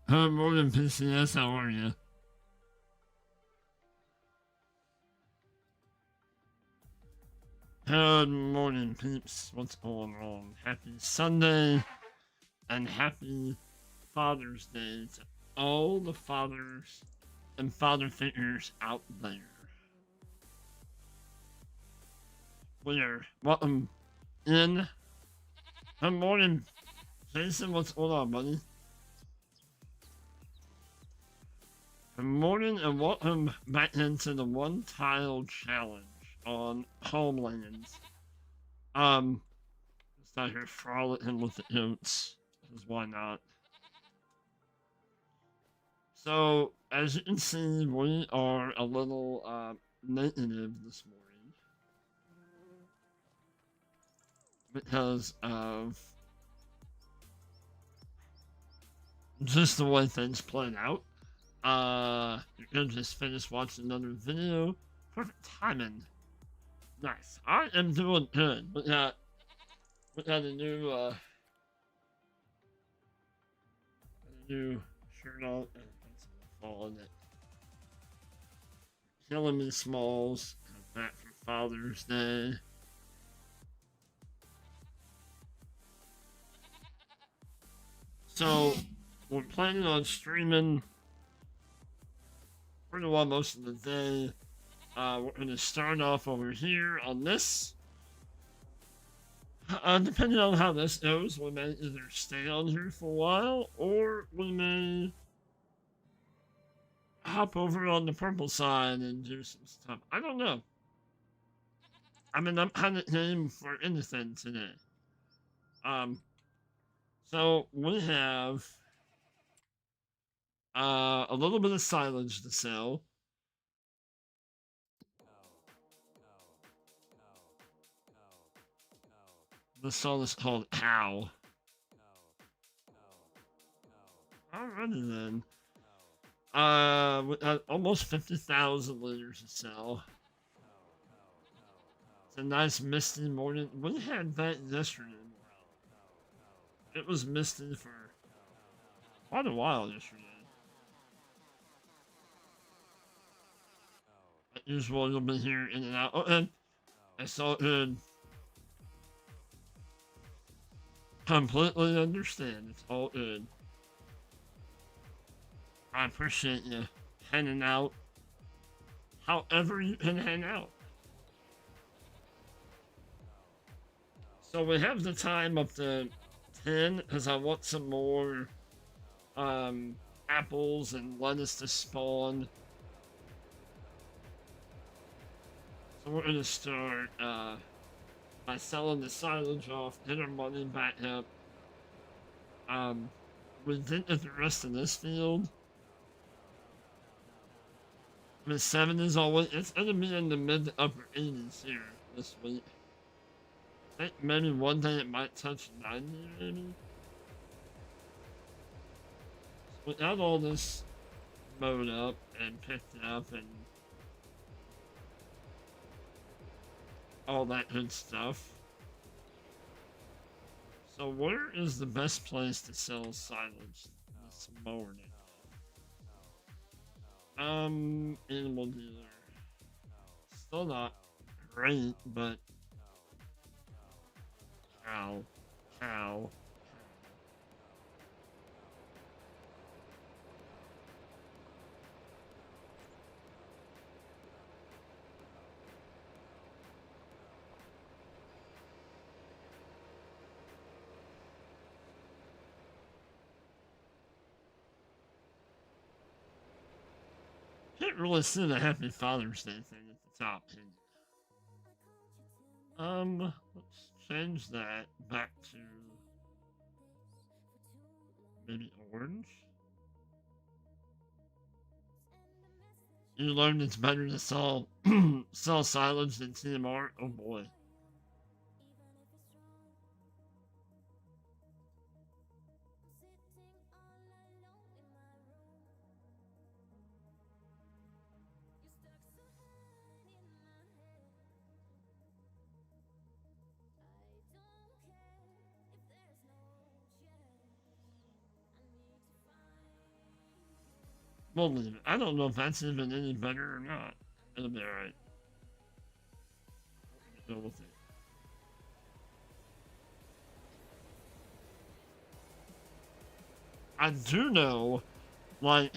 Morning, PCS. How are you? Good morning, peeps. What's going on? Happy Sunday and happy Father's Day to all the fathers and father figures out there. We are welcome in. Good morning, Jason. What's going on, buddy? Good morning and welcome back into the One Tile Challenge on Homelands. Just out here frolicking with the imps, because why not? So, as you can see, we are a little negative this morning because of just the way things played out. You're gonna just finish watching another video. Perfect timing. Nice. I am doing good. We got a new shirt on and some fall in it. Killing me Smalls. Back for Father's Day. So we're planning on streaming pretty well most of the day. We're going to start off over here on this. Depending on how this goes, we may either stay on here for a while, or we may hop over on the purple side and do some stuff. I don't know. I mean, I'm kind of game for anything today. So we have a little bit of silage to sell. The song is called Cow. Alrighty then. We got almost 50,000 liters to sell. It's a nice misty morning. We had that yesterday. It was misty for quite a while yesterday. As usual, you'll be here in and out. Oh, and I saw it good. Completely understand. It's all good. I appreciate you hanging out however you can hang out. So we have the time up to 10 because I want some more um, apples and lettuce to spawn. So we're gonna start by selling the silage off, get our money back up. We did get the rest of this field. I mean, 7 is always, it's gonna be in the mid to upper 80s here this week. I think maybe one day it might touch 90 maybe. So we got all this mowed up and picked up and all that good stuff. So where is the best place to sell silage this morning? Animal dealer. Still not great, but cow, cow. Can't really see the Happy Father's Day thing at the top. Let's change that back to maybe orange. You learned it's better to sell sell silage than TMR. Oh boy. We'll leave it. I don't know if that's even any better or not. It'll be alright. Go with it. I do know, like,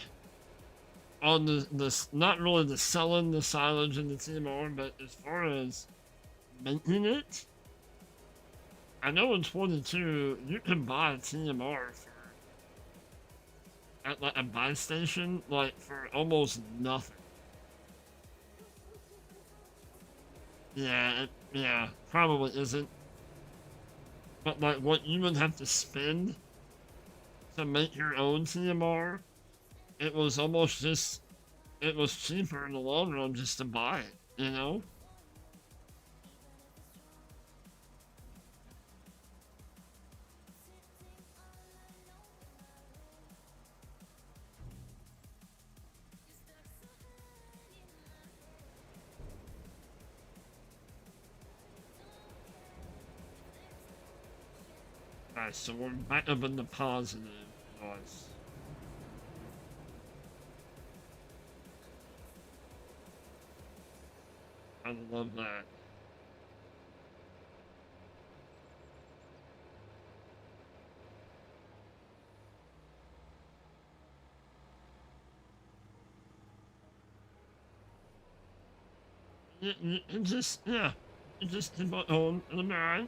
on the not really the selling the silage and the TMR, but as far as making it, I know in 22 you can buy a TMR for at like a buy station like for almost nothing. Yeah, probably isn't. But like what you would have to spend to make your own TMR, it was almost just it was cheaper in the long run just to buy it, you know? Alright, so we're back up in the positive. Nice. I love that. It just, yeah. It just did my own in the mirror.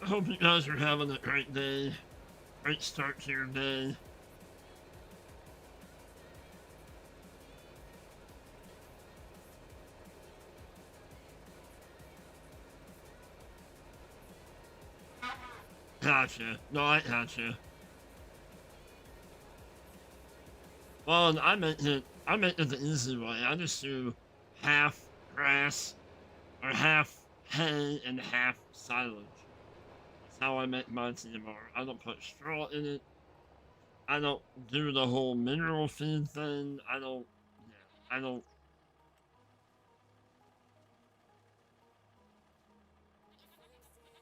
I hope you guys are having a great day. Great start to your day. Gotcha. No, I gotcha. Well, and I make it the easy way. I just do half grass or half hay and half silage. That's how I make my TMR. I don't put straw in it. I don't do the whole mineral feed thing. I don't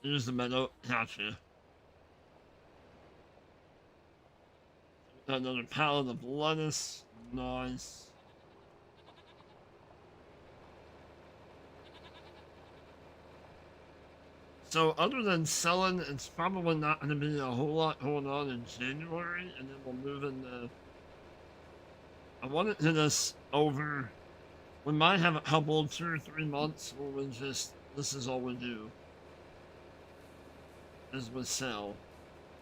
use the meadow. Gotcha. Got another pallet of lettuce. Nice. So other than selling, it's probably not going to be a whole lot going on in January, and then we'll move into. I want to hit us over. We might have a couple, 2 or 3 months where we just this is all we do is we sell.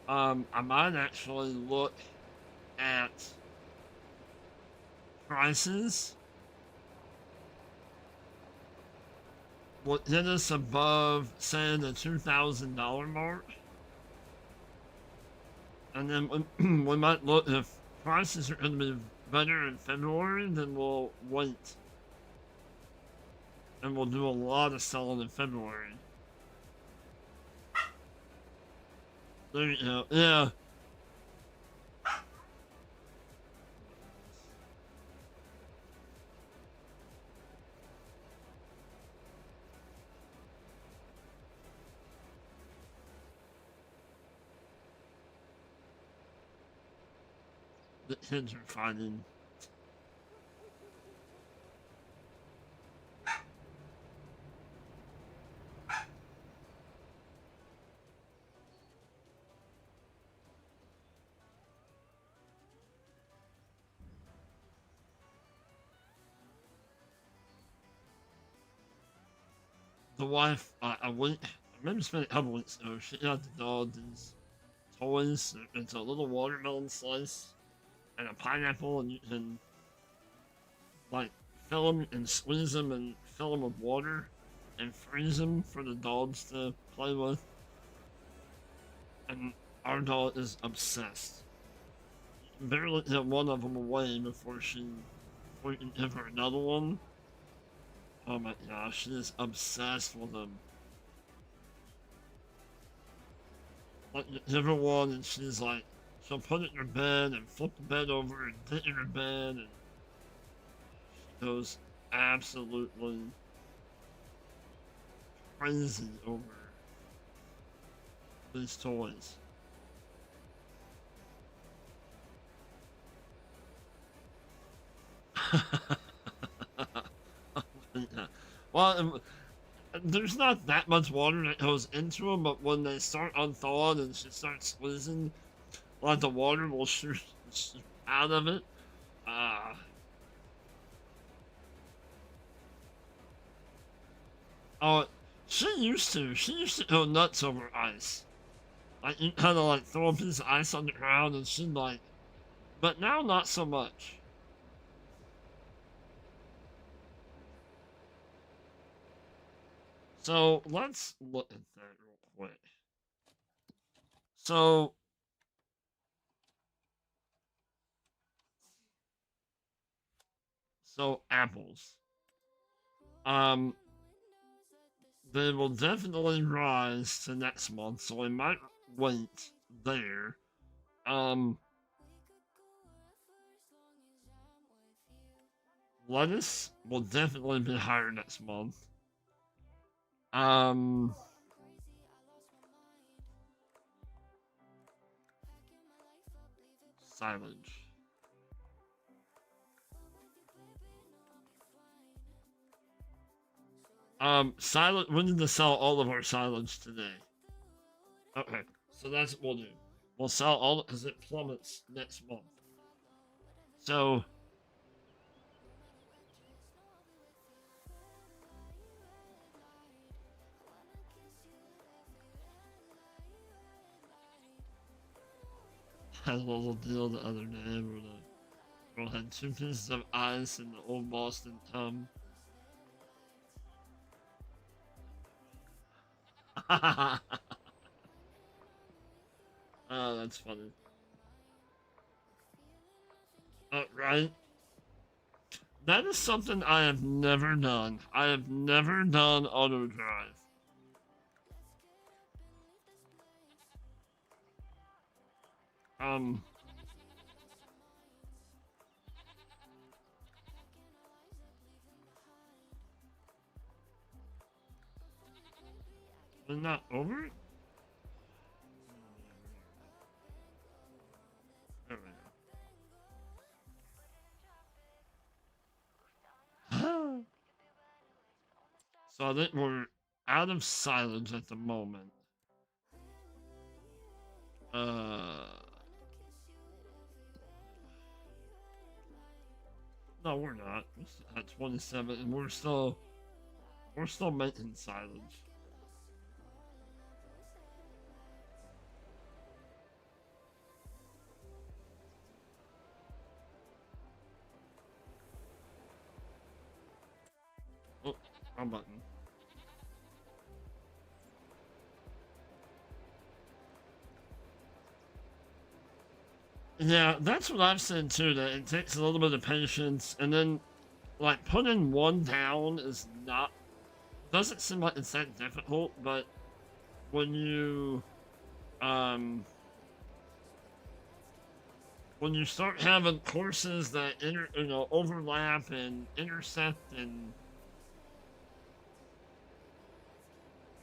I might actually look at prices. What hit us above, say, the $2,000 mark, and then we might look if prices are going to be better in February. Then we'll wait, and we'll do a lot of selling in February. There you go. Yeah. The kids are finding. The wife, I went. I remember spending a couple weeks ago. She got the dog these toys. It's a little watermelon slice and a pineapple, and you can like fill them and squeeze them and fill them with water and freeze them for the dogs to play with. And our dog is obsessed. Barely hit one of them away before we can give her another one. Oh my gosh, she is obsessed with them. Like, you give her one and she's like, she'll put it in her bed and flip the bed over and get in her bed, and she goes absolutely crazy over these toys. Yeah. Well, there's not that much water that goes into them, but when they start unthawing and she starts squeezing, like the water will shoot out of it. Uh, oh, she used to go nuts over ice. Like, you kind of like throw a piece of ice on the ground and she'd like, but now not so much. So let's look at that real quick. So, apples. Um, they will definitely rise to next month, so we might wait there. Um, lettuce will definitely be higher next month. Um, silage. Silage. We need to sell all of our silage today. Okay, so that's what we'll do. We'll sell all because it plummets next month. So, I had a little deal the other day where the girl had 2 pieces of ice in the old Boston tub. Oh, that's funny. Right? That is something I have never done. I have never done auto drive. Um, we're not over it? There we go. So I think we're out of silage at the moment. Uh, no, we're not. We're at 27, and we're still making silage. Oh, wrong button. Yeah, that's what I've said too. That it takes a little bit of patience, and then like putting one down is not doesn't seem like it's that difficult, but when you um when you start having courses that overlap and intersect and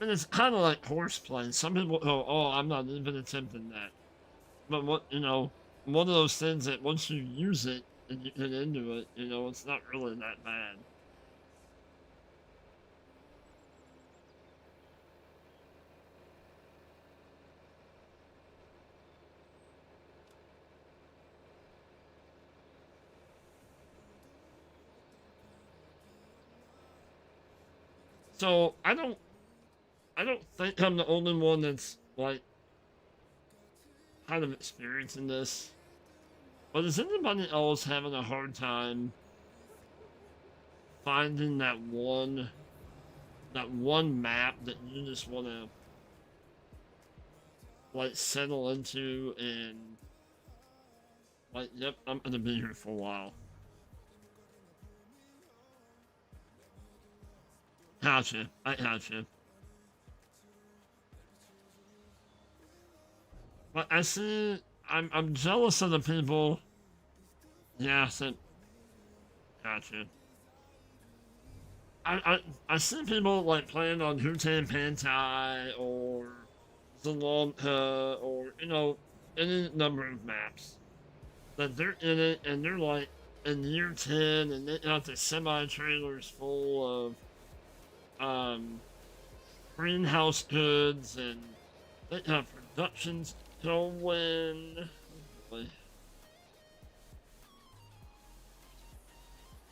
it's kind of like horseplay. Some people go, "Oh, I'm not even attempting that," but one of those things that once you use it and you get into it, it's not really that bad. So I don't think I'm the only one that's like kind of experiencing this. But is anybody else having a hard time finding that one map that you just want to like settle into and like, yep, I'm gonna be here for a while. Gotcha. I gotcha. But I see. I'm jealous of the people. Yeah, so gotcha. I see people like playing on Hutan Pantai or Zalonka or any number of maps that they're in it and they're like in year 10 and they got the semi trailers full of greenhouse goods and they have productions going. Boy,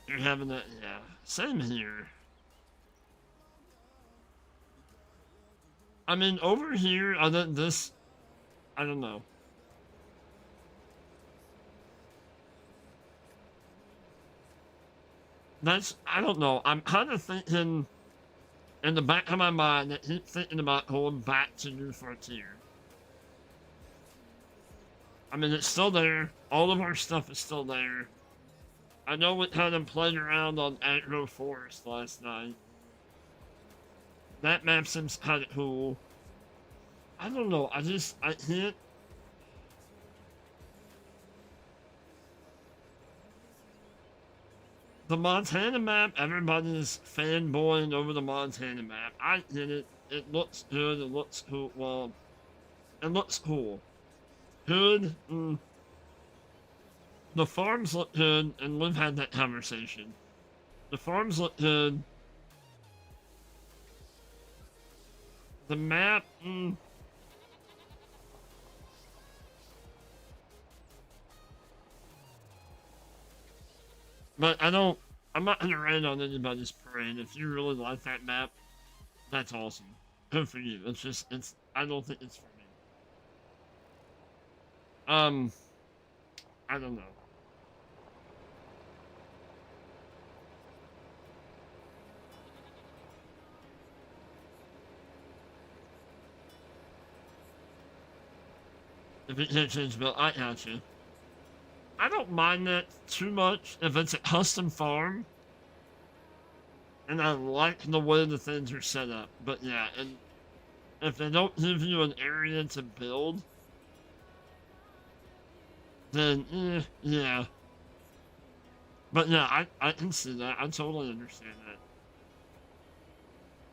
you're having that, yeah. Same here. I mean, over here, I don't know. I don't know. I'm kind of thinking in the back of my mind that he's thinking about going back to New Frontier. I mean, it's still there. All of our stuff is still there. I know we kind of played around on Agro Forest last night. That map seems kind of cool. I don't know. I can't. The Montana map, everybody's fanboying over the Montana map. I get it. It looks good. It looks cool. Well, it looks cool. Good. The farms look good, and we've had that conversation. The farms look good. The map, but I'm not gonna rain on anybody's parade. If you really like that map, that's awesome. Good for you. I don't think it's for me. Um, I don't know. If it can't change build, I got you. I don't mind that too much if it's a custom farm and I like the way the things are set up. But yeah, and if they don't give you an area to build, then yeah. But yeah, I can see that. I totally understand that.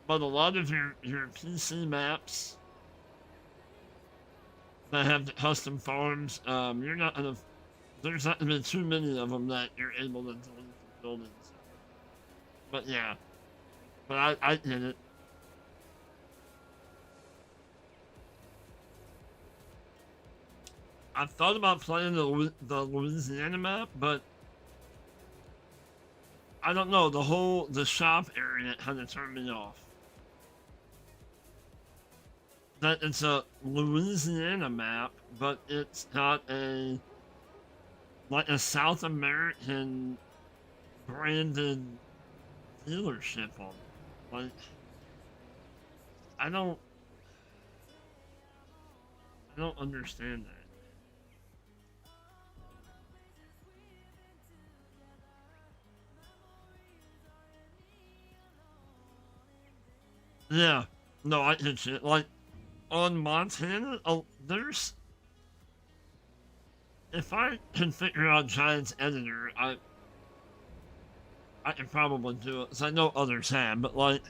But a lot of your PC maps that have the custom farms, you're not gonna. There's not gonna be too many of them that you're able to delete from buildings. But yeah, but I get it. I've thought about playing the Louisiana map, but I don't know. The shop area kind of turned me off. That it's a Louisiana map, but it's got a South American branded dealership on it. Like, I don't understand that. Yeah, no, I get you. Like on Montana, there's if I can figure out Giant's editor, I can probably do it. Cause I know others have, but like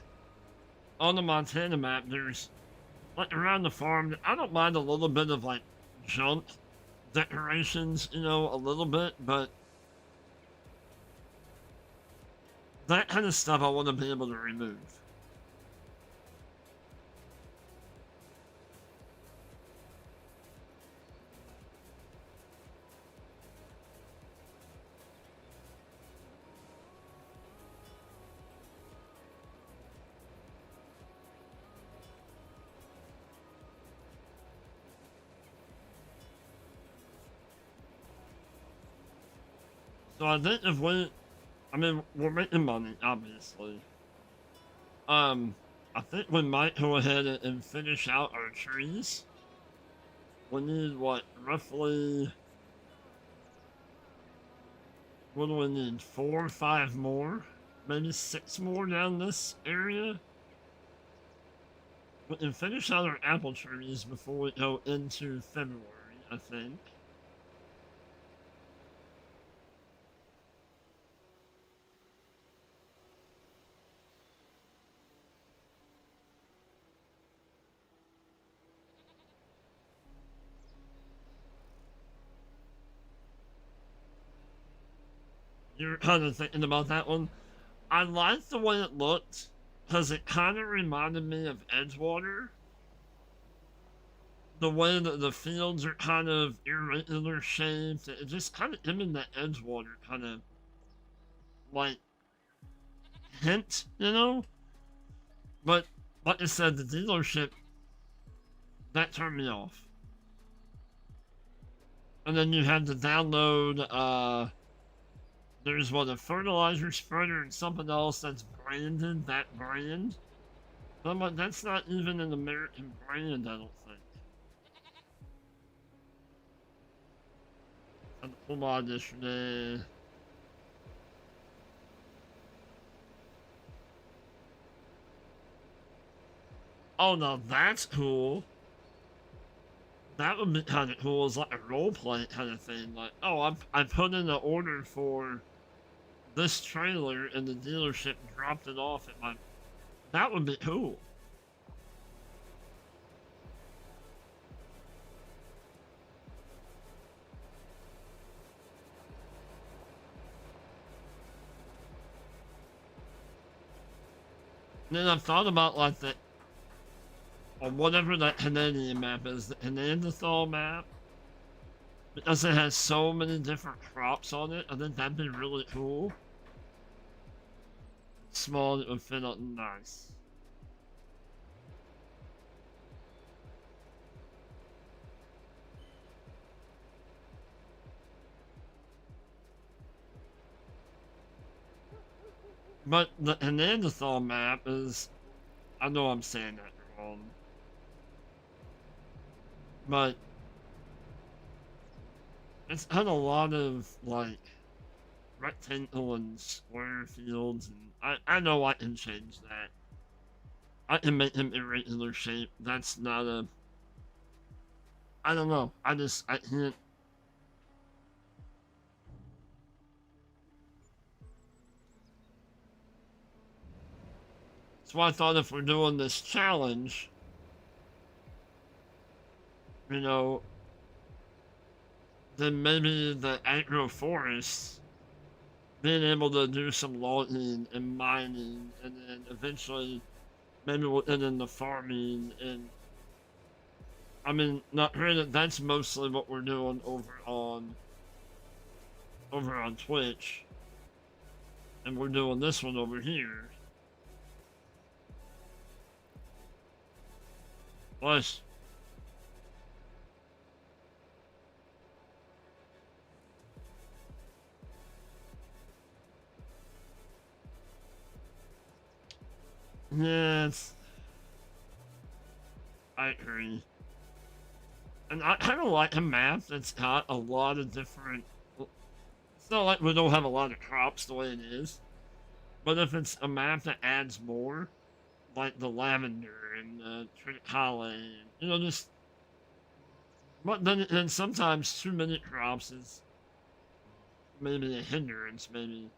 on the Montana map, there's like around the farm. I don't mind a little bit of like junk decorations, you know, a little bit, but that kind of stuff I want to be able to remove. So I think if I mean, we're making money, obviously. I think we might go ahead and finish out our trees. We need what, roughly? What do we need? 4 or 5 more, maybe 6 more down this area. We can finish out our apple trees before we go into February, I think. You're kind of thinking about that one. I liked the way it looked because it kind of reminded me of Edgewater. The way that the fields are kind of irregular shaped, it just kind of giving that Edgewater kind of like hint, you know? But like I said, the dealership that turned me off. And then you had to download there's what, a fertilizer spreader and something else that's branded that brand. But I'm like, that's not even an American brand, I don't think. And hold on yesterday. Oh, now that's cool. That would be kind of cool as like a roleplay kind of thing. Like, oh, I put in an order for this trailer and the dealership dropped it off at my. That would be cool. And then I've thought about like the or whatever that Canadian map is, the Neanderthal map. Because it has so many different crops on it, I think that'd be really cool. Small, it would fit up nice. But the Neanderthal map is, I know I'm saying that wrong, but it's had a lot of like rectangle and square fields, and I know I can change that. I can make him irregular shape. That's not a. I don't know. I can't. That's why I thought if we're doing this challenge, you know, then maybe the agroforest, being able to do some logging and mining, and then eventually maybe we'll get into farming and I mean, not granted, that's mostly what we're doing over on Twitch, and we're doing this one over here. Plus, yes, I agree. And I kind of like a map that's got a lot of different. It's not like we don't have a lot of crops the way it is, but if it's a map that adds more, like the lavender and the triticale, just. But then sometimes too many crops is maybe a hindrance, maybe.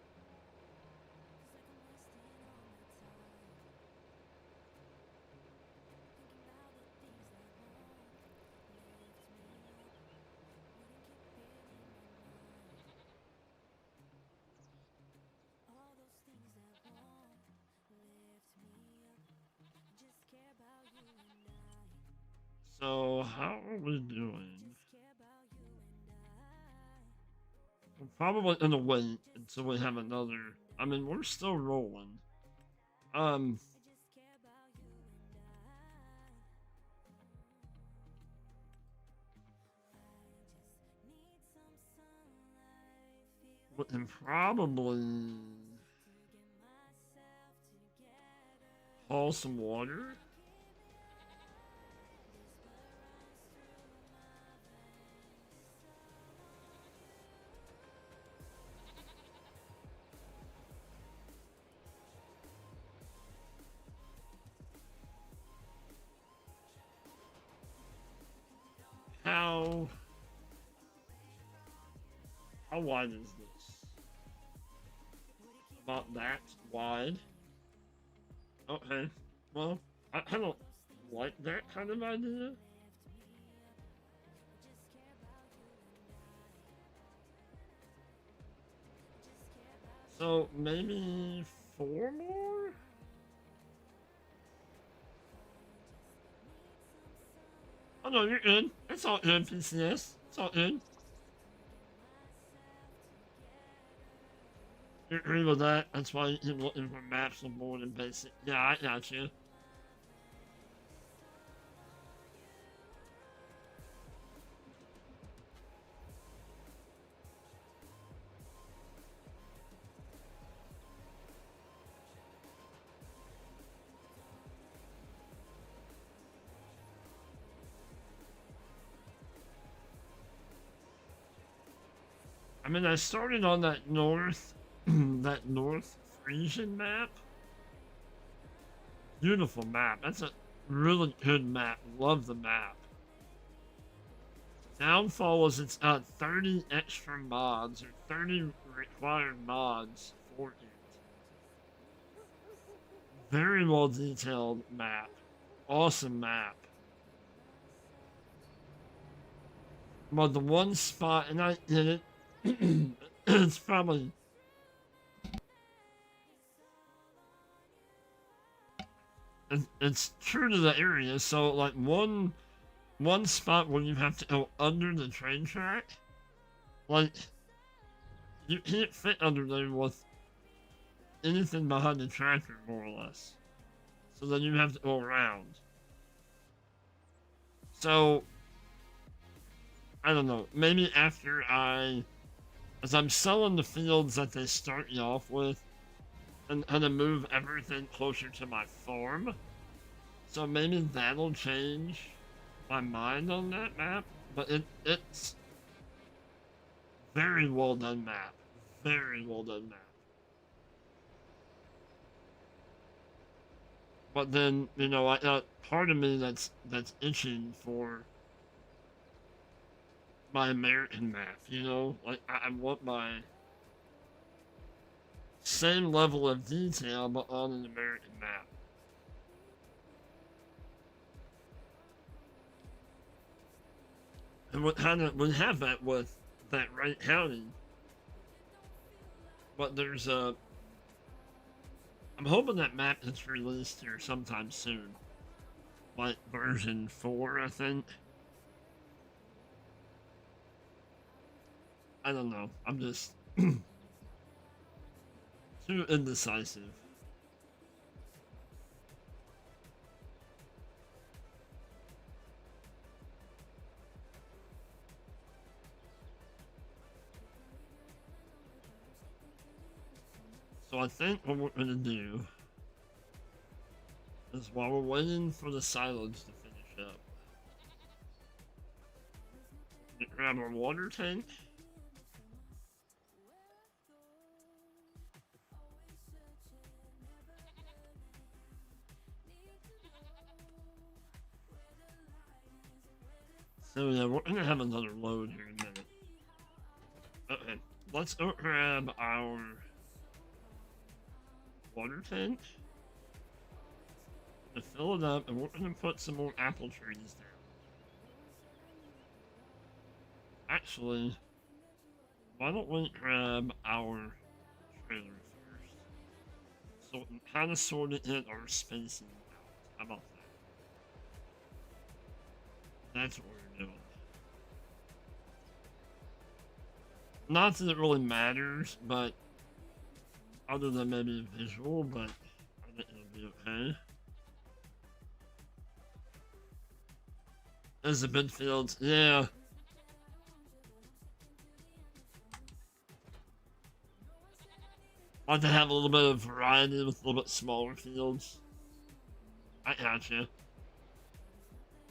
So, how are we doing? We're probably gonna wait until we have another. I mean, we're still rolling. Um, and probably haul some water. How how wide is this? About that wide. Okay. Well, I don't like that kind of idea. So maybe four more? Oh no, you're good. It's all good, PCS. It's all good. You agree with that? That's why you keep looking for maps of more than basic. Yeah, I got you. I mean, I started on that that North Frisian map. Beautiful map. That's a really good map. Love the map. Downfall is it's got 30 extra mods or 30 required mods for it. Very well detailed map. Awesome map. But the one spot, and I did it, it's probably. It's true to the area, so like one spot where you have to go under the train track, like you can't fit under there with anything behind the tractor, more or less. So then you have to go around. So I don't know. Maybe as I'm selling the fields that they start you off with, and kind of move everything closer to my farm. So maybe that'll change my mind on that map. But it's very well done map. Very well done map. But then, I got part of me that's itching for my American map, Like I want my same level of detail but on an American map. And we have that with that Wright County. But I'm hoping that map gets released here sometime soon. Like version 4, I think. I don't know. I'm just too indecisive. So I think what we're gonna do is while we're waiting for the silage to finish up, grab our water tank. So yeah, we're gonna have another load here in a minute. Okay, let's go grab our water tank to fill it up, and we're gonna put some more apple trees down. Actually, why don't we grab our trailer first? So we can kind of sort it in our spacing out. How about that? That's what we're doing. Not that it really matters, but other than maybe visual, but I think it'll be okay. As the midfield, yeah. Want to have a little bit of variety with a little bit smaller fields. I gotcha.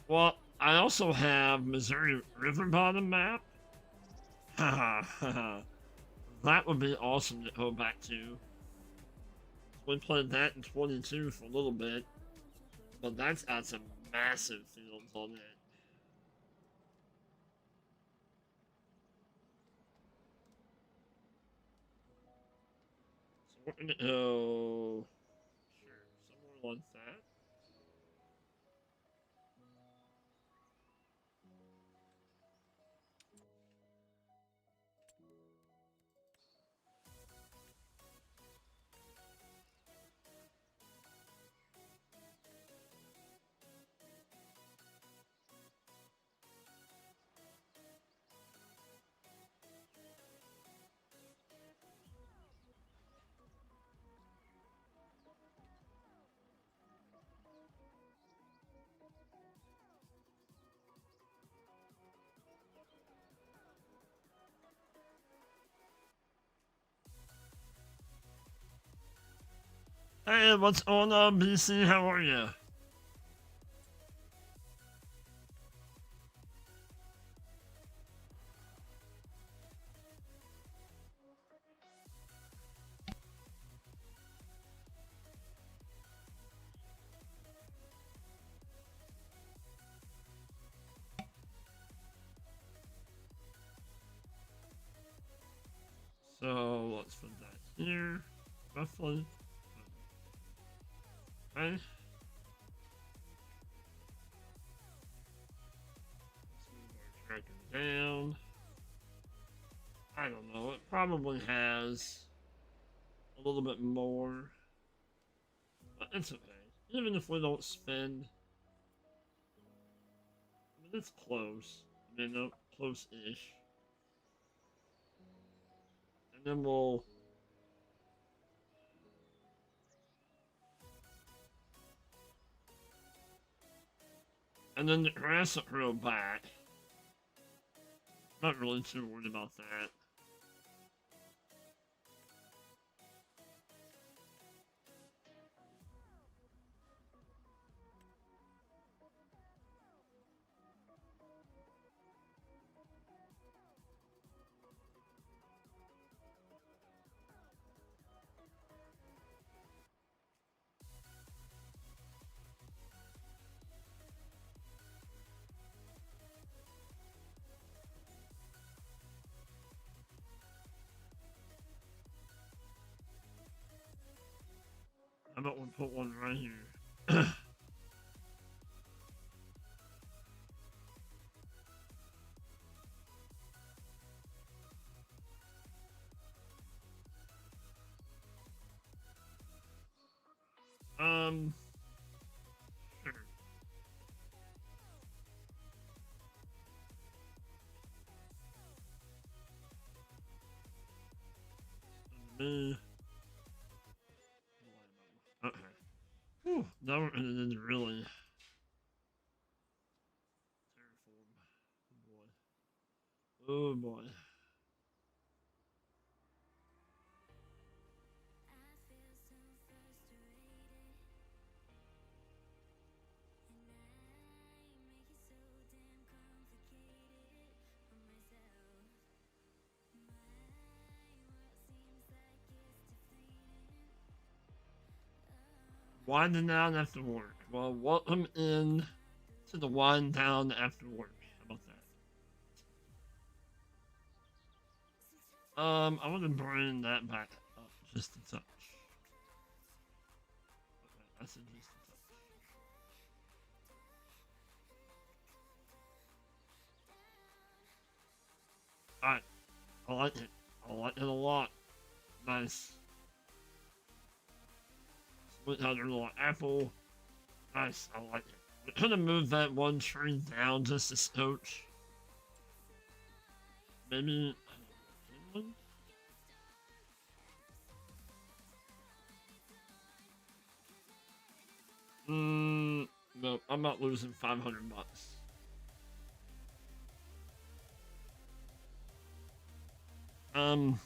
Well, I also have Missouri River Bottom map. That would be awesome to go back to. We played that in 22 for a little bit, but that's got some massive fields on it. So we're gonna go, sure, somewhere like that. Hey, what's going on, BC? How are you? So let's put that here, roughly. Okay. Let's move our tracker down. I don't know, it probably has a little bit more, but it's okay. Even if we don't spend, I mean, it's close. I mean, close-ish. And then we'll, and then the grass will grow back. Not really too worried about that. How about we put one right here? um, sure. Okay. Okay. Whew, now we're in a really terraform. Oh boy. Oh boy. Winding down after work. Well, welcome in to the wind down after work. How about that? I want to bring that back up just a touch. Okay, I said just a touch. Alright, I like it. I like it a lot. Nice. Split out your little apple. Nice, I like it. We could have moved that one tree down just a skoch. Maybe. No, I'm not losing 500 bucks. Um,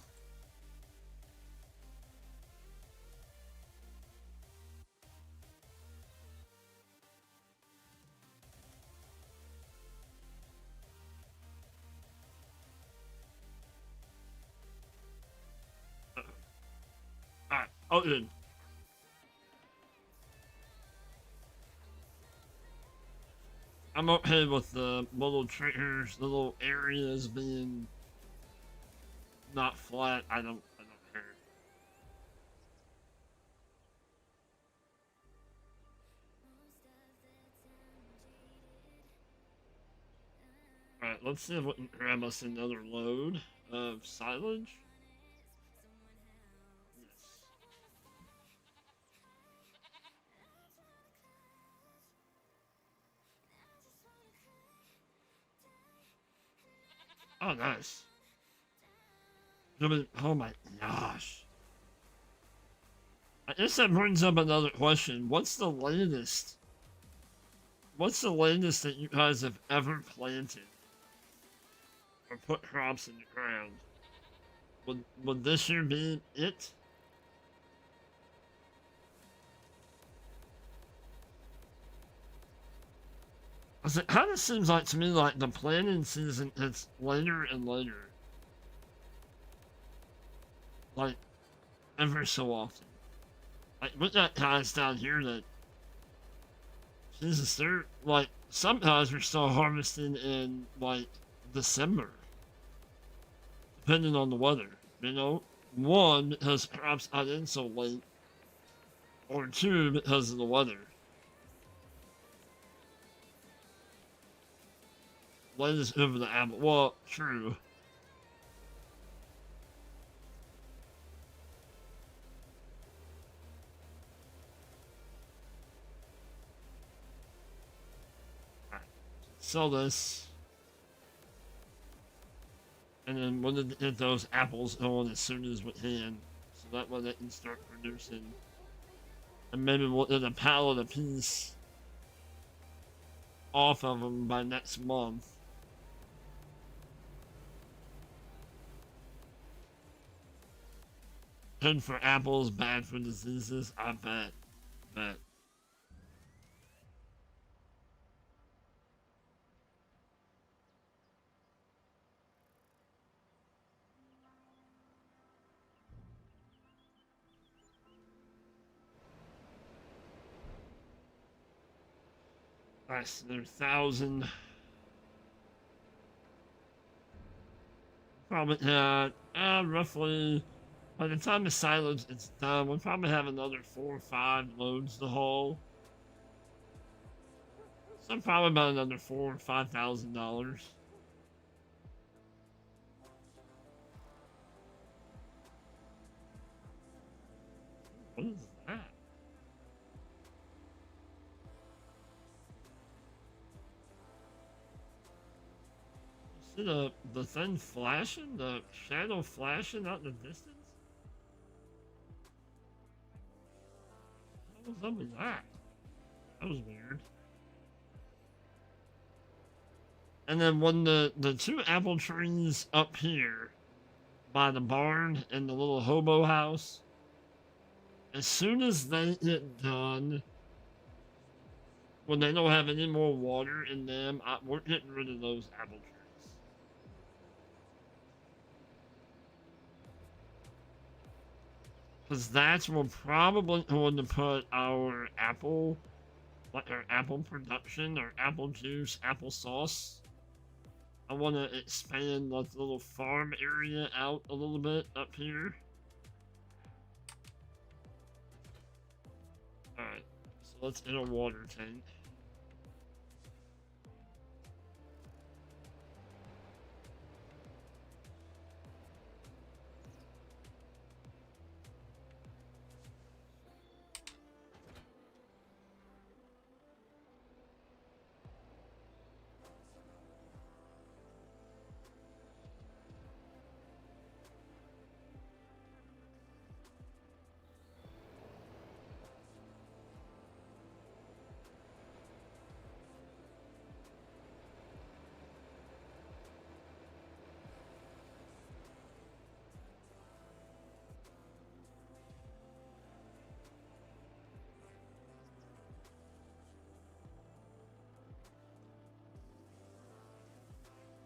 Alright, oh, good. I'm okay with the little triggers, the little areas being not flat. I don't care. Alright, let's see if we can grab us another load of silage. Yes. Oh, nice. Oh my gosh. I guess that brings up another question. What's the latest? What's the latest that you guys have ever planted or put crops in the ground? Would this year be it? Cause it kind of seems like to me like the planting season is later and later, like ever so often. Like we got guys down here that Jesus, they're like some guys are still harvesting in like December, depending on the weather. You know, one because crops got in so late, or two because of the weather. Latest over the apple. Well, true. Sell this. And then we'll get those apples on as soon as we can. So that way they can start producing. And maybe we'll get a pallet apiece off of them by next month. Good for apples, bad for diseases. I bet. Bet. Nice. Another 1,000. Probably, roughly, by the time the silage is done, we'll probably have another 4 or 5 loads to haul. So probably about another $4 or $5,000. What is that? See the thing flashing, the shadow flashing out in the distance? What's up with that? That was weird. And then when the two apple trees up here by the barn and the little hobo house, as soon as they get done, when they don't have any more water in them, we're getting rid of those apple trees. Because that's where we're probably going to put our apple, like our apple production, our apple juice, apple sauce. I want to expand like the little farm area out a little bit up here. Alright, so let's get a water tank.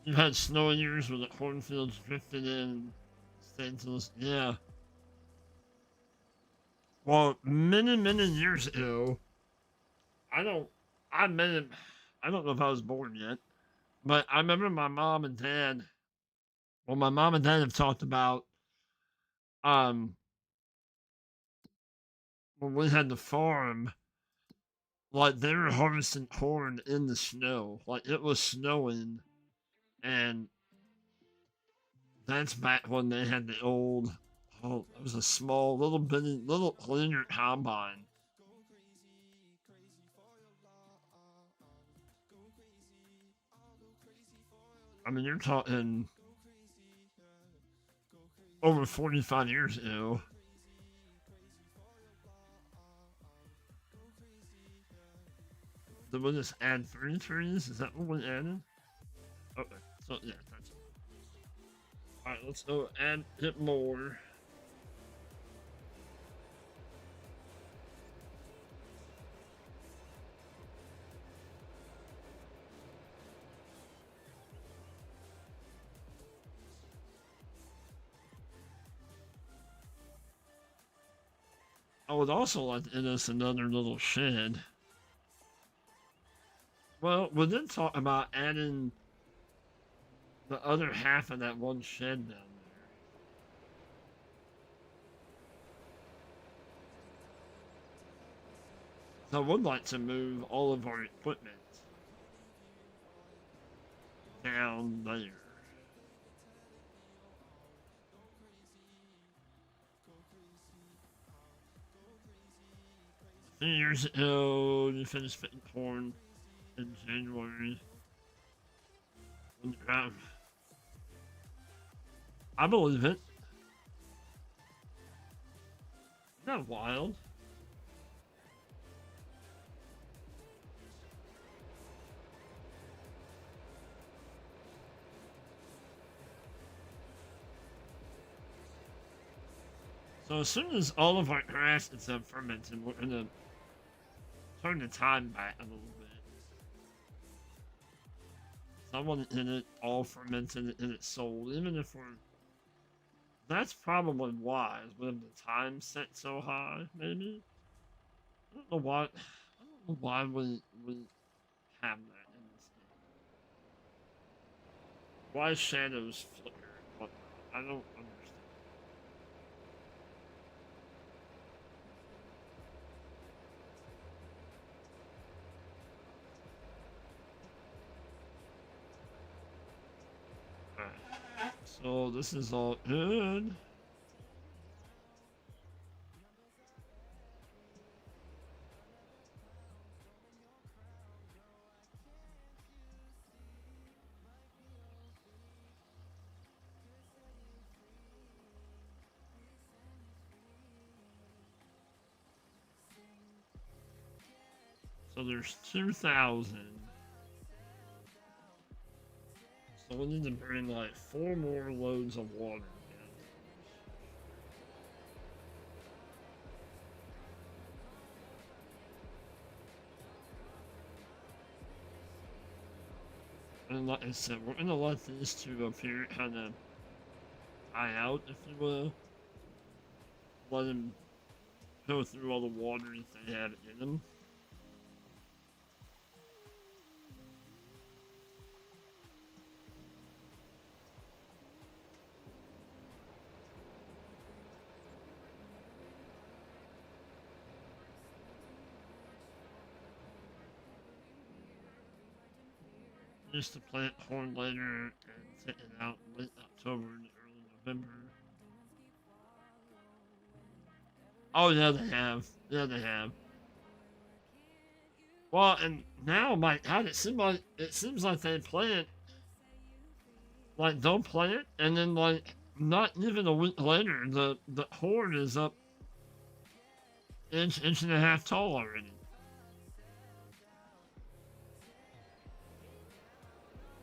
You had snowy years where the cornfields drifted in, stayed to this. Yeah. Well, many years ago, I don't, I met I don't know if I was born yet, but I remember my mom and dad. Well, my mom and dad have talked about um when we had the farm, like they were harvesting corn in the snow, like it was snowing, and that's back when they had the old. Oh, it was a small, little bitty, little linear combine. I mean, you're talking over 45 years ago. Did we just add 3 trees? Is that what we added? Okay, so yeah, that's it. Alright, let's go add it more. I would also like to add us another little shed. Well, we did talk about adding the other half of that one shed down there. So I would like to move all of our equipment down there. A few years ago, you finished fitting corn in January. I believe it. Isn't that wild? So as soon as all of our grass is fermented, we're gonna turn the time back a little bit. So I want to hit it all fermented and it's sold, even if we're. That's probably why, is with the time set so high, maybe? I don't know why. I don't know why we have that in this game. Why shadows flicker and whatnot? I don't understand. Alright. So this is all good. So there's 2,000. So we need to bring like 4 more loads of water. And like I said, we're gonna let these two up here kind of die out, if you will. Let them go through all the water that they have in them. Used to plant corn later and take it out in late October and early November. Oh yeah, they have. Yeah, they have. Well, and now my God, it seems like they plant like they'll plant and then like not even a week later the corn is up inch and a half tall already.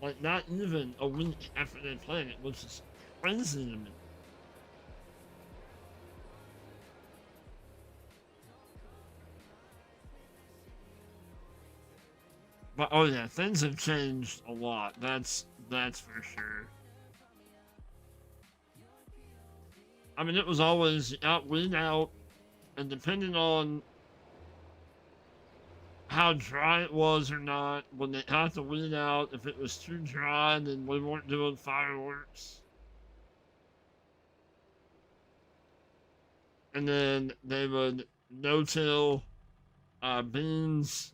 Like not even a week after they plant it, which is crazy to me. But oh yeah, things have changed a lot. That's for sure. I mean, it was always out, weed out, and depending on how dry it was or not, when they had to weed out, if it was too dry, then we weren't doing fireworks. And then they would no-till beans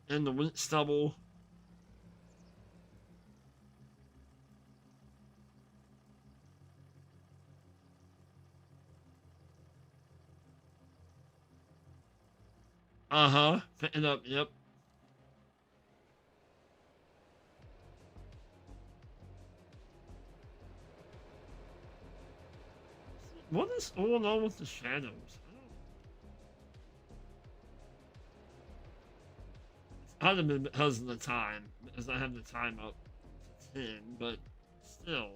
in the wheat stubble. Uh-huh. Pick it up, yep. What is going on with the shadows? It's gotta be because of the time, because I have the time up to 10, but still.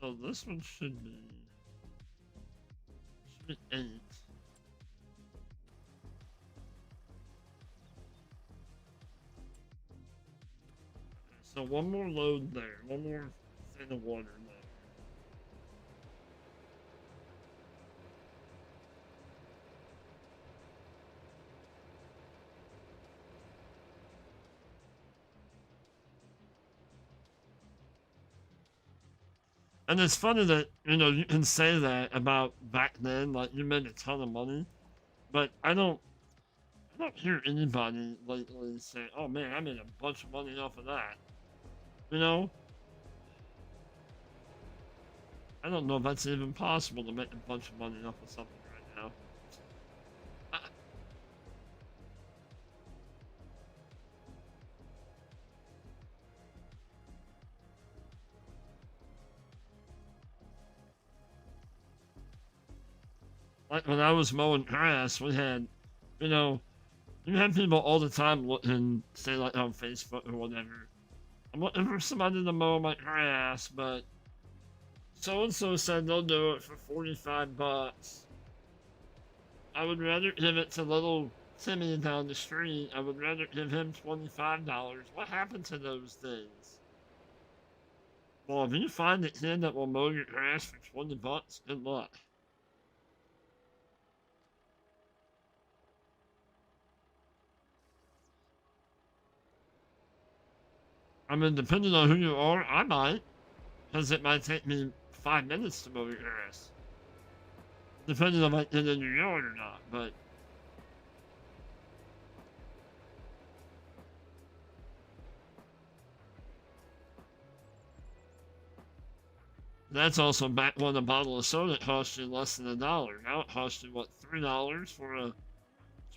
So this one should be 8. So one more load there, one more thing of water there. And it's funny that, you can say that about back then, like you made a ton of money, but I don't hear anybody lately say, oh man, I made a bunch of money off of that. You know? I don't know if that's even possible to make a bunch of money off of something right now. Like when I was mowing grass, we had, you know, you have people all the time looking, say like on Facebook or whatever. I'm looking for somebody to mow my grass, but so and so said they'll do it for $45. I would rather give it to little Timmy down the street. I would rather give him $25. What happened to those days? Well, if you find a kid that will mow your grass for $20, good luck. I mean, depending on who you are, I might, because it might take me 5 minutes to mow your grass. Depending on if I get in your yard or not, but That's also back when a bottle of soda cost you less than $1. Now it costs you, what, $3 for a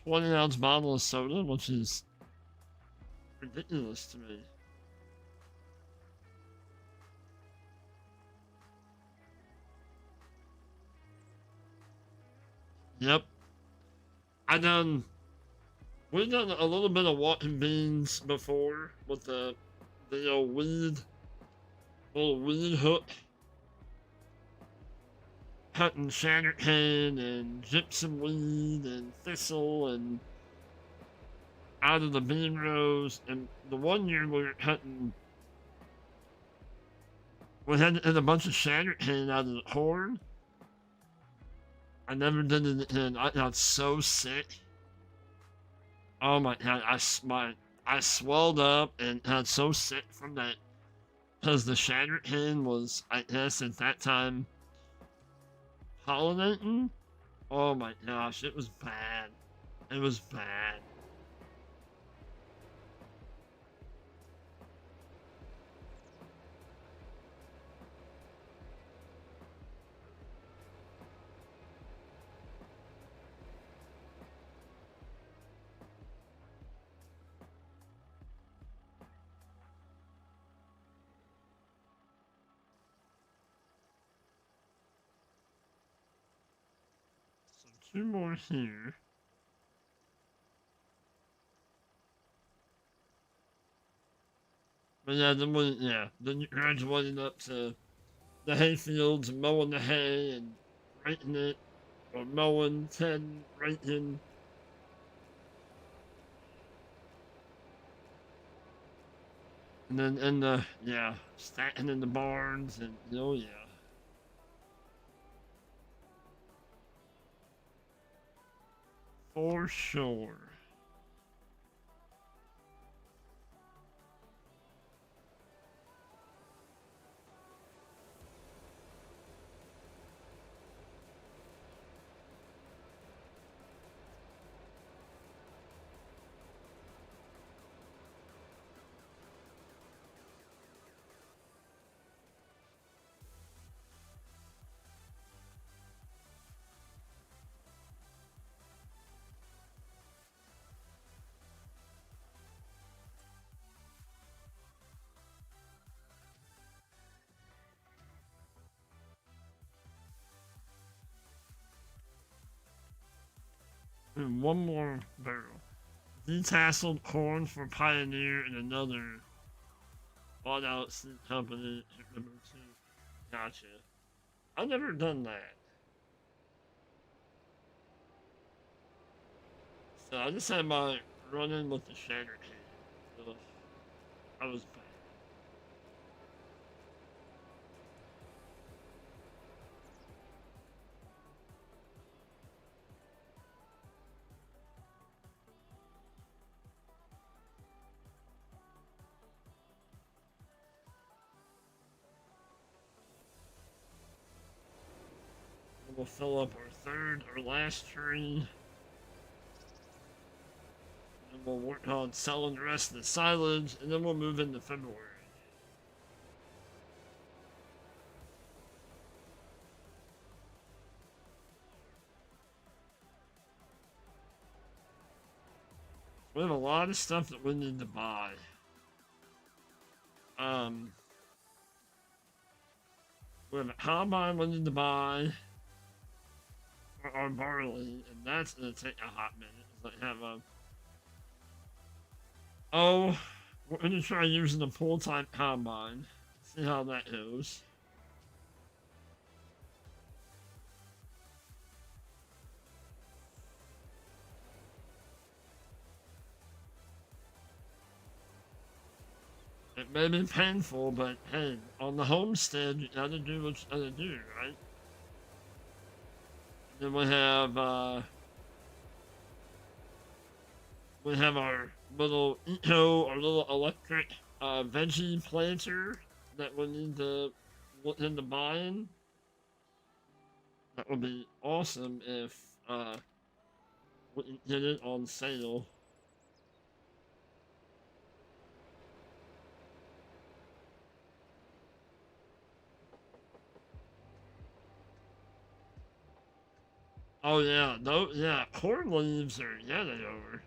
20-ounce bottle of soda, which is ridiculous to me. Yep. I done We've done a little bit of walking beans before with the old little weed hook, hunting shattercane and gypsum weed and thistle and out of the bean rows. And the one year we were hunting, we had to hit a bunch of shattercane out of the corn. I never did it again. I got so sick. Oh my god, I swelled up and got so sick from that because the shattercane was, I guess, at that time pollinating. Oh my gosh, it was bad. It was bad. So two more here. But yeah, then you graduated up to the hay fields, mowing the hay and raking it, or mowing, tending, raking. And then stacking in the barns and oh yeah. For sure. And one more barrel. Detasseled corn for Pioneer and another bought out seed company. Number two. Gotcha. I've never done that. So I just had my run-in with the shatter key. So I was bad. We'll fill up our third or last tree. And we'll work on selling the rest of the silage, and then we'll move into February. We have a lot of stuff that we need to buy. We have a combine we need to buy for our barley, and that's gonna take a hot minute. Like have a we're gonna try using a pull type combine. See how that goes. It may be painful, but hey, on the homestead, you gotta do what you gotta do, right? Then we have our little our little electric veggie planter that we need to look into buying. That would be awesome if we can get it on sale. Oh yeah, no, yeah, corn leaves are, yeah, they are.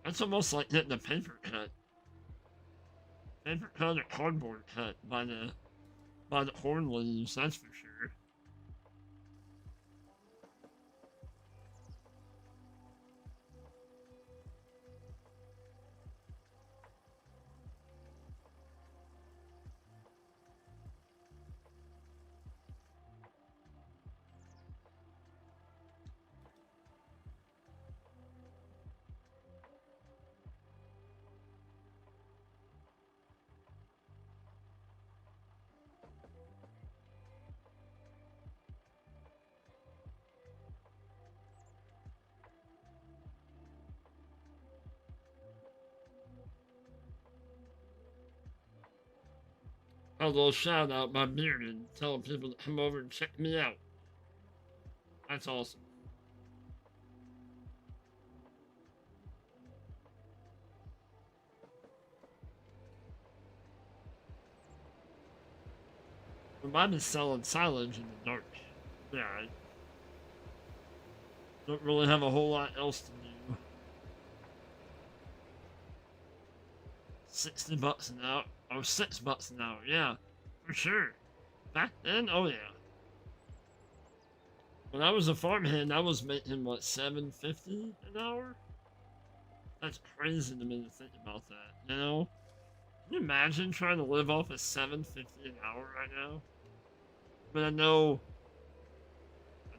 That's almost like getting a paper cut or cardboard cut by the corn leaves. That's for sure. A little shout out my beard and telling people to come over and check me out. That's awesome. We might be selling silage in the dark. Yeah, I don't really have a whole lot else to do. $60 an hour. Oh, $6 an hour. Yeah, for sure. Back then, oh yeah. When I was a farmhand, I was making what, $7.50 an hour? That's crazy to me to think about that. You know, can you imagine trying to live off of $7.50 an hour right now? But I know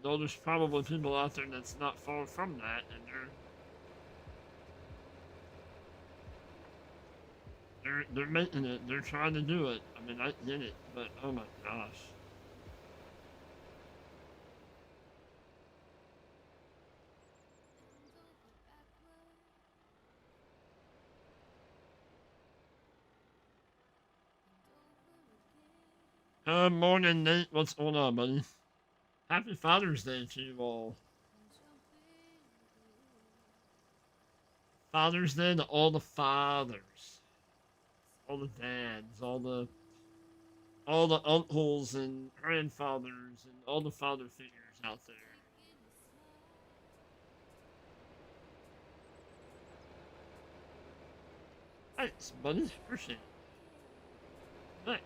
there's probably people out there that's not far from that, and they're making it. They're trying to do it. I mean, I get it, but oh my gosh. Good morning, Nate. What's going on, buddy? Happy Father's Day to you all. Father's Day to all the fathers, all the dads, all the uncles and grandfathers and all the father figures out there. Thanks, buddy. Appreciate it. Thanks.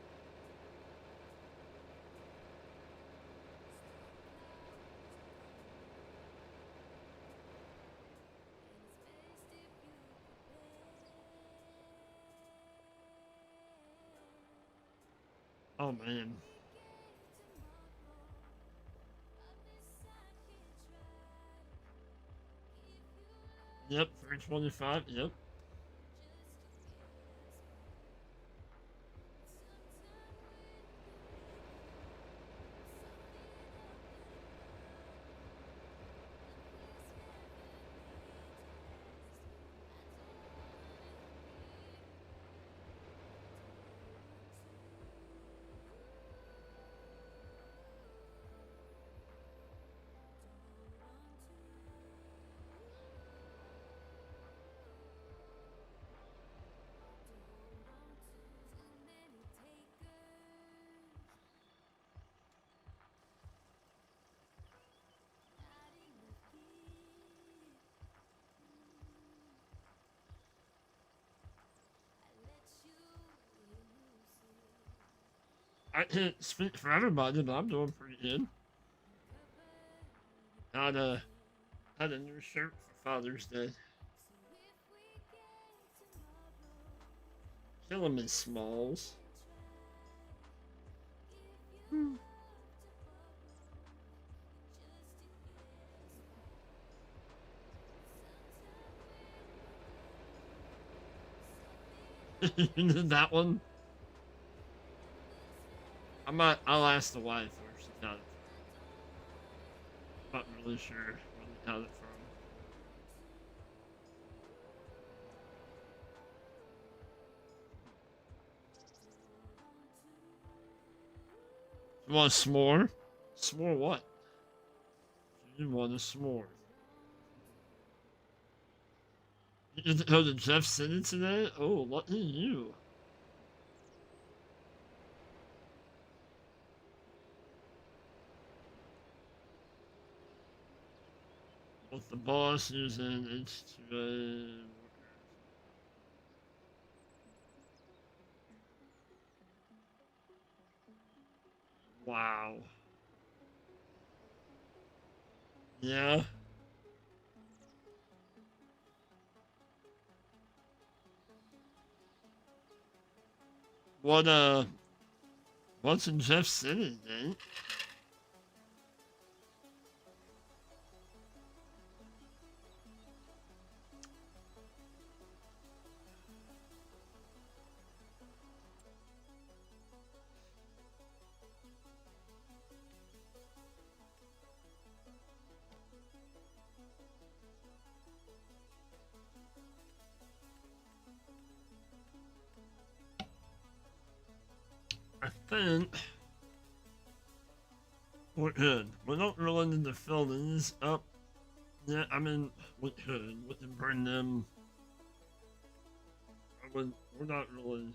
Oh man. Yep, 325. Yep. I can't speak for everybody, but I'm doing pretty good. Had a had a new shirt for Father's Day. Killing me, Smalls. You did that one? I'll ask the wife where she got it from. Not really sure where they got it from. You want a s'more? S'more what? You want a s'more. You get to go to Jeff City today? Oh, lucky you. with the boss using H2A. Wow. Yeah. What, what's in Jeff City, Nate? I think we're good. We don't really need to fill these up. Yeah, I mean, we could. We can bring them. I mean, we're not really.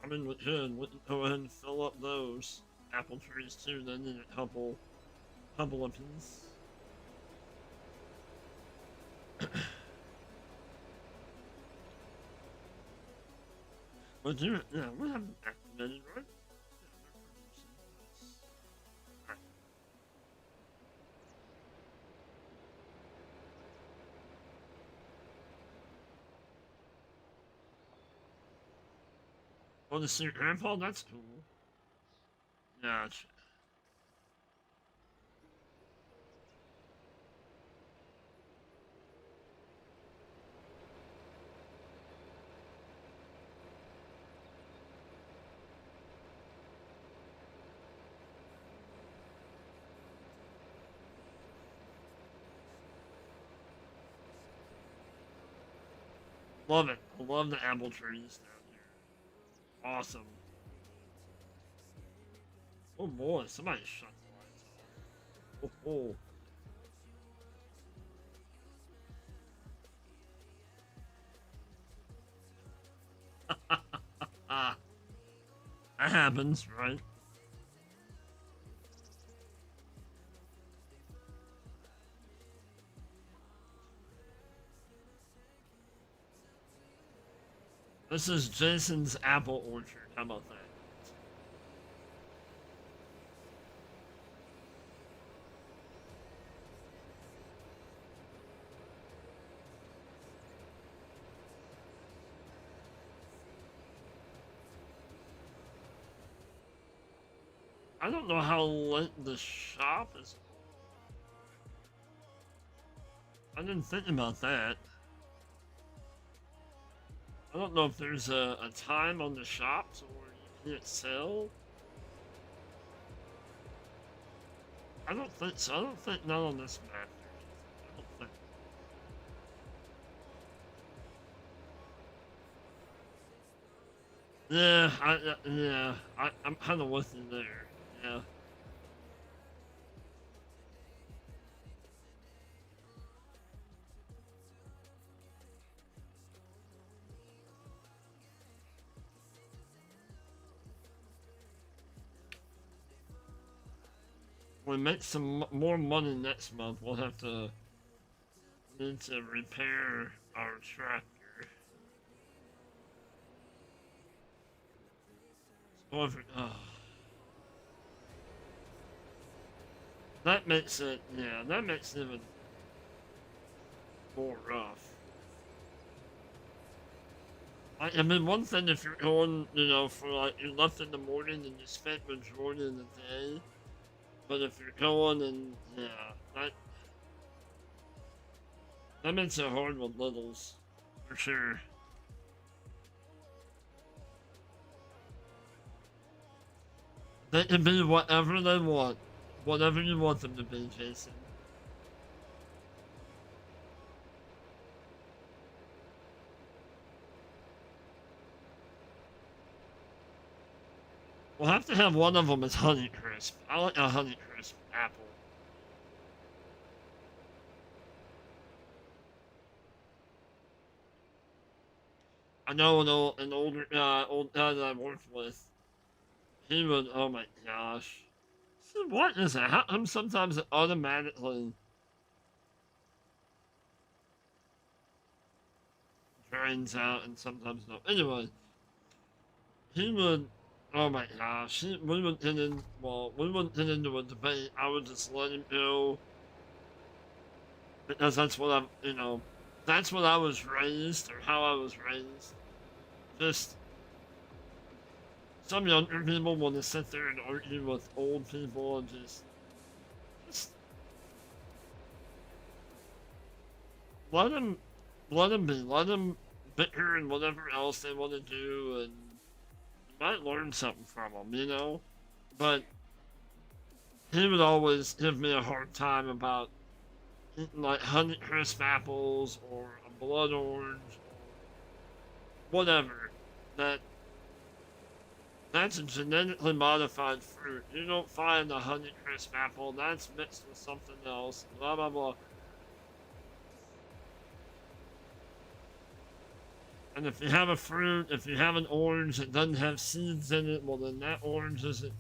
I mean, we could. We can go ahead and fill up those apple trees too. They need a couple of piece. But yeah, we haven't activated, right? Oh, the secret grandpa? That's cool. Gotcha. Love it. I love the apple trees down here. Awesome. Oh boy, somebody shut the lights off. Oh, oh. That happens, right? This is Jason's apple orchard. How about that? I don't know how late the shop is. I didn't think about that. I don't know if there's a time on the shops or you can't sell. I don't think so. I don't think none on this map. I don't think. Yeah, I'm kind of with you there. Yeah. When we make some more money next month, we'll have to need to repair our tractor. So if, that makes it, yeah, that makes it even more rough. I mean, one thing if you're going, for like you left in the morning and you spent majority of the day, but if you're going and yeah, that makes it hard with littles, for sure. They can be whatever they want, whatever you want them to be, Jason. We'll have to have one of them as Honey Crisp. I like a Honey Crisp apple. I know an older old guy that I worked with. He would. Oh my gosh. So what is that? How come sometimes it automatically? brains out and sometimes no. Anyway, he would, oh my gosh, we would get in, well, we would get into a debate. I would just let him go because that's what that's what I was raised or how I was raised. Just some younger people want to sit there and argue with old people and just let them, let them bicker and whatever else they want to do, and you might learn something from them, But he would always give me a hard time about eating like Honey Crisp apples or a blood orange or whatever. That's a genetically modified fruit. You don't find a Honey Crisp apple. That's mixed with something else. Blah blah blah. And if you have a fruit, if you have an orange that doesn't have seeds in it, well then that orange isn't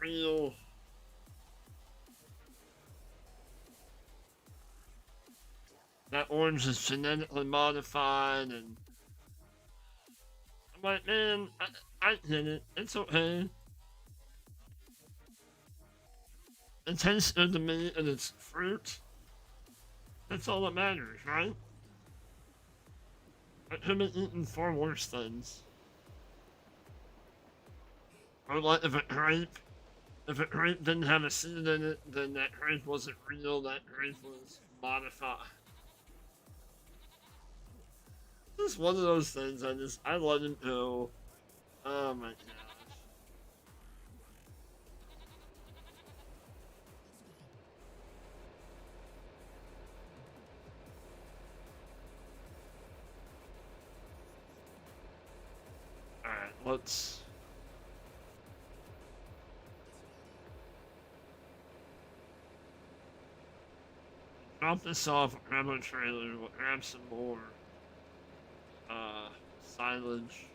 real. That orange is genetically modified, and I'm like, man, I get it. It's okay. It tastes good to me, and it's fruit. That's all that matters, right? I could be eating far worse things. Or like if a grape didn't have a seed in it, then that grape wasn't real, that grape was modified. Just one of those things, I let him go. Oh my gosh. Alright, let's drop this off, grab a trailer, we'll grab some more silage.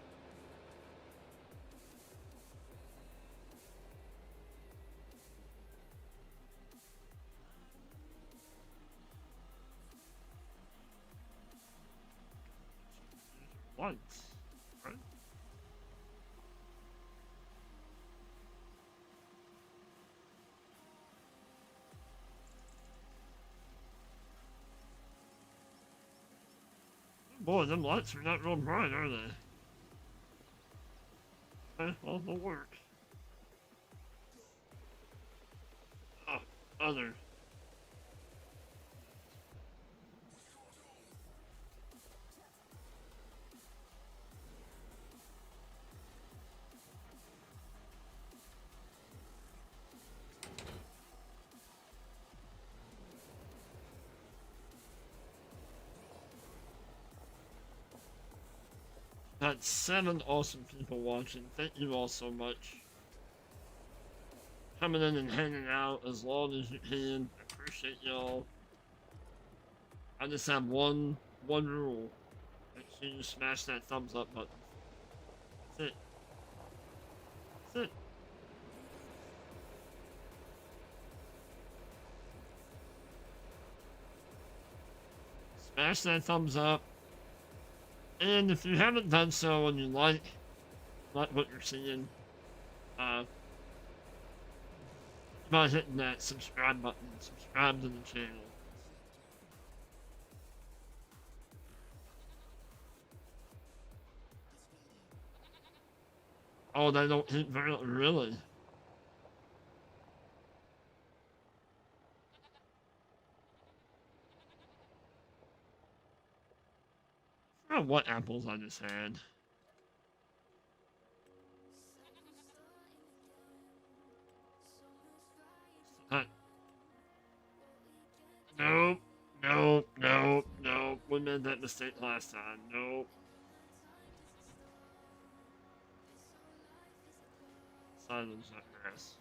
Once, right? Boy, them lights are not real bright, are they? Okay, well, they'll work. Oh, other. Got 7 awesome people watching. Thank you all so much. Coming in and hanging out as long as you can. I appreciate y'all. I just have one rule. Make sure you smash that thumbs up button. That's it. That's it. Smash that thumbs up. And if you haven't done so and you like what you're seeing, by hitting that subscribe button, subscribe to the channel. Oh, they don't hit very really. I don't know what apples I just had. Nope, nope, nope, nope. We made that mistake last time. Nope. Silence that grass.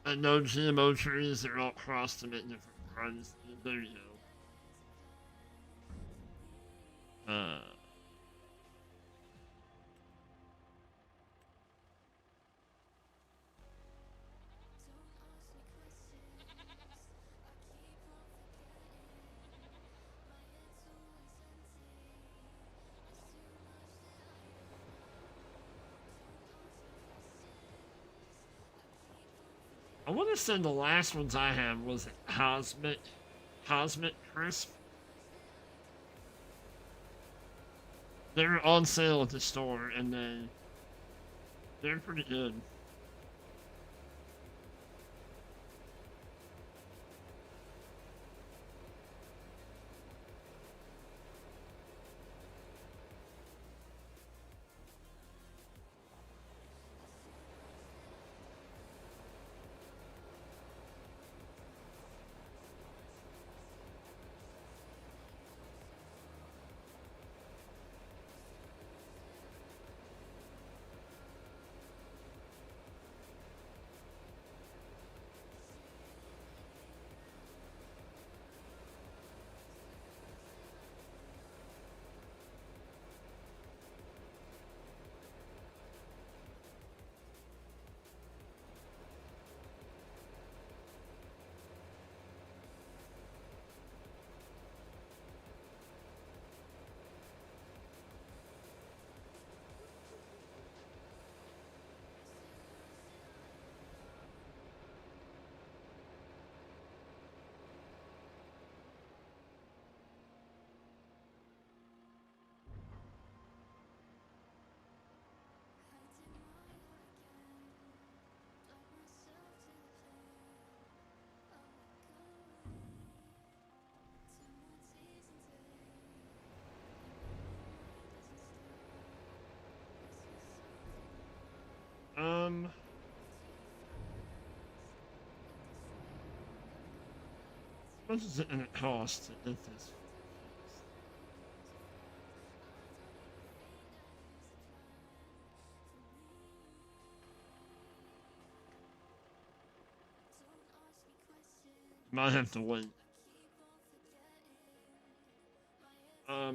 And no GMO trees, they're all crossed to make different kinds. There you go. I want to say the last ones I had was Cosmic Crisp. They were on sale at the store, and they're pretty good. Um, how much is it gonna cost to get this? Might have to wait. Yeah,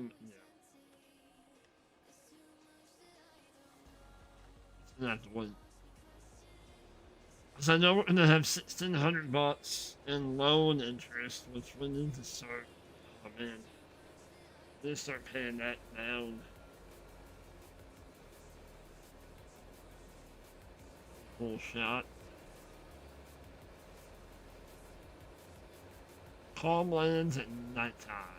gonna have to wait. Cause I know we're gonna have $1,600 in loan interest, which we need to start. Oh man, we need to start paying that down. Full shot. Calm lands at nighttime.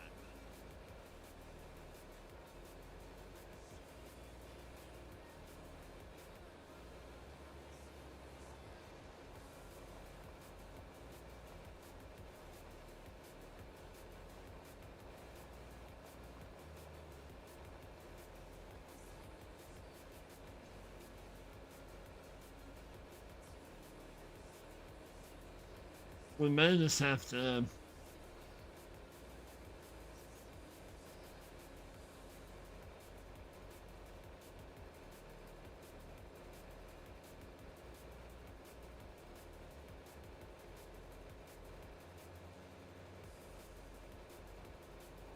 We may just have to.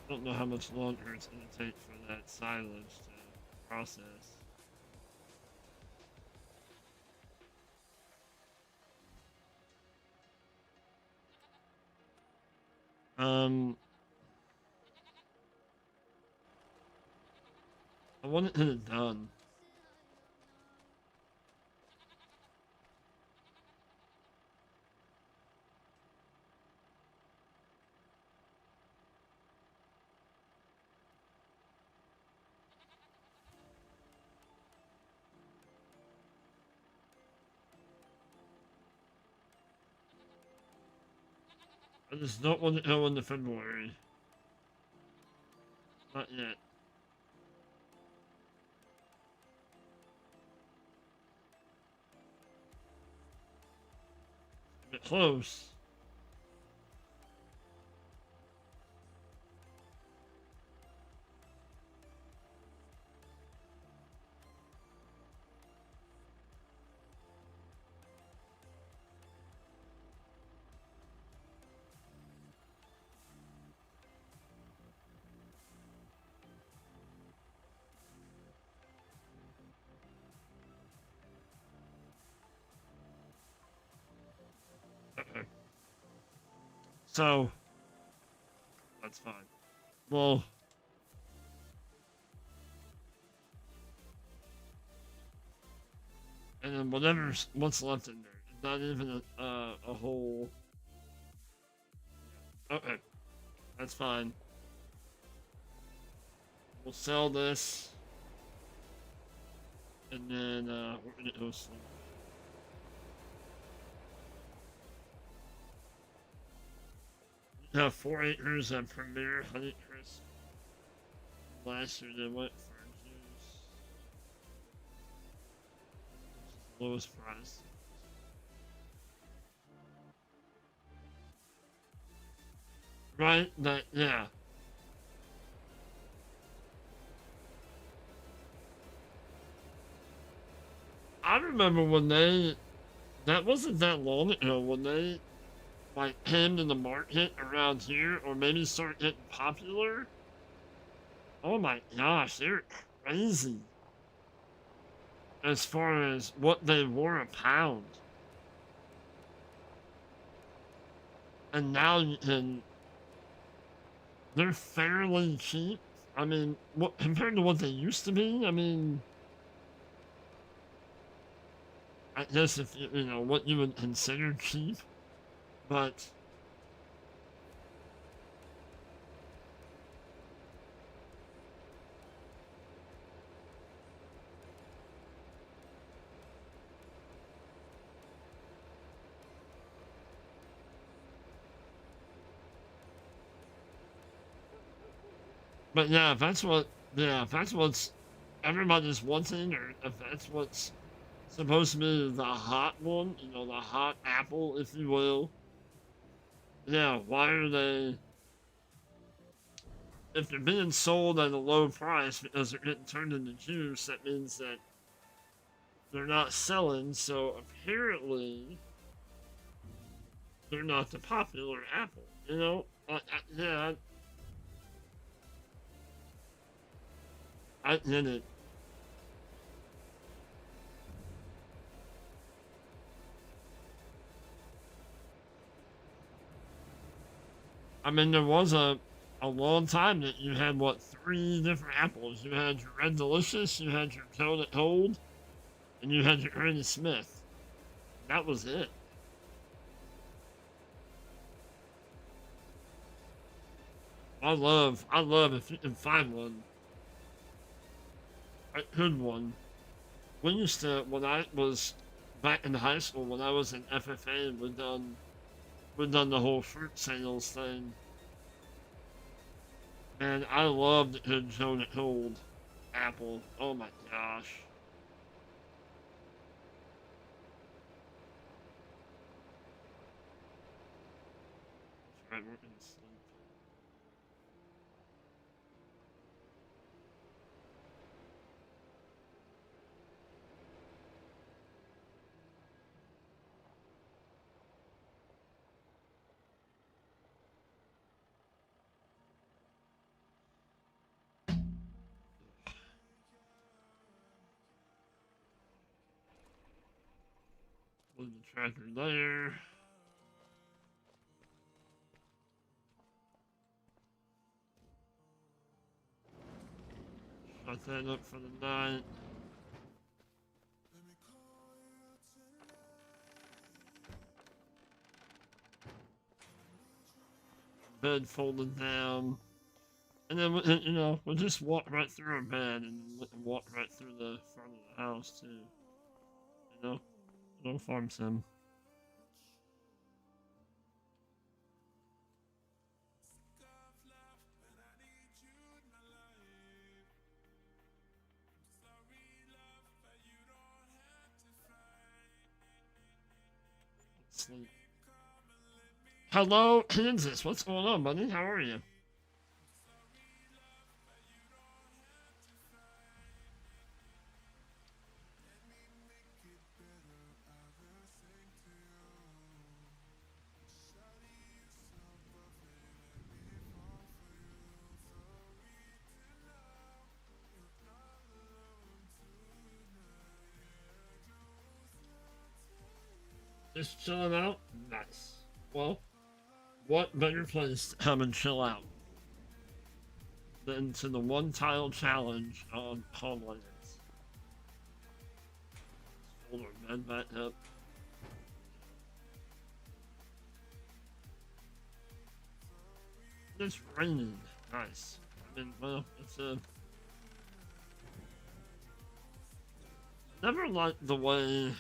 I don't know how much longer it's gonna take for that silage to process. Um, I want it to done. I just don't want it to go into February. Not yet. A bit close. Okay. So, that's fine. Well, and then what's left in there. It's not even a, a whole. Okay, that's fine. We'll sell this, and then we're gonna go sleep. We have 4 acres of Premier Honeycrisp. Last year they went for juice. Lowest price. Right? That, yeah. I remember when that wasn't that long ago, when they, like, came in the market around here, or maybe started getting popular. Oh my gosh, they're crazy. As far as what they were a pound. And now you can, they're fairly cheap. I mean, what, compared to what they used to be, I mean, I guess if you know what you would consider cheap, but yeah, if that's what, yeah, if that's what's everybody's wanting, or if that's what's supposed to be the hot one, you know, the hot apple, if you will. Yeah, why are they? If they're being sold at a low price because they're getting turned into juice, that means that they're not selling. So apparently, they're not the popular apple. You know, yeah, I get it. I mean, there was a long time that you had what, 3 different apples. You had your Red Delicious, you had your Donut Hold, and you had your Granny Smith. That was it. I love if you can find one, a good one. We used to, when I was back in high school, when I was in FFA, we done the whole fruit sales thing, and I loved the good Donut Hold apple. Oh my gosh. That's right, we're gonna sleep. Leave the tractor there. Shut that up for the night. Bed folded down. And then, you know, we'll just walk right through our bed and walk right through the front of the house, too. You know? No farm sim. Sleep. Hello, Kansas. What's going on, buddy? How are you? Just chilling out? Nice. Well, what better place to come and chill out than to the One Tile Challenge on Homelanders? Hold our bed back up. It's raining. Nice. I mean, well, it's a. Never liked the way.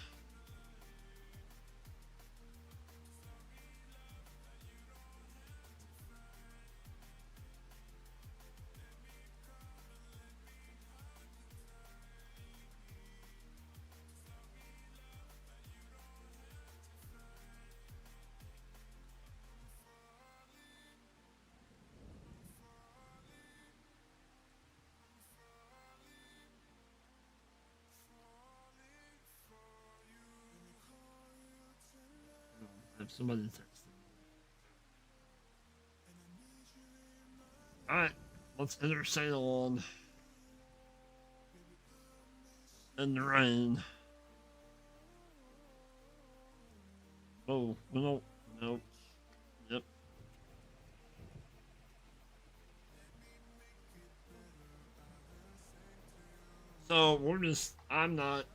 If somebody texted me. Alright, let's enter sail on in the rain. Oh, no, no. Yep. So I'm not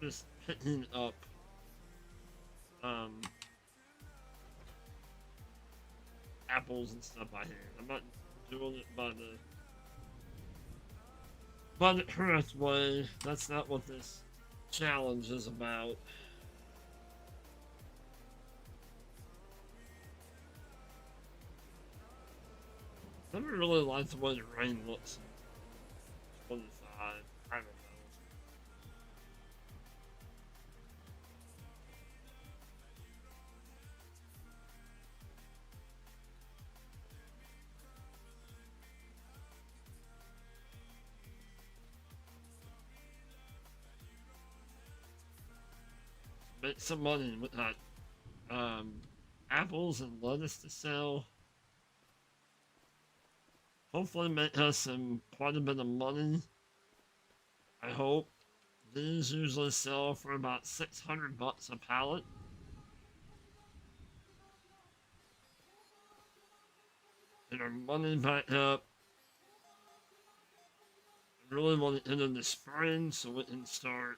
just picking up, um, apples and stuff by hand. I'm not doing it by the correct way. That's not what this challenge is about. I never really liked the way the rain looks on the side. I don't know. Make some money with that. Apples and lettuce to sell. Hopefully make us quite a bit of money. I hope. These usually sell for about 600 bucks a pallet. Get our money back up. I really want to end in the spring so we can start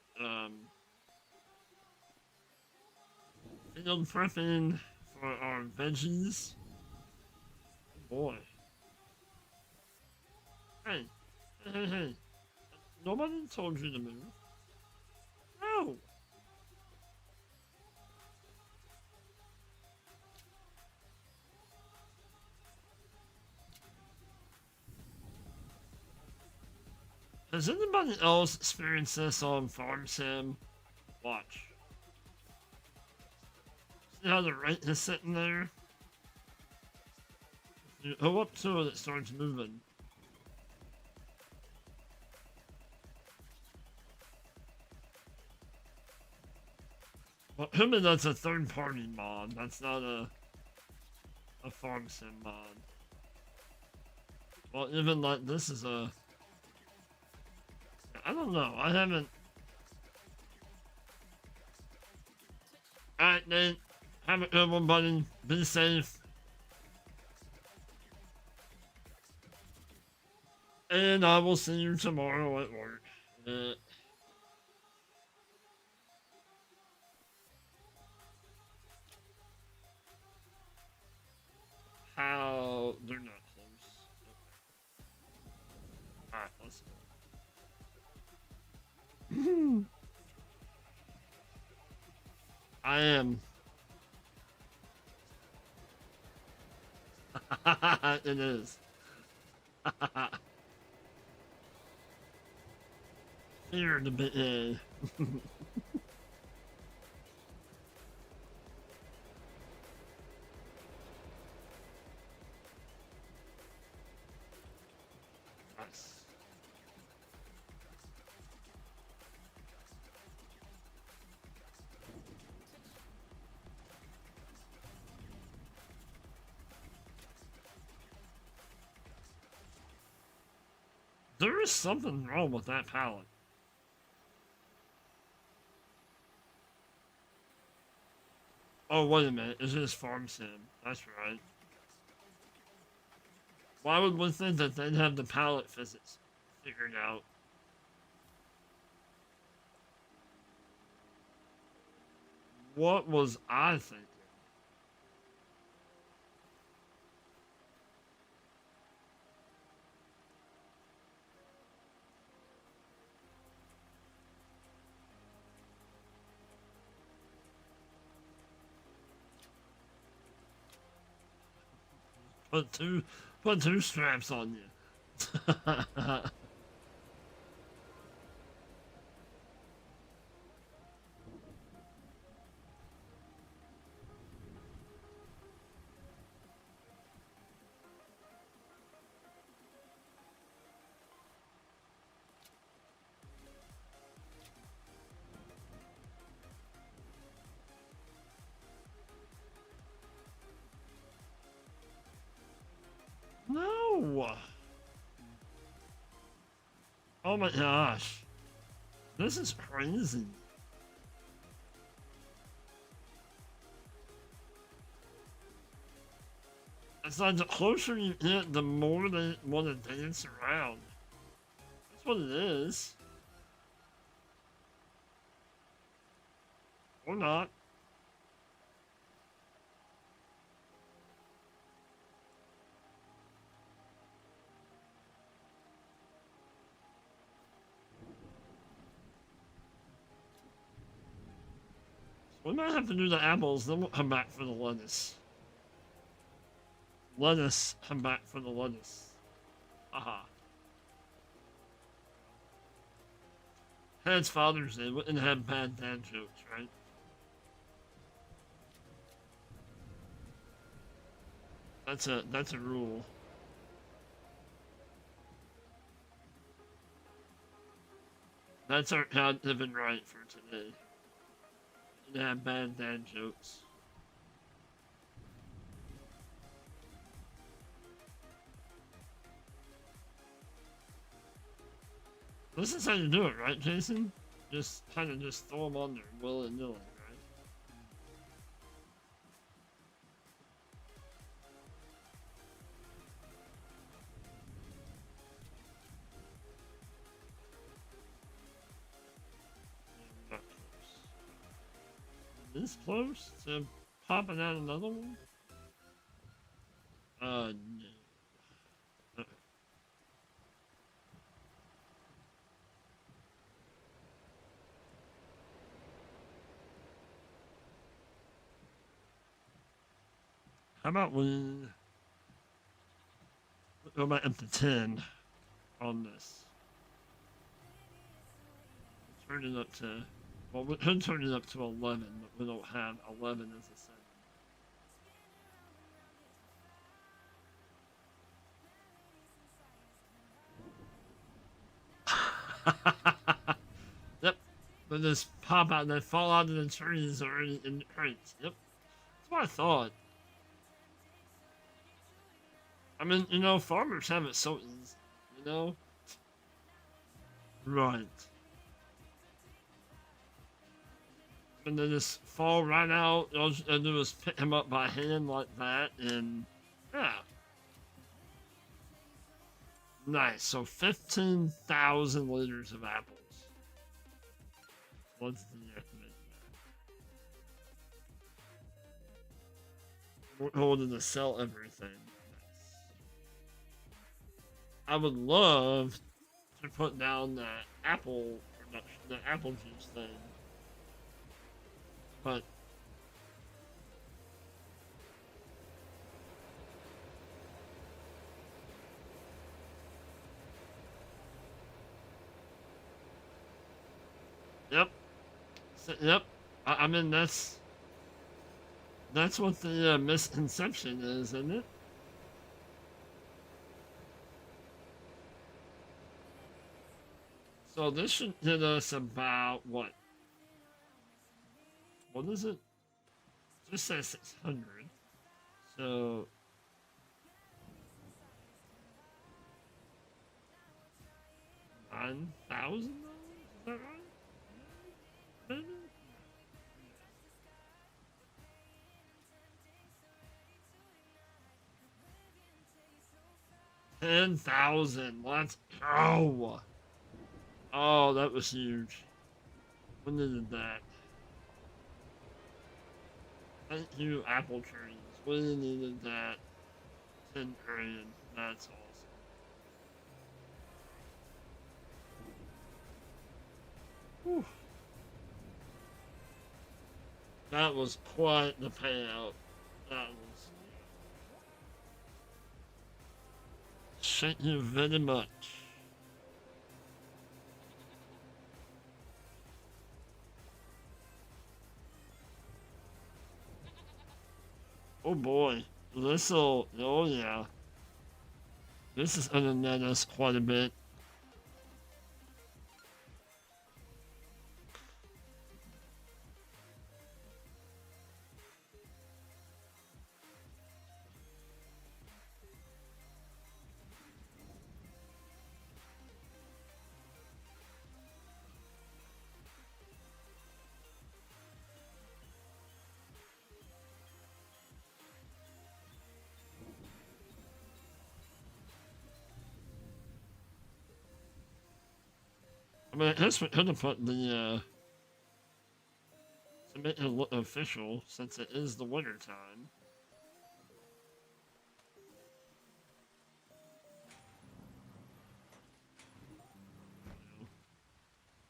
field prepping for our veggies. Oh boy. Hey, hey. Nobody told you to move. No. Has anybody else experienced this on Farm Sim? Watch. See how the rate is sitting there? You go up to it, it starts moving. Well, maybe that's a third-party mod. That's not a Farm Sim mod. Well, even like this is a. I don't know. I haven't. Alright, Nate. Have a good one, buddy. Be safe. And I will see you tomorrow at work. How they're not close. Okay. Alright, let's go. I am. It is. Fear the bit. Nice. There is something wrong with that pallet. Oh, wait a minute. It is Farm Sim. That's right. Why would one think that they'd have the pallet physics figured out? What was I thinking? Put two, put two straps on you. No. Oh my gosh. This is crazy. It's like the closer you get, the more they want to dance around. That's what it is. Or not. We might have to do the apples, then we'll come back for the lettuce. Lettuce, come back for the lettuce. Haha. It's Father's Day, wouldn't have bad dad jokes, right? That's a rule. That's our God given right for today. Wouldn't have bad dad jokes. This is how you do it, right, Jason? Just kind of just throw them on there, willy-nilly, right? Yeah, not close. This close to popping out another one? No. How about we go back up to 10 on this? Turn it up to, well, we could turn it up to 11, but we don't have 11 as a 7. Yep, they just pop out and they fall out of the trees or in the crates. Yep, that's what I thought. I mean, you know, farmers have it so easy, you know? Right. And they just fall right out. All you gotta do is pick him up by hand like that, and yeah. Nice. So 15,000 liters of apples. What's the estimate? We're holding to sell everything. Nice. I would love to put down that apple production, the apple juice thing, but yep, yep. I mean that's what the misconception is, isn't it? So this should hit us about what? What is it? Just says 600. So 9,000. Is that right? Maybe? 10,000. Let's go. Oh, that was huge. When did that? Thank you, apple trees. We needed that. 10 grand. That's awesome. Whew. That was quite the payout. That was. appreciate you very much. Oh boy. This'll, oh yeah. This is gonna net us quite a bit. I mean, I guess we could have put the, to make it look official, since it is the winter time.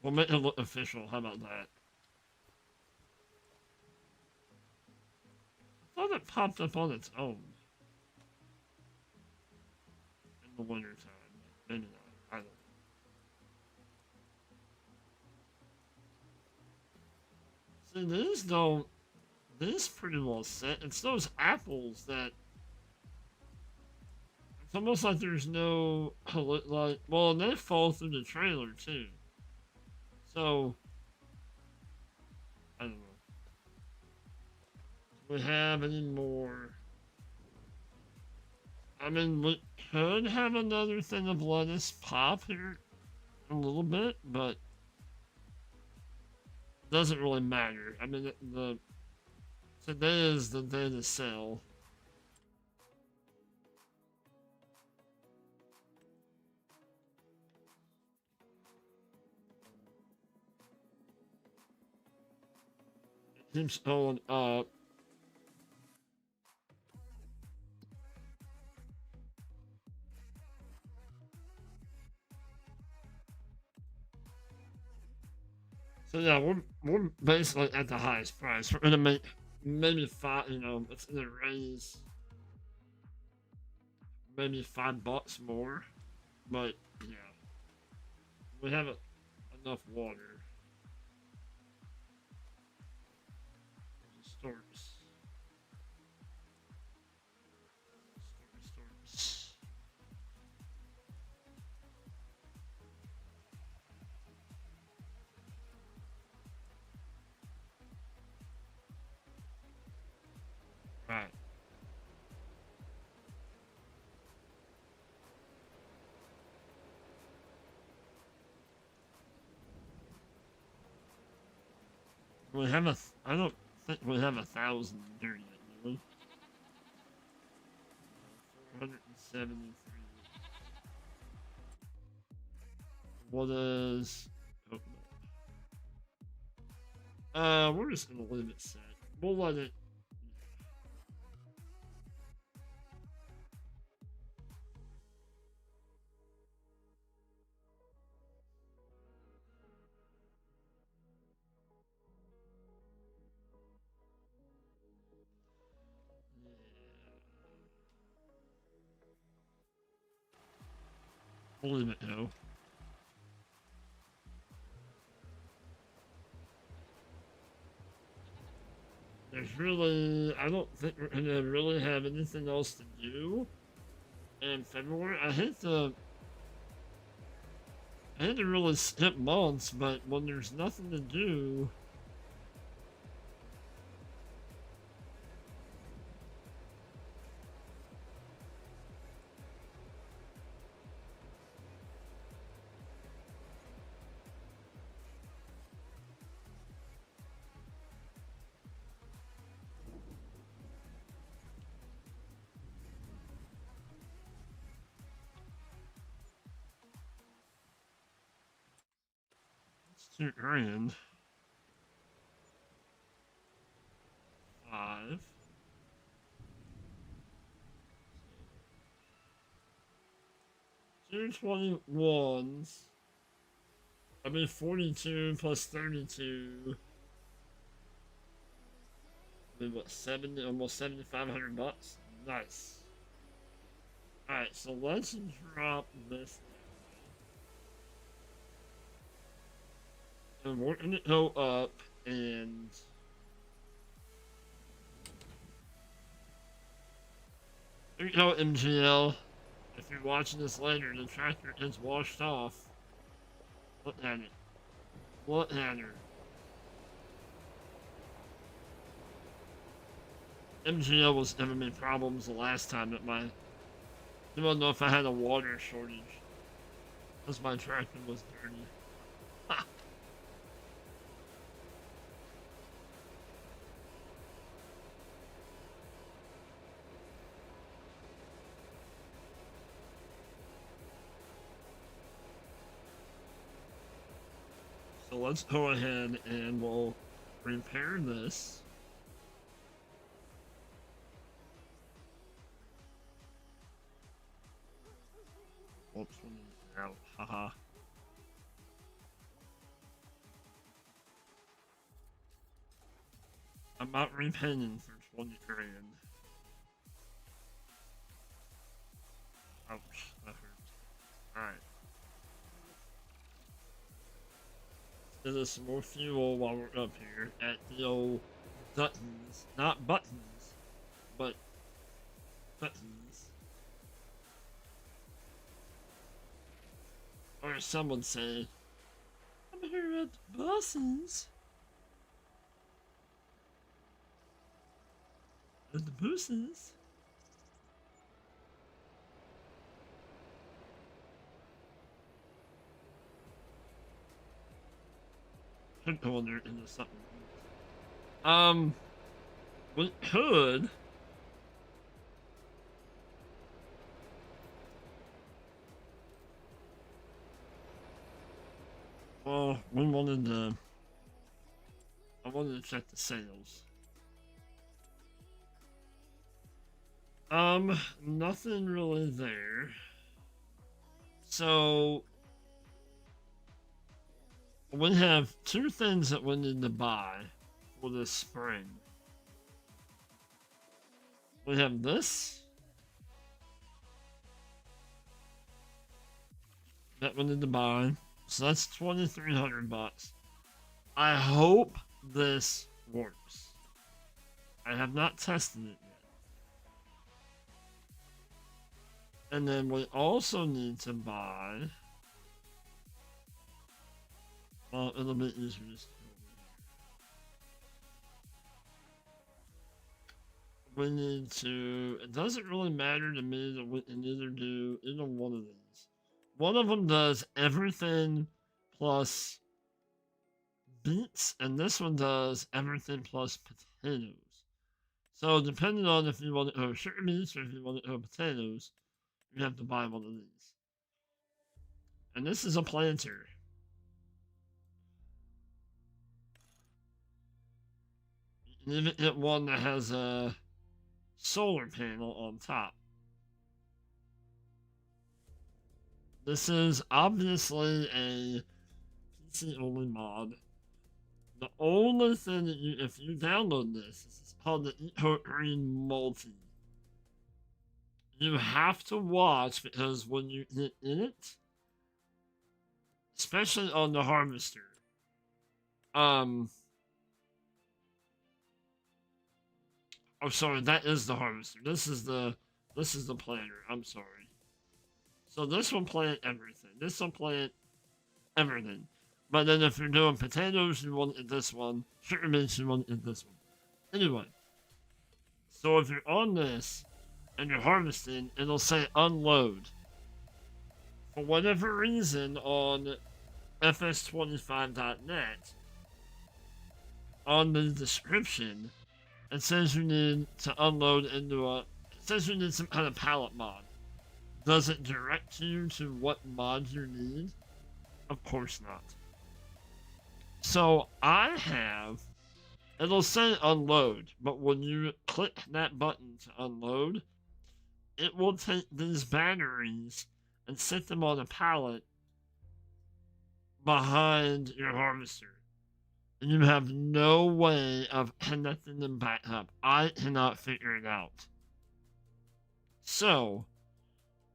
We'll make it look official, how about that? I thought it popped up on its own. In the winter time. Maybe not. I don't know. See, these don't. This pretty well set. It's those apples that. It's almost like there's no. Like, well, they fall through the trailer too. So. I don't know. Do we have any more? I mean, we could have another thing of lettuce pop here a little bit, but. Doesn't really matter. I mean, today is the day to sell. It keeps going up. So yeah, we're basically at the highest price. We're gonna make maybe five. You know, it's gonna raise maybe $5 more, but yeah, we have enough water. Storms. Storms. Right. We have I don't think we have 1,000 here yet, do we? 473. What is? Oh, no. We're just gonna leave it set. We'll let it. Yeah. We'll leave it now. There's really, I don't think we're gonna really have anything else to do in February. I hate to really skip months, but when there's nothing to do, it's $2,000. 5. 221s. I mean, 42 plus 32. I mean, what, 70, almost $7,500? Nice. Alright, so let's drop this. And we're gonna go up and there you go, MGL. If you're watching this later, the tractor is washed off. Look at it. Look at her. MGL was having me problems the last time that I don't know if I had a water shortage. Because my tractor was dirty. So let's go ahead and we'll repair this. Oops, out. Haha. I'm not repainting for 20 grand. Ouch, that hurts. Alright. Let's get us some more fuel while we're up here at the old Duttons. Not buttons, but Duttons. Or as some would say, I'm here at the buses. At the buses. Could go in there into something. We could. Well, we wanted to. I wanted to check the sales. Nothing really there. So we have two things that we need to buy for this spring. We have this that we need to buy. So that's 2,300 bucks. I hope this works. I have not tested it yet. And then we also need to buy. Well, it'll be easier just to go over here. We need to. It doesn't really matter to me that we can either do either one of these. One of them does everything plus beets, and this one does everything plus potatoes. So depending on if you want to go sugar beets or if you want to go potatoes, you have to buy one of these. And this is a planter. You can even get one that has a solar panel on top. This is obviously a PC only mod. The only thing that if you download this is called the Eco Green Multi. You have to watch because when you get in it, especially on the harvester, oh sorry, that is the harvester. This is the planter. I'm sorry. So this will plant everything. This will plant everything. But then if you're doing potatoes, you want it this one. Sugar beets, you want it this one. Anyway, so if you're on this and you're harvesting, it'll say unload. For whatever reason on fs25.net, on the description, it says you need to unload into it says you need some kind of pallet mod. Does it direct you to what mods you need? Of course not. So I have, it'll say unload, but when you click that button to unload, it will take these batteries and set them on a pallet behind your harvester. And you have no way of connecting them back up. I cannot figure it out. So,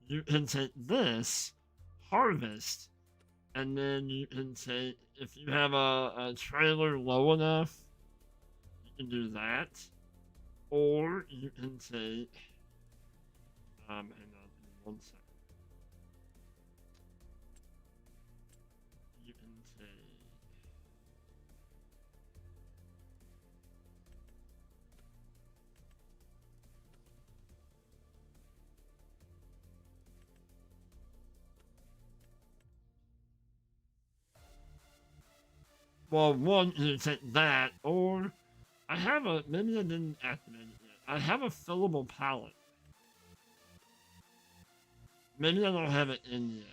you can take this, harvest, and then you can take, if you have a trailer low enough, you can do that. Or you can take, hang on, give me 1 second. You can take, well, one, you take that, or I have a, maybe I didn't activate it yet. I have a fillable pallet. Maybe I don't have it in yet.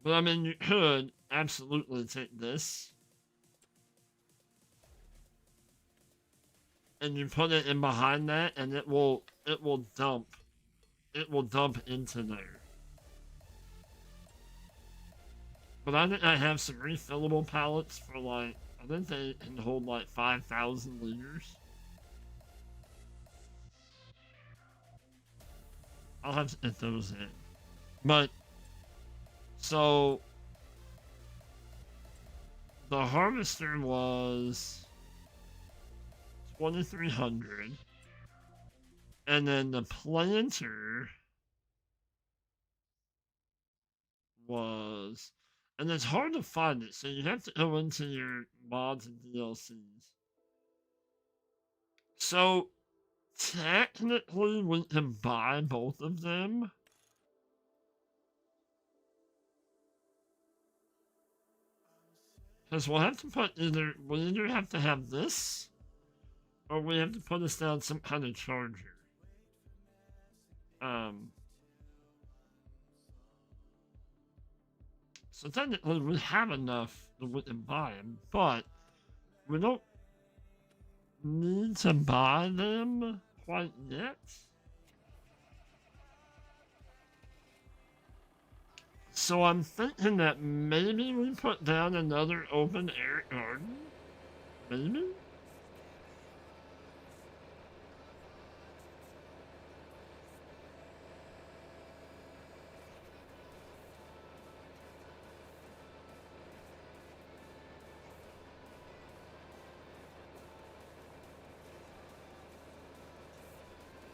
But I mean, you could absolutely take this. And you put it in behind that, and it will dump. It will dump into there. But I think I have some refillable pallets for like, I think they can hold like 5,000 liters. I'll have to get those in. But, so, the harvester was 2,300. And then the planter was, and it's hard to find it, so you have to go into your mods and DLCs. So, technically, we can buy both of them. Because we'll have to put we'll either have to have this, or we have to put us down some kind of charger. So technically we have enough that we can buy them, but we don't need to buy them quite yet. So I'm thinking that maybe we put down another open air garden. Maybe?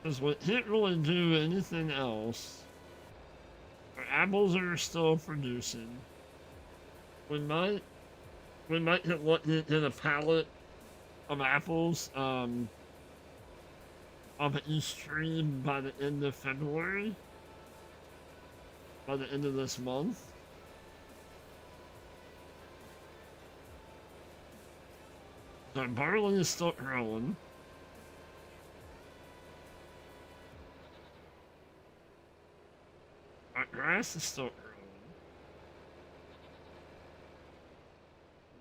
Because we can't really do anything else. Our apples are still producing. We might get lucky and get a pallet of apples on each tree by the end of February. By the end of this month. Our barley is still growing. Our grass is still growing.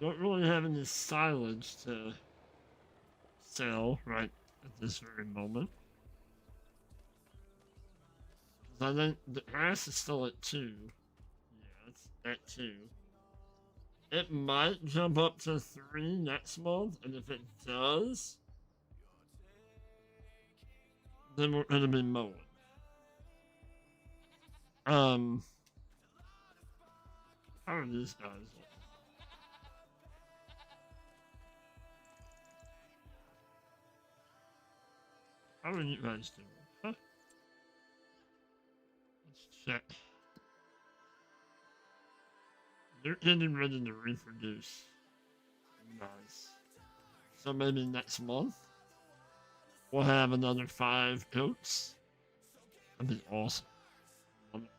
Don't really have any silage to sell right at this very moment. I think the grass is still at 2. Yeah, it's at 2. It might jump up to 3 next month, and if it does, then we're gonna be mowing. How are these guys looking? How are you guys doing? Huh? Let's check. They're getting ready to reproduce. Nice. So maybe next month, we'll have another 5 goats. That'd be awesome. Love it.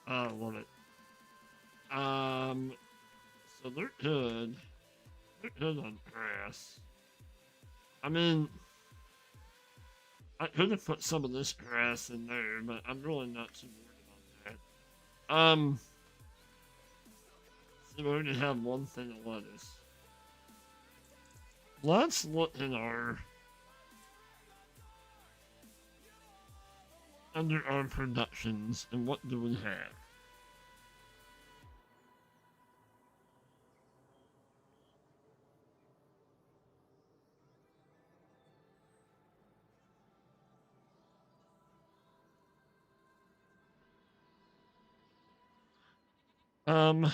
I love it. So they're good. They're good on grass. I mean, I could have put some of this grass in there, but I'm really not too worried about that. So we already have one thing of lettuce. Let's look in our under our productions, and what do we have? Um,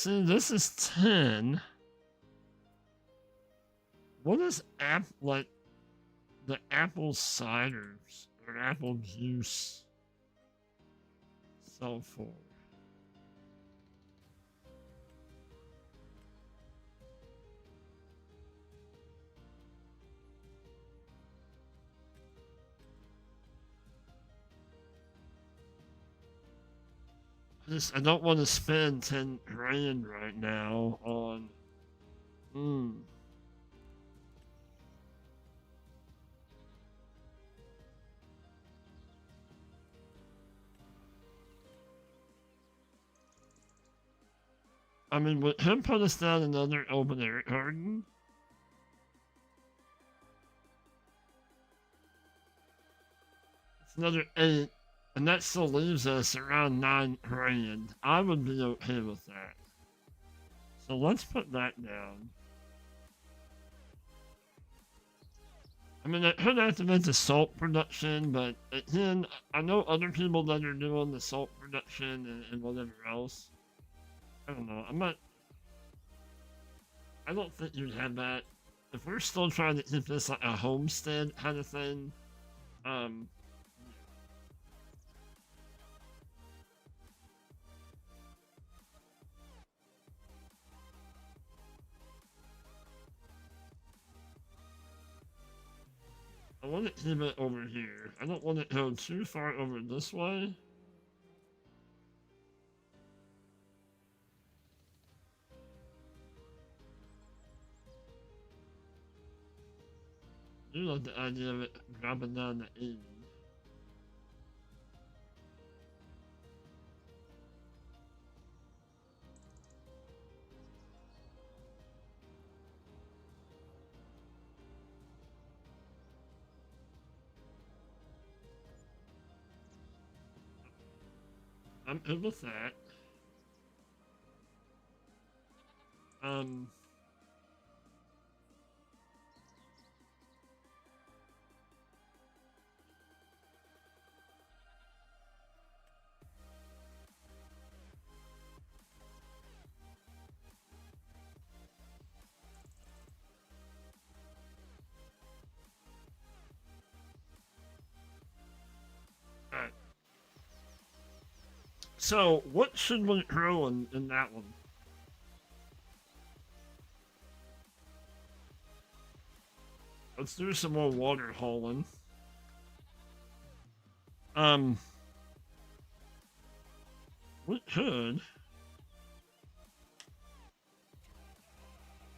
see, this is 10. What is like the apple ciders or apple juice sell for? I don't want to spend 10 grand right now on. Hmm. I mean, would him put us down another open air garden? It's another 8, and that still leaves us around 9 grand. I would be okay with that. So let's put that down. I mean, it could activate the salt production, but again, I know other people that are doing the salt production and whatever else. I don't know. I don't think you'd have that. If we're still trying to keep this like a homestead kind of thing, um, I want to keep it over here. I don't want it to go too far over this way. I do like the idea of it dropping down to 80. I'm good with that. Um, alright. So, what should we grow in that one? Let's do some more water hauling. Um, we could.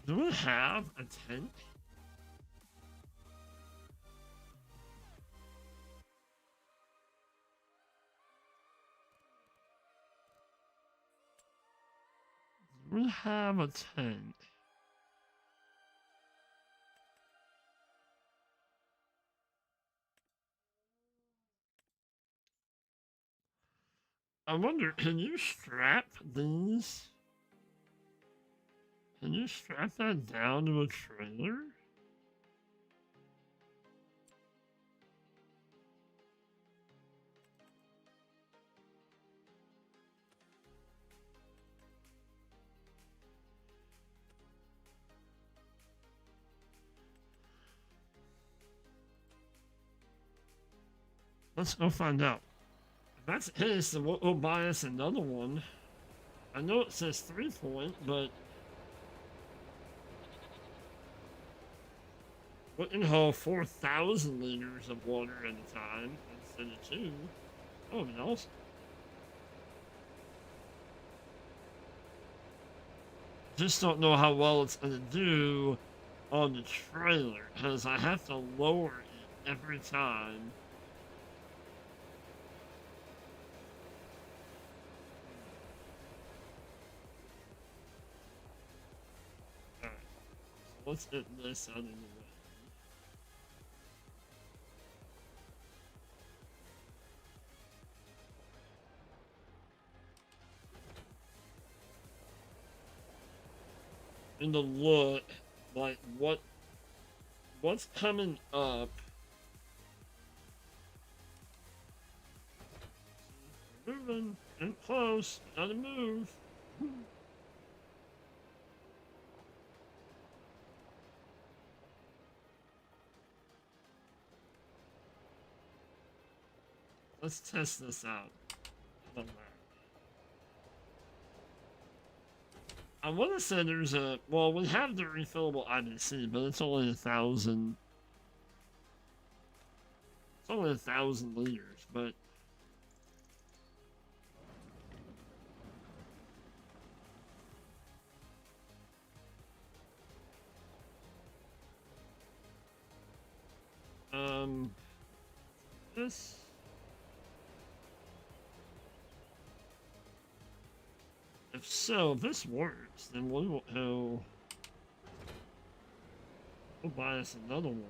Do we have a tent? Do we have a tent? I wonder, can you strap these? Can you strap that down to a trailer? Let's go find out. If that's the case, then we'll buy us another one. I know it says 3-point, but we can hold 4,000 liters of water at a time instead of 2. Oh, no. Just don't know how well it's gonna do on the trailer because I have to lower it every time. Alright, so let's get this out of the way. And to look like what's coming up. Moving and close, gotta move. Let's test this out. I want to say there's a, well, we have the refillable IBC, but it's only 1,000. It's only 1,000 liters, but this. If so, if this works, then we'll buy us another one.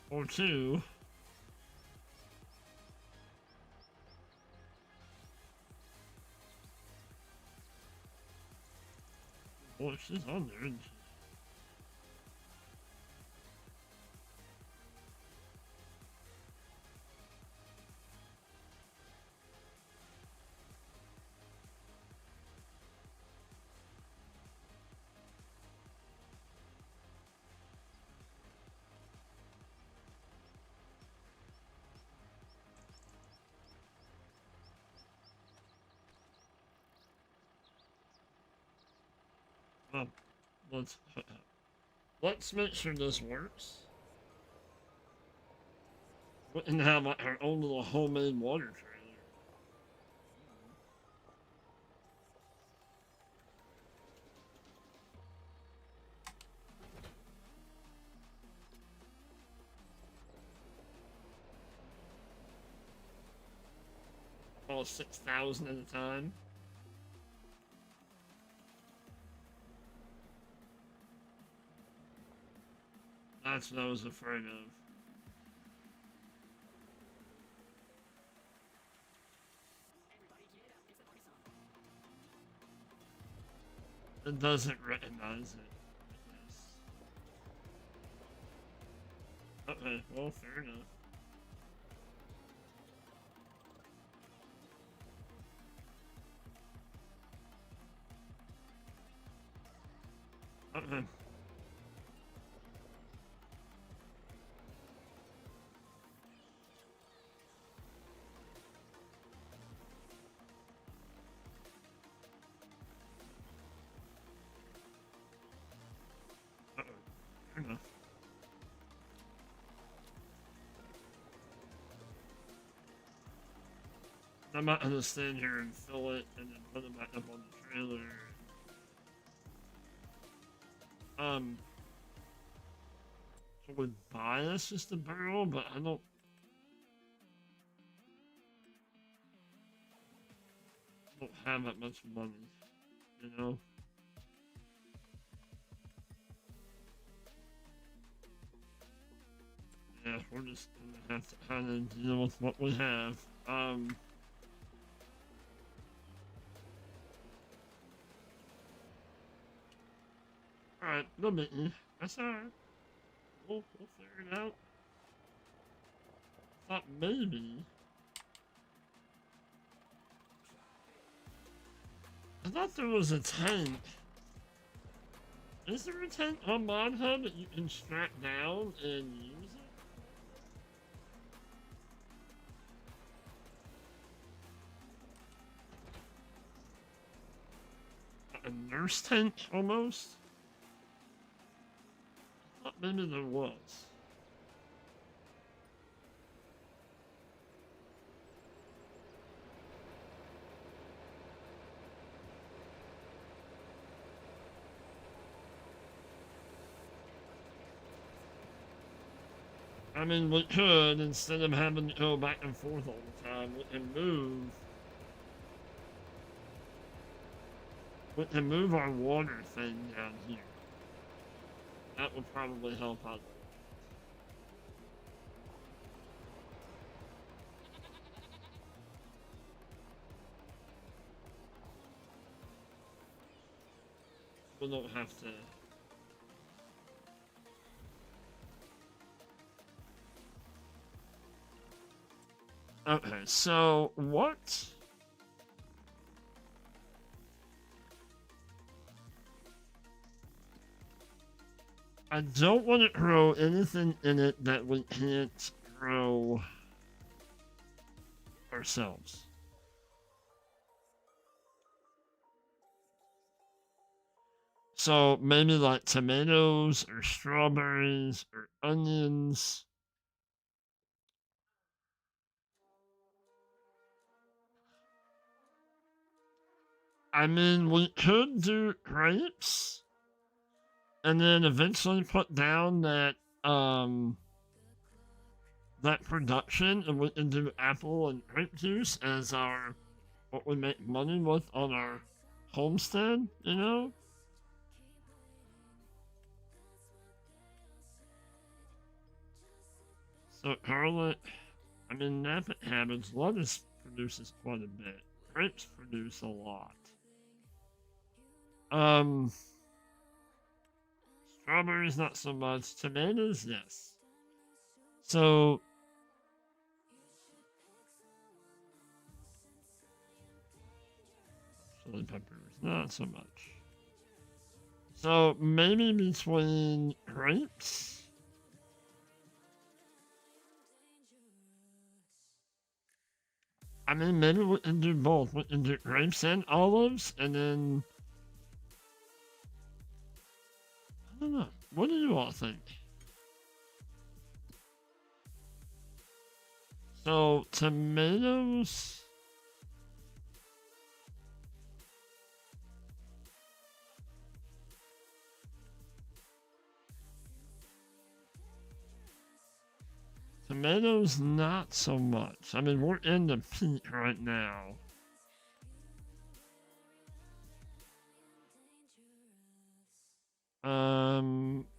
Or two. Boy, she's on there, isn't she? Oh, let's make sure this works. And have our own little homemade water trailer. All 6,000 at a time. That's what I was afraid of. It doesn't recognize it. Yes. Okay, well, fair enough. Okay. Fair enough. I might have to stand here and fill it and then put it back up on the trailer. So we buy this just a barrel, but I don't have that much money, you know? Yeah, we're just gonna have to kind of deal with what we have. Alright, no biggie. That's alright. We'll figure it out. Thought maybe. I thought there was a tank. Is there a tank on Mod Hub that you can strap down and use it? a nurse tank almost? I thought maybe there was. I mean, we could, instead of having to go back and forth all the time, we can move our water thing down here. That would probably help out. We don't have to. Okay, so what? I don't want to grow anything in it that we can't grow ourselves. So maybe like tomatoes or strawberries or onions. I mean, we could do grapes and then eventually put down that production, and we can do apple and grape juice as our what we make money with on our homestead, you know? So garlic, I mean napa cabbage, lettuce produces quite a bit. Grapes produce a lot. Um Strawberries not so much. Tomatoes, yes. So chili peppers, not so much. So maybe between grapes. I mean, maybe we can do both. We can do grapes and olives, and then I don't know. What do you all think? So tomatoes. Tomatoes, not so much. I mean, we're in the peak right now.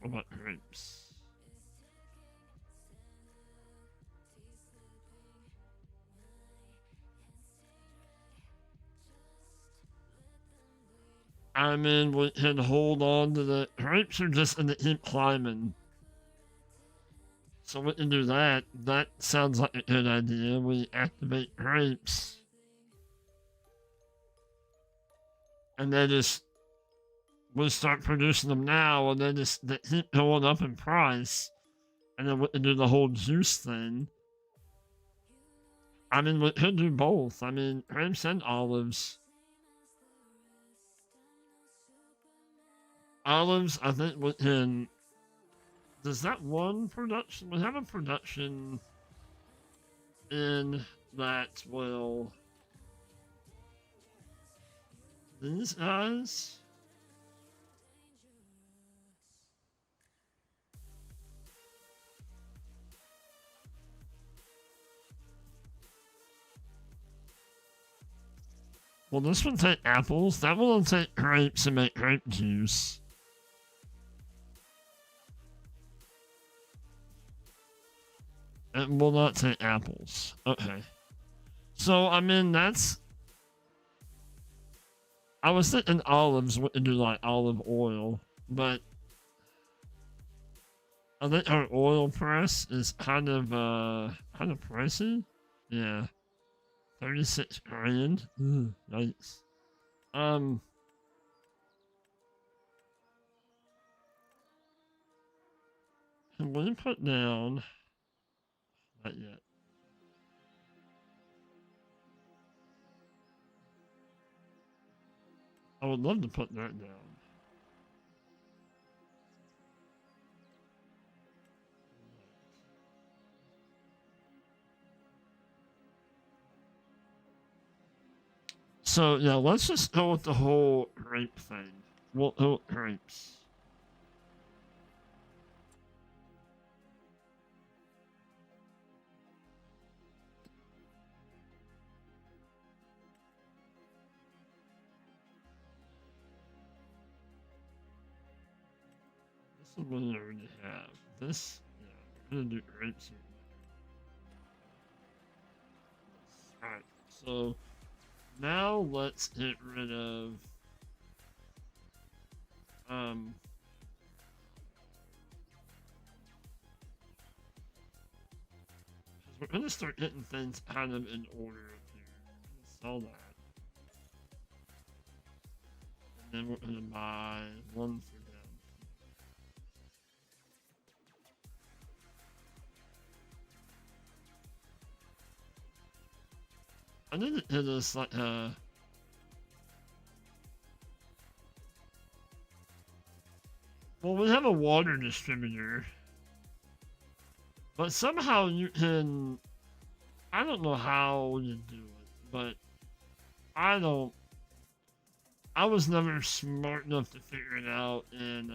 What about grapes? I mean, we can hold on to the grapes are just going to keep climbing. So we can do that. That sounds like a good idea. We activate grapes. And then just we start producing them now, and then just they keep going up in price. And then we can do the whole juice thing. I mean, we could do both. I mean, grapes and olives. Olives, I think we can. Does that one production? We have a production in that will. These guys. Well, this one take apples. That one will take grapes and make grape juice. It will not take apples. Okay. So, I mean, that's. I was thinking olives would do like olive oil, but I think our oil press is kind of pricey. Yeah. 36 grand. Yikes. Um, can we put down? Not yet. I would love to put that down. So yeah, let's just go with the whole rape thing. Well, rapes. This is what I already have. This, yeah, we're gonna do rapes. Alright, so now let's get rid of um because we're gonna start getting things kind of in order up here. Sell that. And then we're gonna buy one for them. I need to hit this like well, we have a water distributor, but somehow you can. I don't know how to do it, but I don't. I was never smart enough to figure it out, and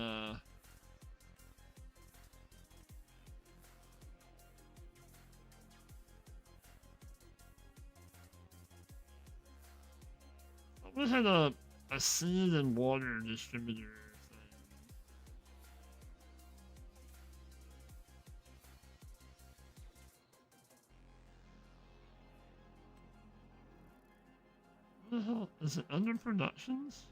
we had a seed and water distributor thing. What the hell is it under productions?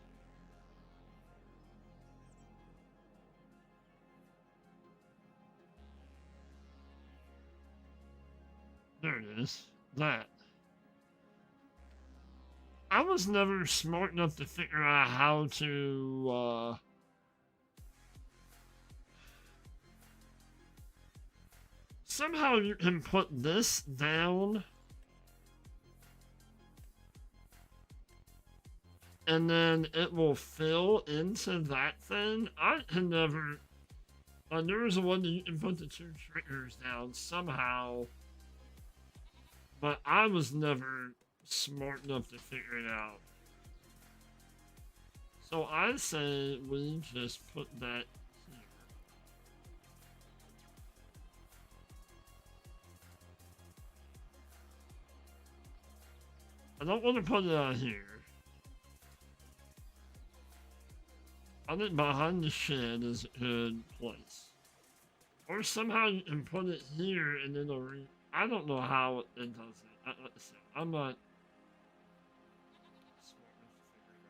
There it is. That. I was never smart enough to figure out how to somehow you can put this down and then it will fill into that thing. I can never. There was a one that you can put the two triggers down somehow, but I was never smart enough to figure it out. So I say we just put that here. I don't want to put it out here. I think behind the shed is a good place. Or somehow you can put it here and then it'll I don't know how it does it. I'm not smart enough to figure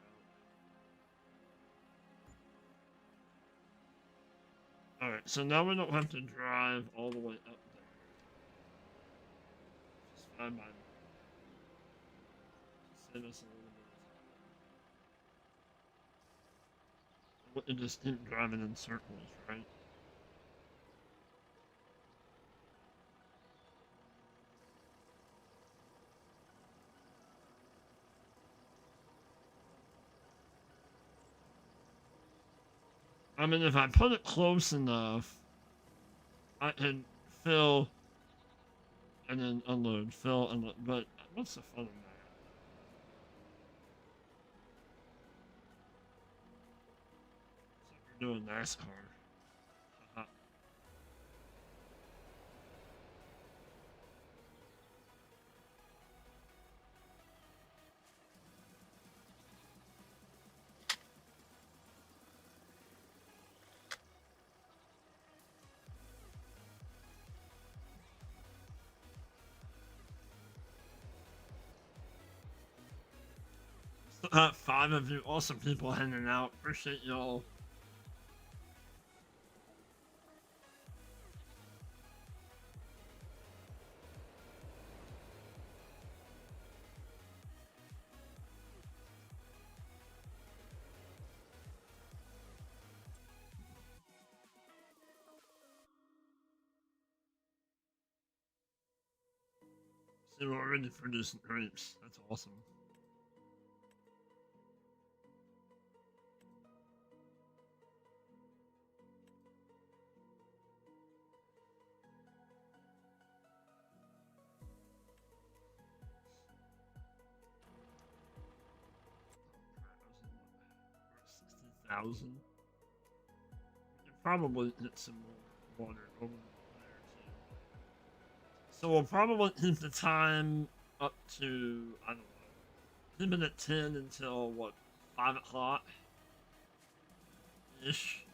it out. Alright, so now we don't have to drive all the way up there. Just fine by me. Save us a little bit of time. It just keep driving in circles, right? I mean, if I put it close enough, I can fill and then unload, fill, unload. But what's the fun of that? It's like you're doing NASCAR. Five of you awesome people hanging out. Appreciate y'all. See, we're already producing grapes. That's awesome. 1,000. You probably hit some more water over there too. So we'll probably keep the time up to, I don't know, keep it at 10 until what, 5 o'clock ish.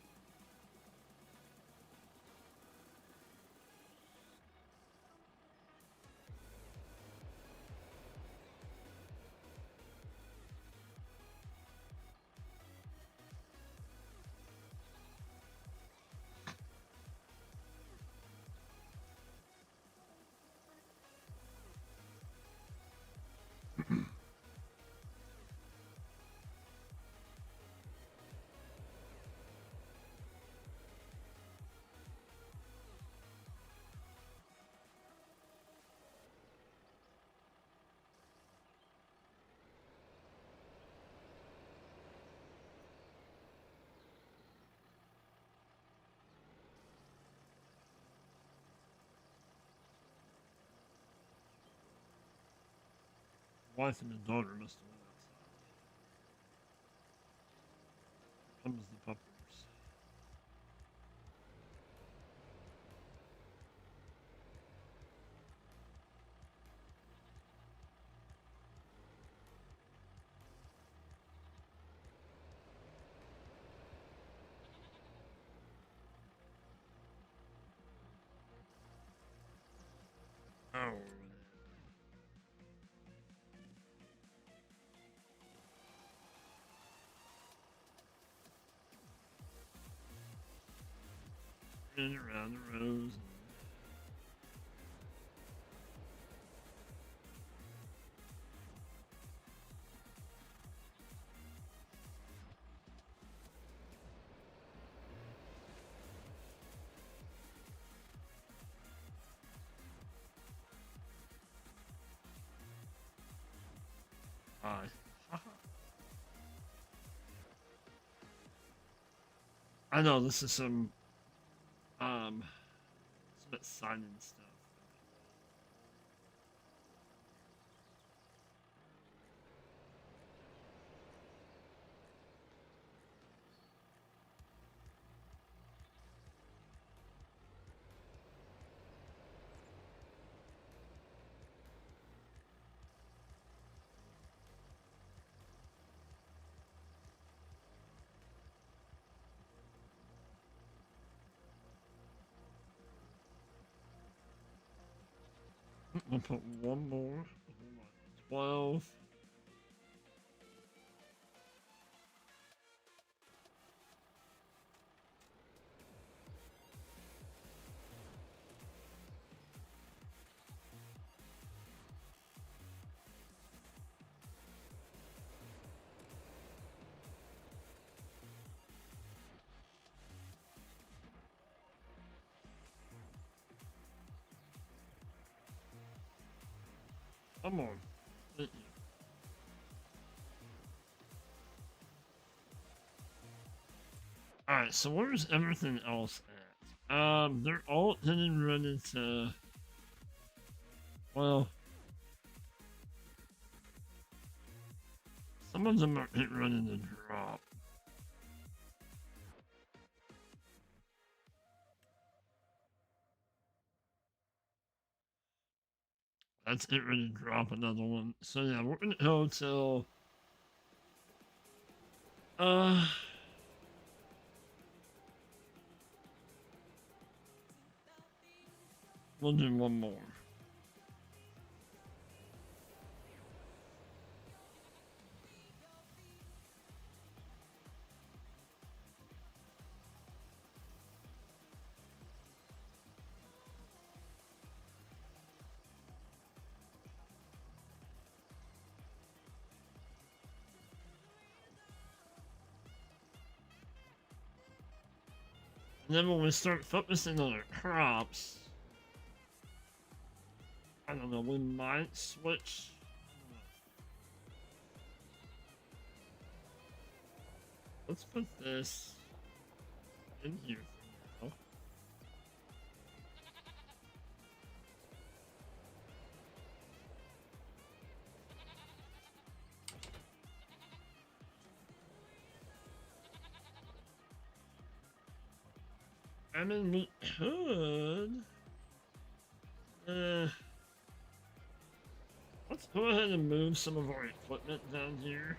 Wife and the daughter must have went outside. Comes the puppers. Oh. And around the rows. Hi. I know this is some signing stuff. We'll put one more. 12. Come on. Thank you. Alright, so where's everything else at? They're all getting ready to. Well, some of them are getting ready to drop. That's it ready to drop another one. So yeah, we're gonna go till uh we'll do one more. And then when we start focusing on our crops, I don't know, we might switch. Let's put this in here for now. I mean, we could. Uh, let's go ahead and move some of our equipment down here.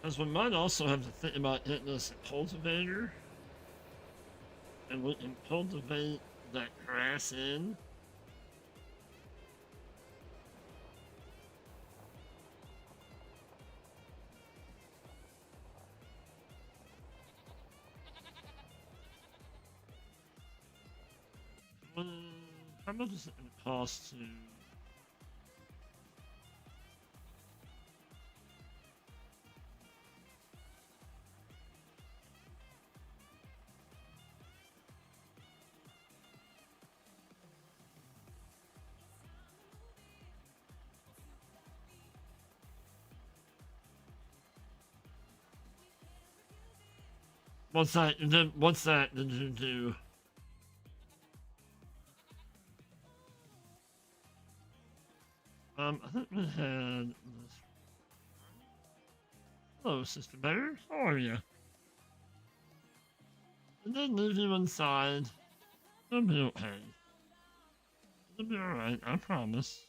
As we might also have to think about getting us a cultivator. And we can cultivate that grass in. How much is it going to cost to... What's that? What's that did you do? I think we had this. Hello, Sister Bear. How are you? I did leave you inside. It'll be okay. It'll be alright, I promise.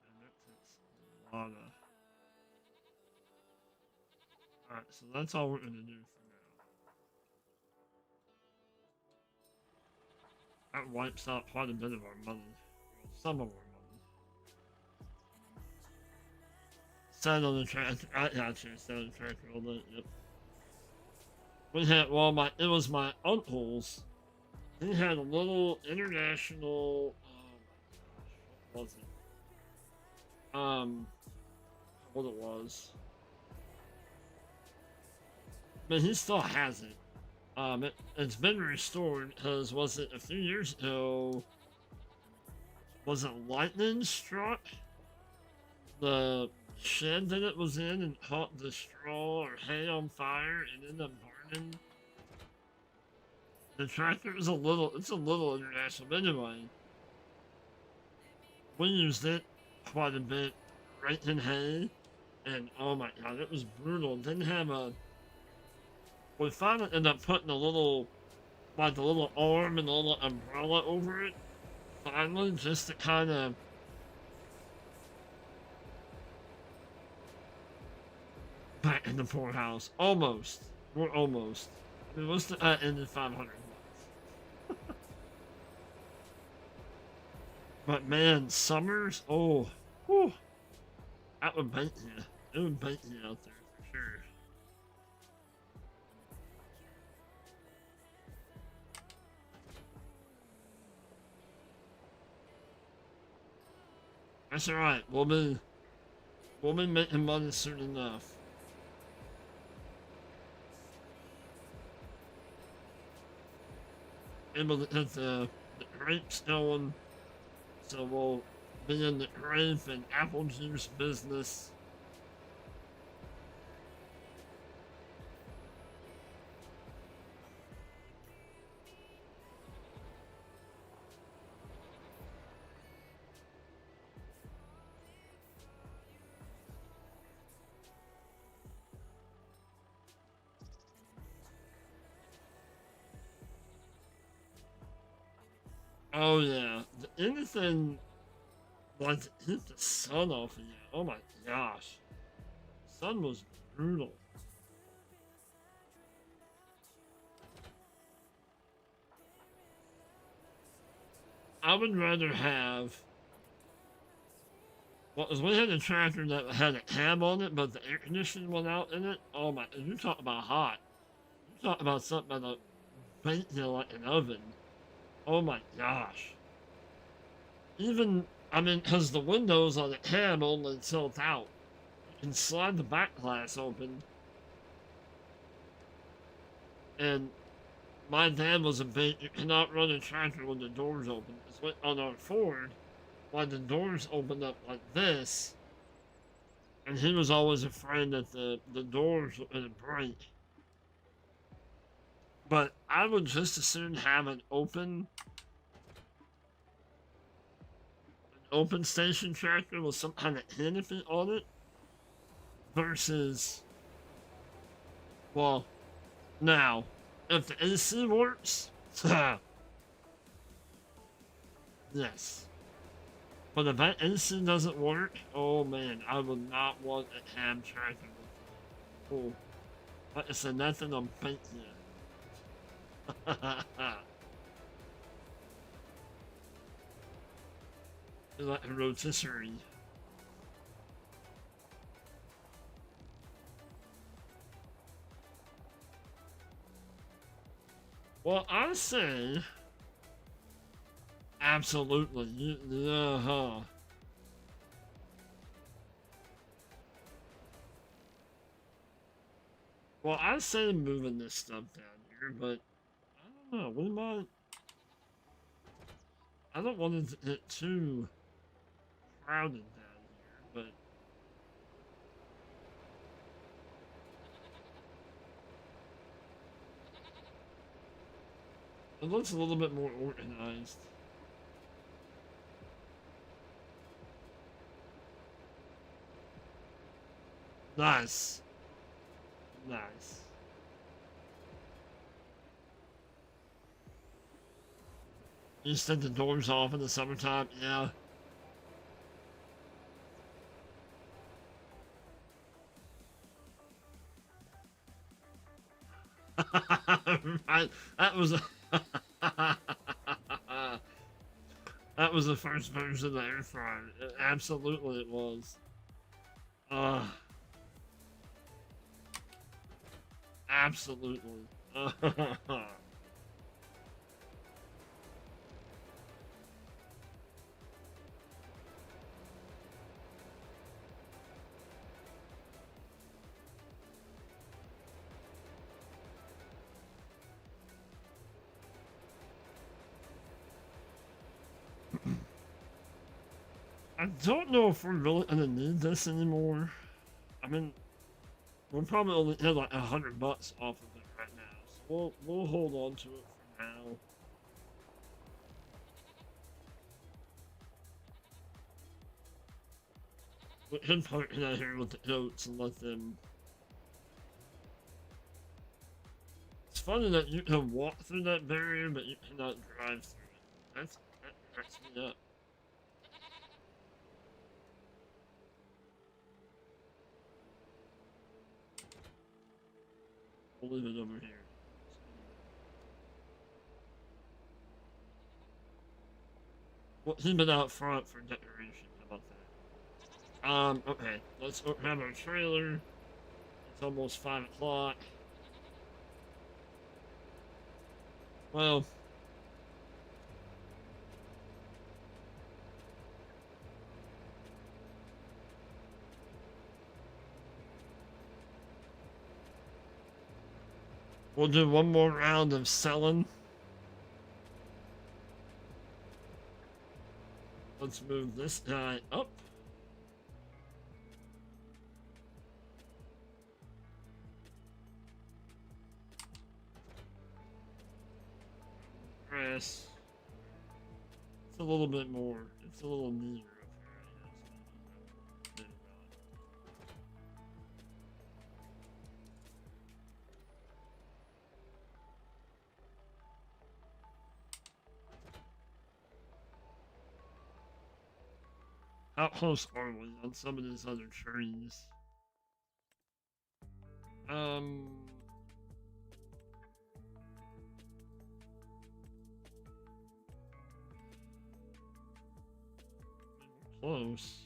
And that takes a lot of... Alright, so that's all we're gonna do for now. That wipes out quite a bit of our money. Well, some of our money. Sat on the track. I actually sat on the track all night, yep. We had, well, it was my uncle's. He had a little international, what was it? What it was. But he still has it. It's been restored because was it a few years ago? Was it lightning struck the shed that it was in and caught the straw or hay on fire and ended up burning? The tractor is it's a little international, but anyway, we used it quite a bit right in hay, and oh my god, it was brutal. It didn't have we finally ended up putting a little, like a little arm and a little umbrella over it, finally, just to kind of back in the poorhouse. Almost. We're almost. We must have ended 500 bucks. But man, summers, oh, whew, that would bite you. It would bite you out there for sure. That's alright. We'll be making money soon enough. Able to get the grapes going, so we'll be in the grape and apple juice business. Oh yeah, anything Like, hit the sun off of you. Oh my gosh. Sun was brutal. I would rather have. Well, because we had a tractor that had a cab on it, but the air conditioning went out in it. Oh my, you talk about hot. You talk about something that baked you like an oven. Oh my gosh. Even, I mean, because the windows on the cab only tilt out. You can slide the back glass open. And my dad was a big, you cannot run a tractor when the doors open. Because on our Ford, when the doors opened up like this, and he was always afraid that the doors were going to break. But I would just as soon have an open station tractor with some kind of benefit on it versus, well, now, if the AC works, yes. But if that AC doesn't work, oh man, I would not want a cab tractor with oh, like I said, that's an bait you. Like a rotisserie. Well, I say absolutely. Yeah. Well, I say moving this stuff down here, but I don't know. We might. I don't want it to get too crowded down here, but it looks a little bit more organized. Nice. Nice. You said the doors off in the summertime? Yeah. Right. That was a that was the first version of the air fryer. Absolutely, it was. Uh, absolutely. I don't know if we're really gonna need this anymore. I mean, we'll probably only have like $100 off of it right now, so we'll hold on to it for now. We can park it out here with the goats and let them. It's funny that you can walk through that barrier, but you cannot drive through it. That cracks me up. We'll leave it over here. Well, he's been out front for decoration. How about that? Okay. Let's go grab our trailer. It's almost 5 o'clock. Well, we'll do one more round of selling. Let's move this guy up. Press. It's a little bit more. It's a little neater up here, I guess. How close are we on some of these other trees? Close.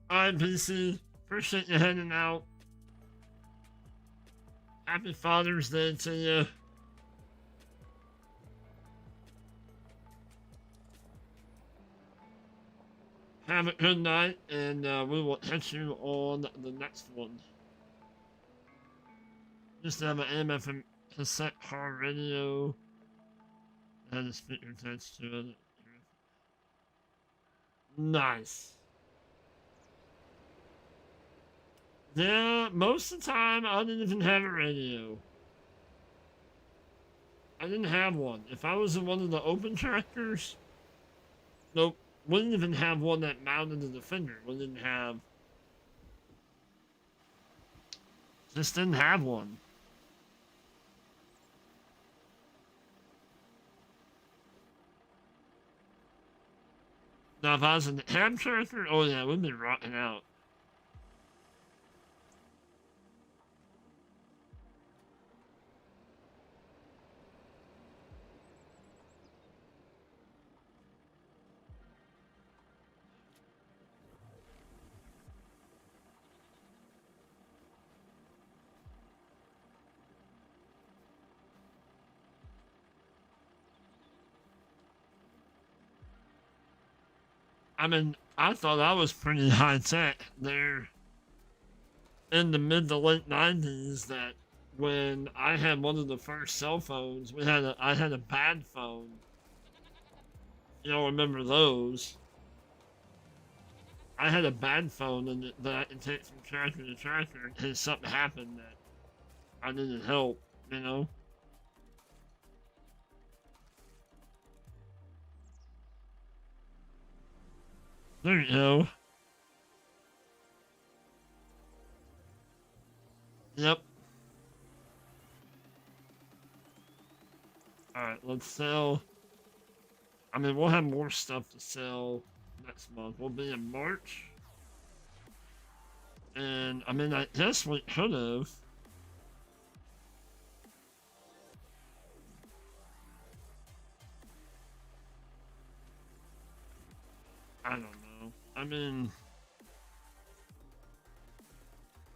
Alright, PC. Appreciate you hanging out. Happy Father's Day to you. Have a good night, and we will catch you on the next one. Just have an AM/FM cassette car radio and a speaker attached to it. Nice. Yeah, most of the time I didn't even have a radio. I didn't have one. If I was in one of the open tractors, nope. We didn't even have one that mounted the Defender. We didn't have. Just didn't have one. Now, if I was in the cab tractor, oh yeah, we'd be rocking out. I mean, I thought I was pretty high tech there in the mid to late 90s. That when I had one of the first cell phones, I had a bad phone. You don't remember those? I had a bad phone and that I could take from tractor to tractor in case something happened that I needed help. You know. There you go. Yep. Alright, let's sell. I mean, we'll have more stuff to sell next month. We'll be in March. And, I mean, I guess we could have. I don't know. I mean,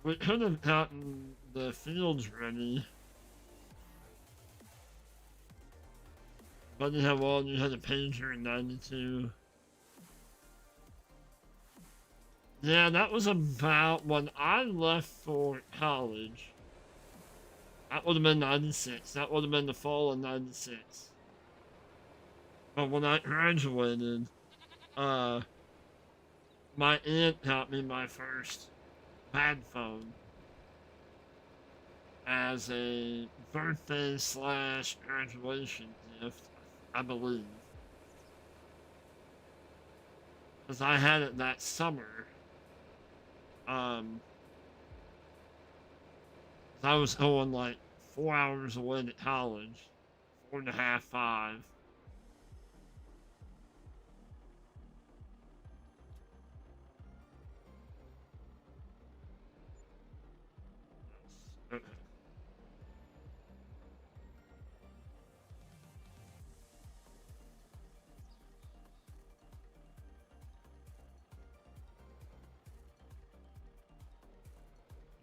we could have gotten the fields ready. But you have all, you had a pager in 92. Yeah, that was about when I left for college. That would have been 96. That would have been the fall of 96. But when I graduated, my aunt got me my first bad phone as a birthday slash graduation gift, I believe. Because I had it that summer. I was going like 4 hours away to college, 4.5, 5. Okay.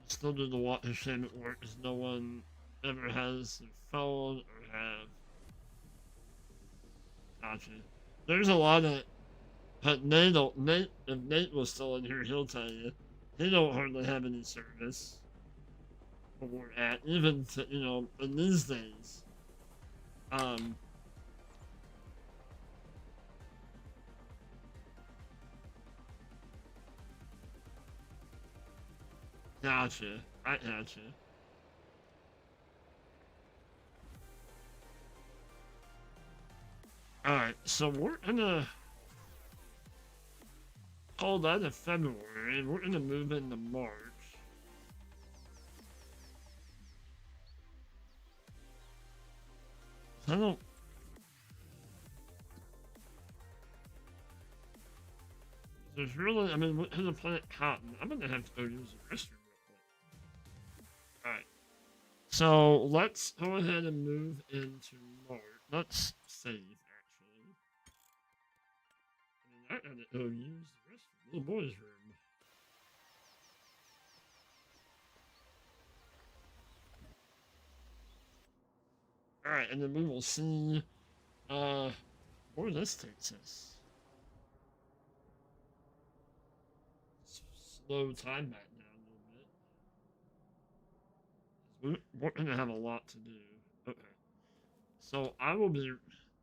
Still do the water entertainment work because no one ever has a phone or have. Gotcha. There's a lot of. But Nate, if Nate was still in here, he'll tell you. They don't hardly have any service where we're at, even to, you know, in these days. Um, Gotcha. I gotcha. Alright, so we're gonna call that in February. We're gonna move into March. I don't. There's really, I mean, who's the planet Cotton? I'm gonna have to go use the restroom real quick. Alright. So let's go ahead and move into March. Let's save, actually. I mean, I gotta go use the restroom. Little boy's room. Alright, and then we will see, where this takes us. Slow time back down a little bit. We're gonna have a lot to do. Okay. So I will be.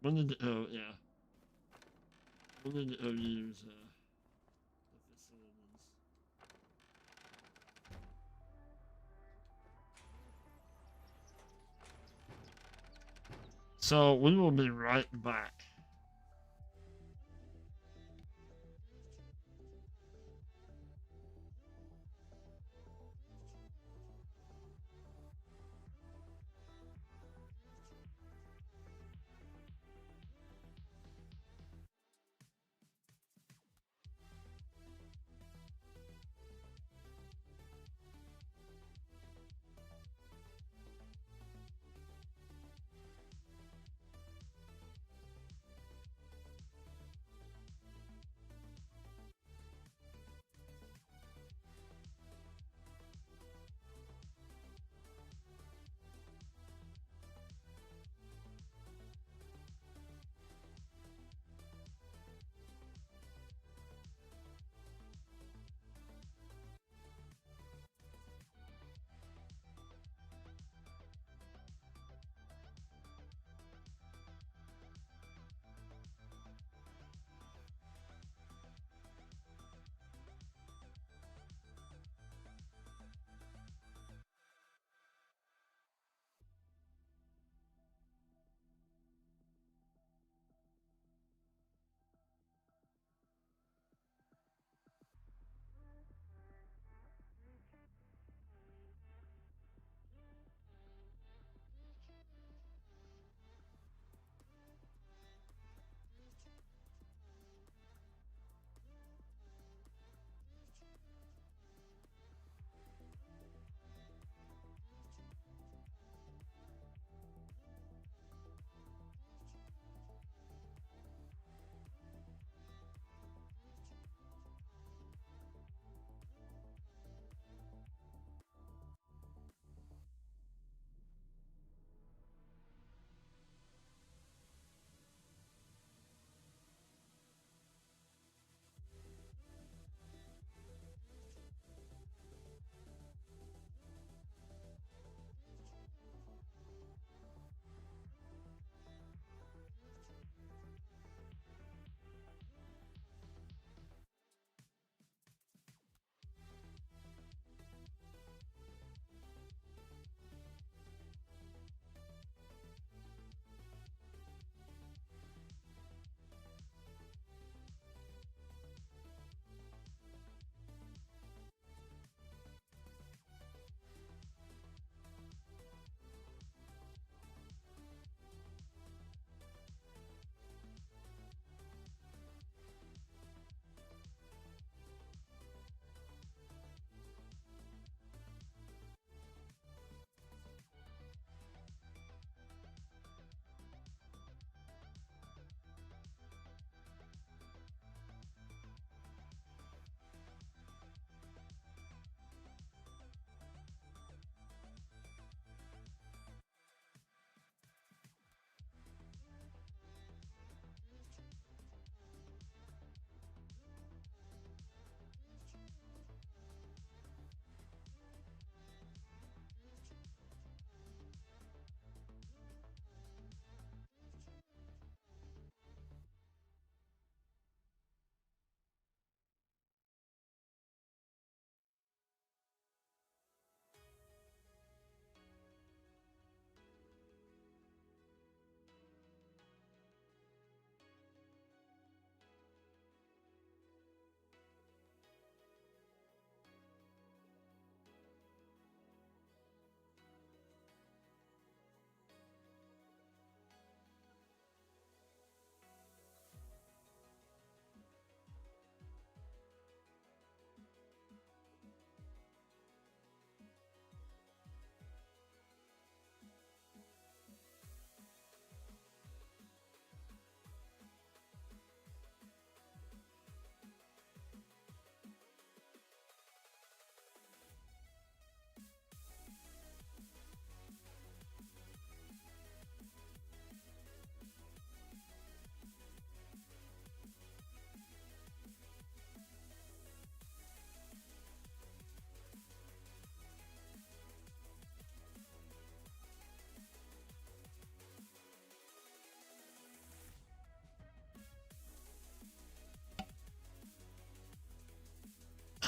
When did oh yeah. When did use the facilities? So we will be right back.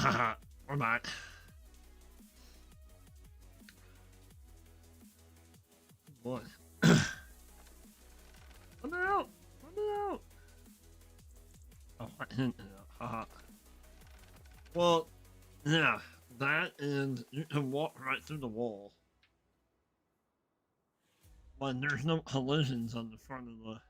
We're back. Boy. Let me out! Let me out! Oh, I hinted it. Haha. Well, yeah, that and you can walk right through the wall. Like, there's no collisions on the front of the.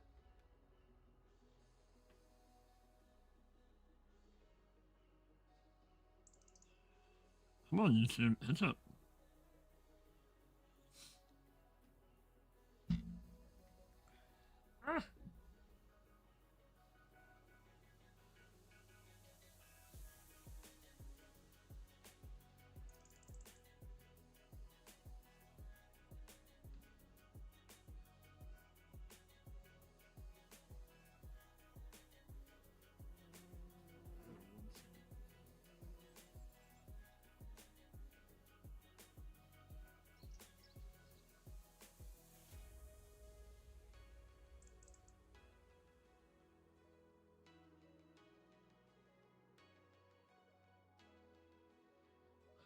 Come on, YouTube, it's up. Ah.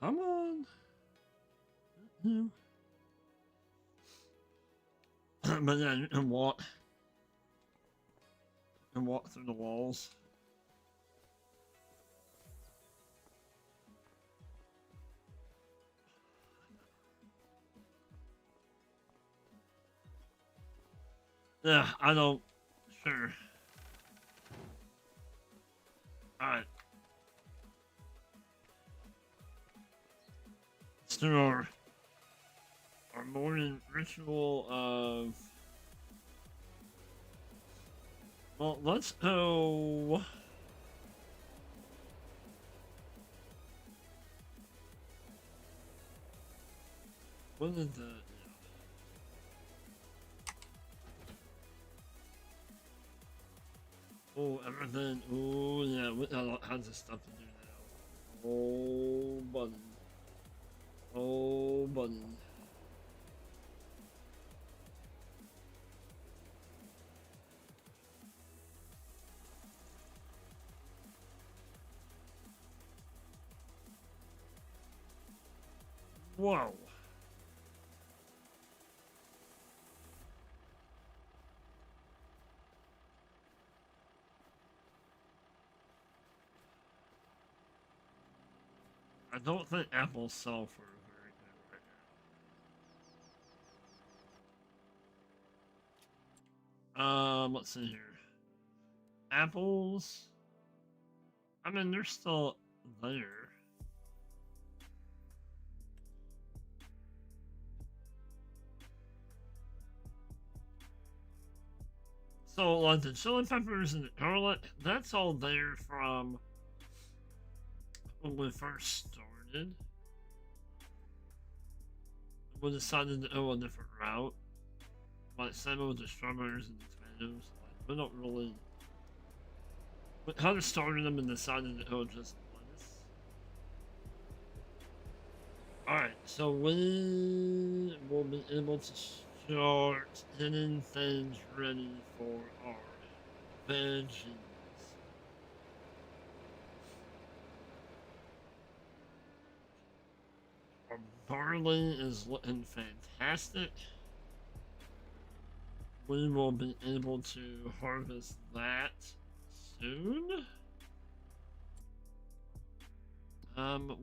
Come on. But yeah, you can walk. You can walk through the walls. Yeah, I don't. Sure. Alright. Let's do our morning ritual of. Well, let's go. What is that? Oh, everything. Oh, yeah, we got all kinds of stuff to do now. Oh, button. Oh, button. Whoa. I don't think apples sell for very good right now. Let's see here. Apples. I mean, they're still there. So, like the chili peppers and the garlic, that's all there from when we first started. We decided to go a different route. Like, same with the strawberries and the tomatoes. Like, we don't really. We kind of started them and decided to go just lettuce. Alright, so we will be able to start getting things ready for our veggies. Our barley is looking fantastic. We will be able to harvest that soon.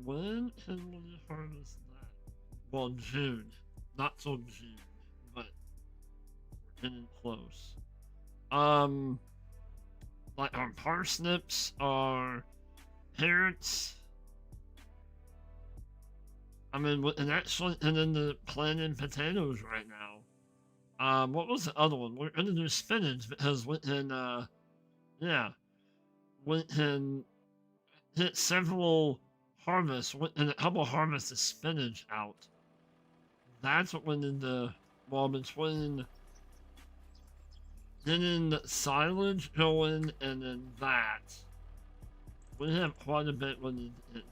When can we harvest that? Well, June. Not till June, but we're getting close. Like our parsnips, our carrots. I mean, and actually, and then the planting potatoes right now. What was the other one? We're gonna do spinach because we can, yeah, we can hit several harvests and a couple harvests of spinach out. That's what we need to, well, between getting silage going and then that, we have quite a bit we need to hit done.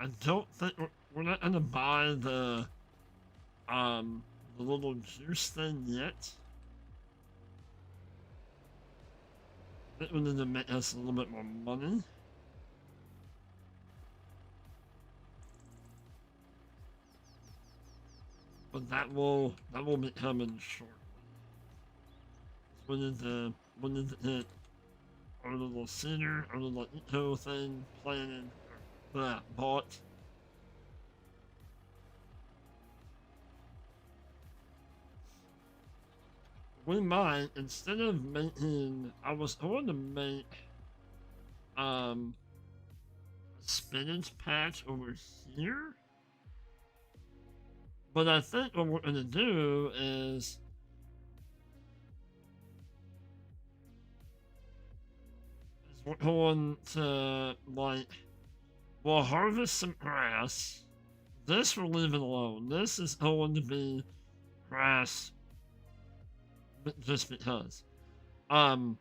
I don't think we're not gonna buy the little juice thing yet. I think we need to make us a little bit more money. But that will be coming shortly. So we need to hit our little center, our little eco thing, planning, bought. We might, instead of making, I wanted to make, a spinach patch over here. But I think what we're gonna do is we're going to, like, we'll harvest some grass. This we're leaving alone. This is going to be grass just because. But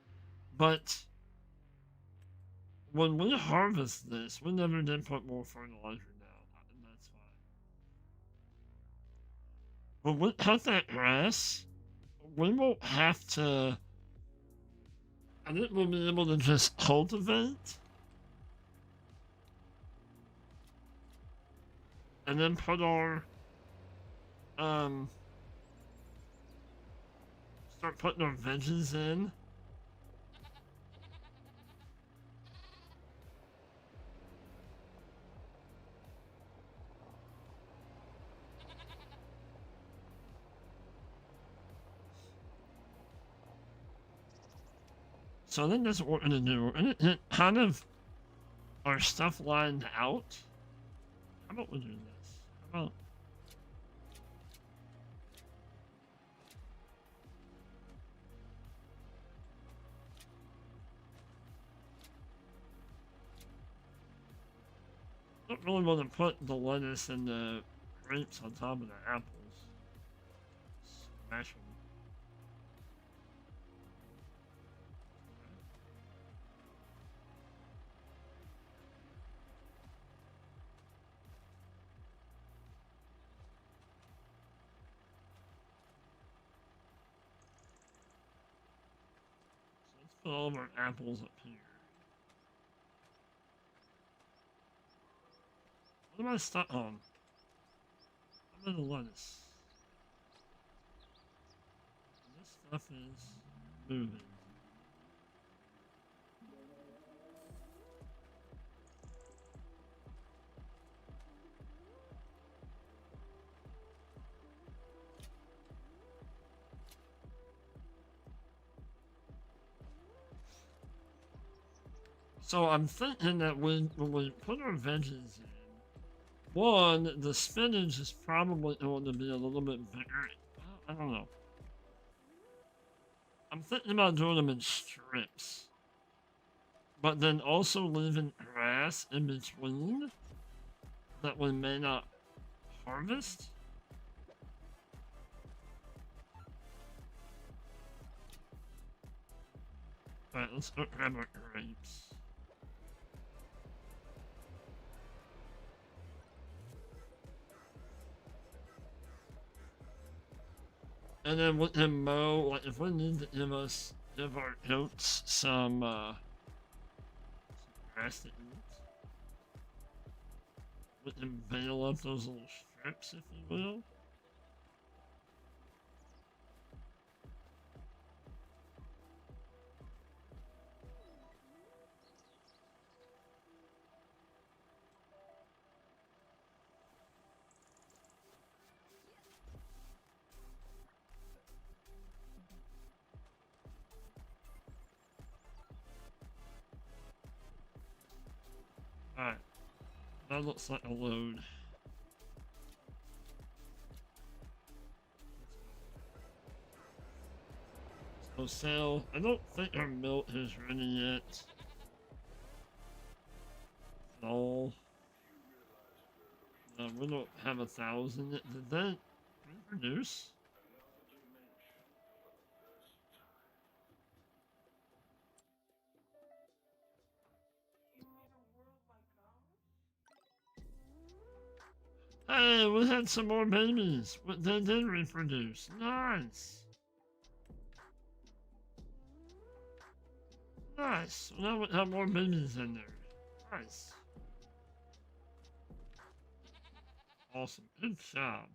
when we harvest this, we never did put more fertilizer down, and that's fine. When we cut that grass, we won't have to. I think we'll be able to just cultivate and then put our start putting our veggies in. So I think that's what we're gonna do. We're gonna get kind of our stuff lined out. How about we do this? How about I don't really want to put the lettuce and the grapes on top of the apples. Smash them. So let's put all of our apples up here. What am I stuck on? How about the lettuce? This stuff is moving. So I'm thinking that when we put our veggies in, one, the spinach is probably going to be a little bit bigger. I don't know. I'm thinking about doing them in strips. But then also leaving grass in between that we may not harvest. Alright, let's go grab our grapes. And then with him mow, like if we need to give our goats some grass to eat. Let him bail up those little strips, if you will. Alright. That looks like a load. So sale. I don't think our milk is ready yet. At all. No, we don't have 1,000 yet. Did that reproduce? Hey, we had some more babies. They did reproduce. Nice. Nice. Now we have more babies in there. Nice. Awesome. Good job.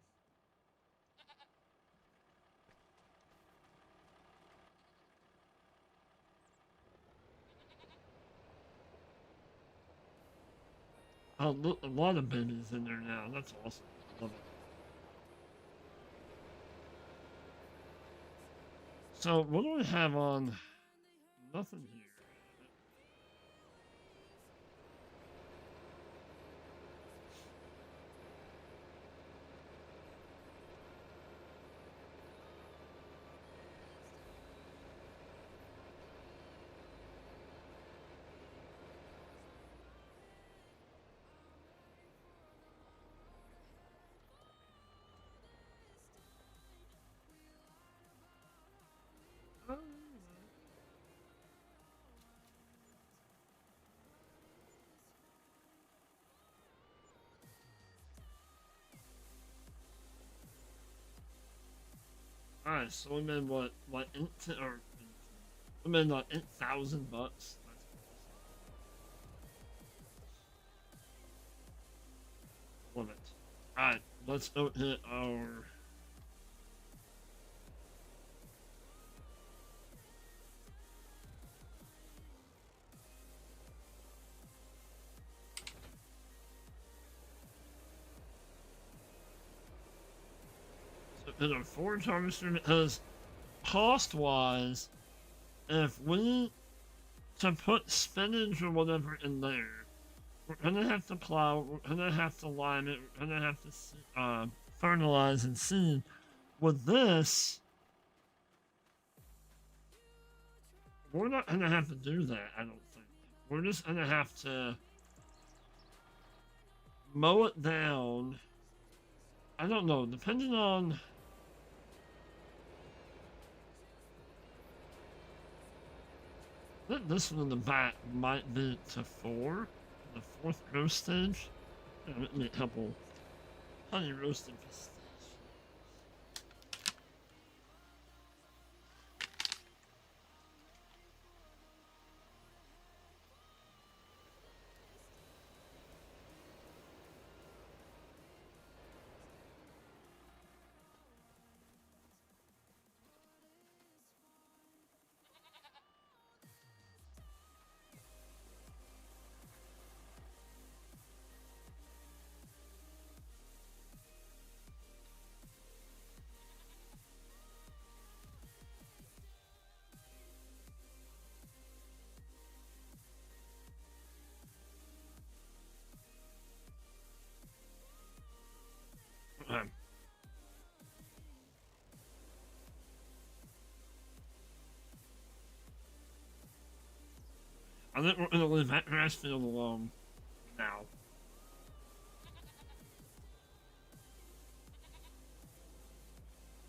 Oh, look, a lot of babies in there now. That's awesome. Love it. So, what do we have on? Nothing here. Oh, alright, so we made what? Like, we made like $8,000 bucks. That's awesome. Love it. Alright, let's go hit our. So hit our forage harvester because cost wise, if we to put spinach or whatever in there, we're gonna have to plow, we're gonna have to lime it, we're gonna have to fertilize and seed. With this, we're not gonna have to do that, I don't think. We're just gonna have to mow it down. I don't know, depending on. I think this one in the back might be to 4, the 4th growth stage. Yeah, let me a couple honey roasted pistachios. Okay. I think we're gonna leave that grass field alone now.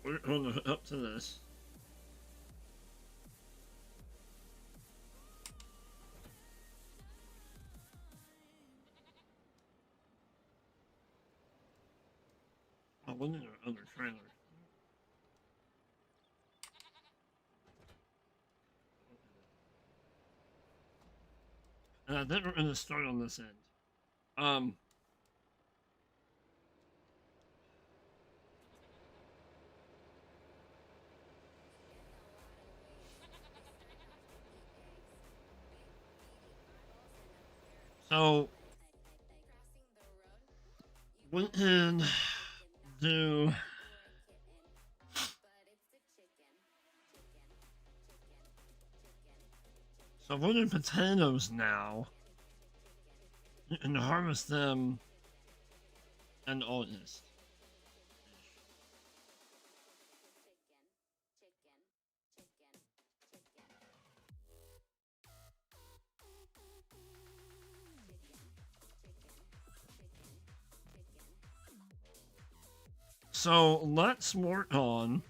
We're gonna hook up to this. Oh, we need our other trailer. And I think we're gonna start on this end. Um, so we can do. So we're doing potatoes now. You can harvest them in August. So let's work on.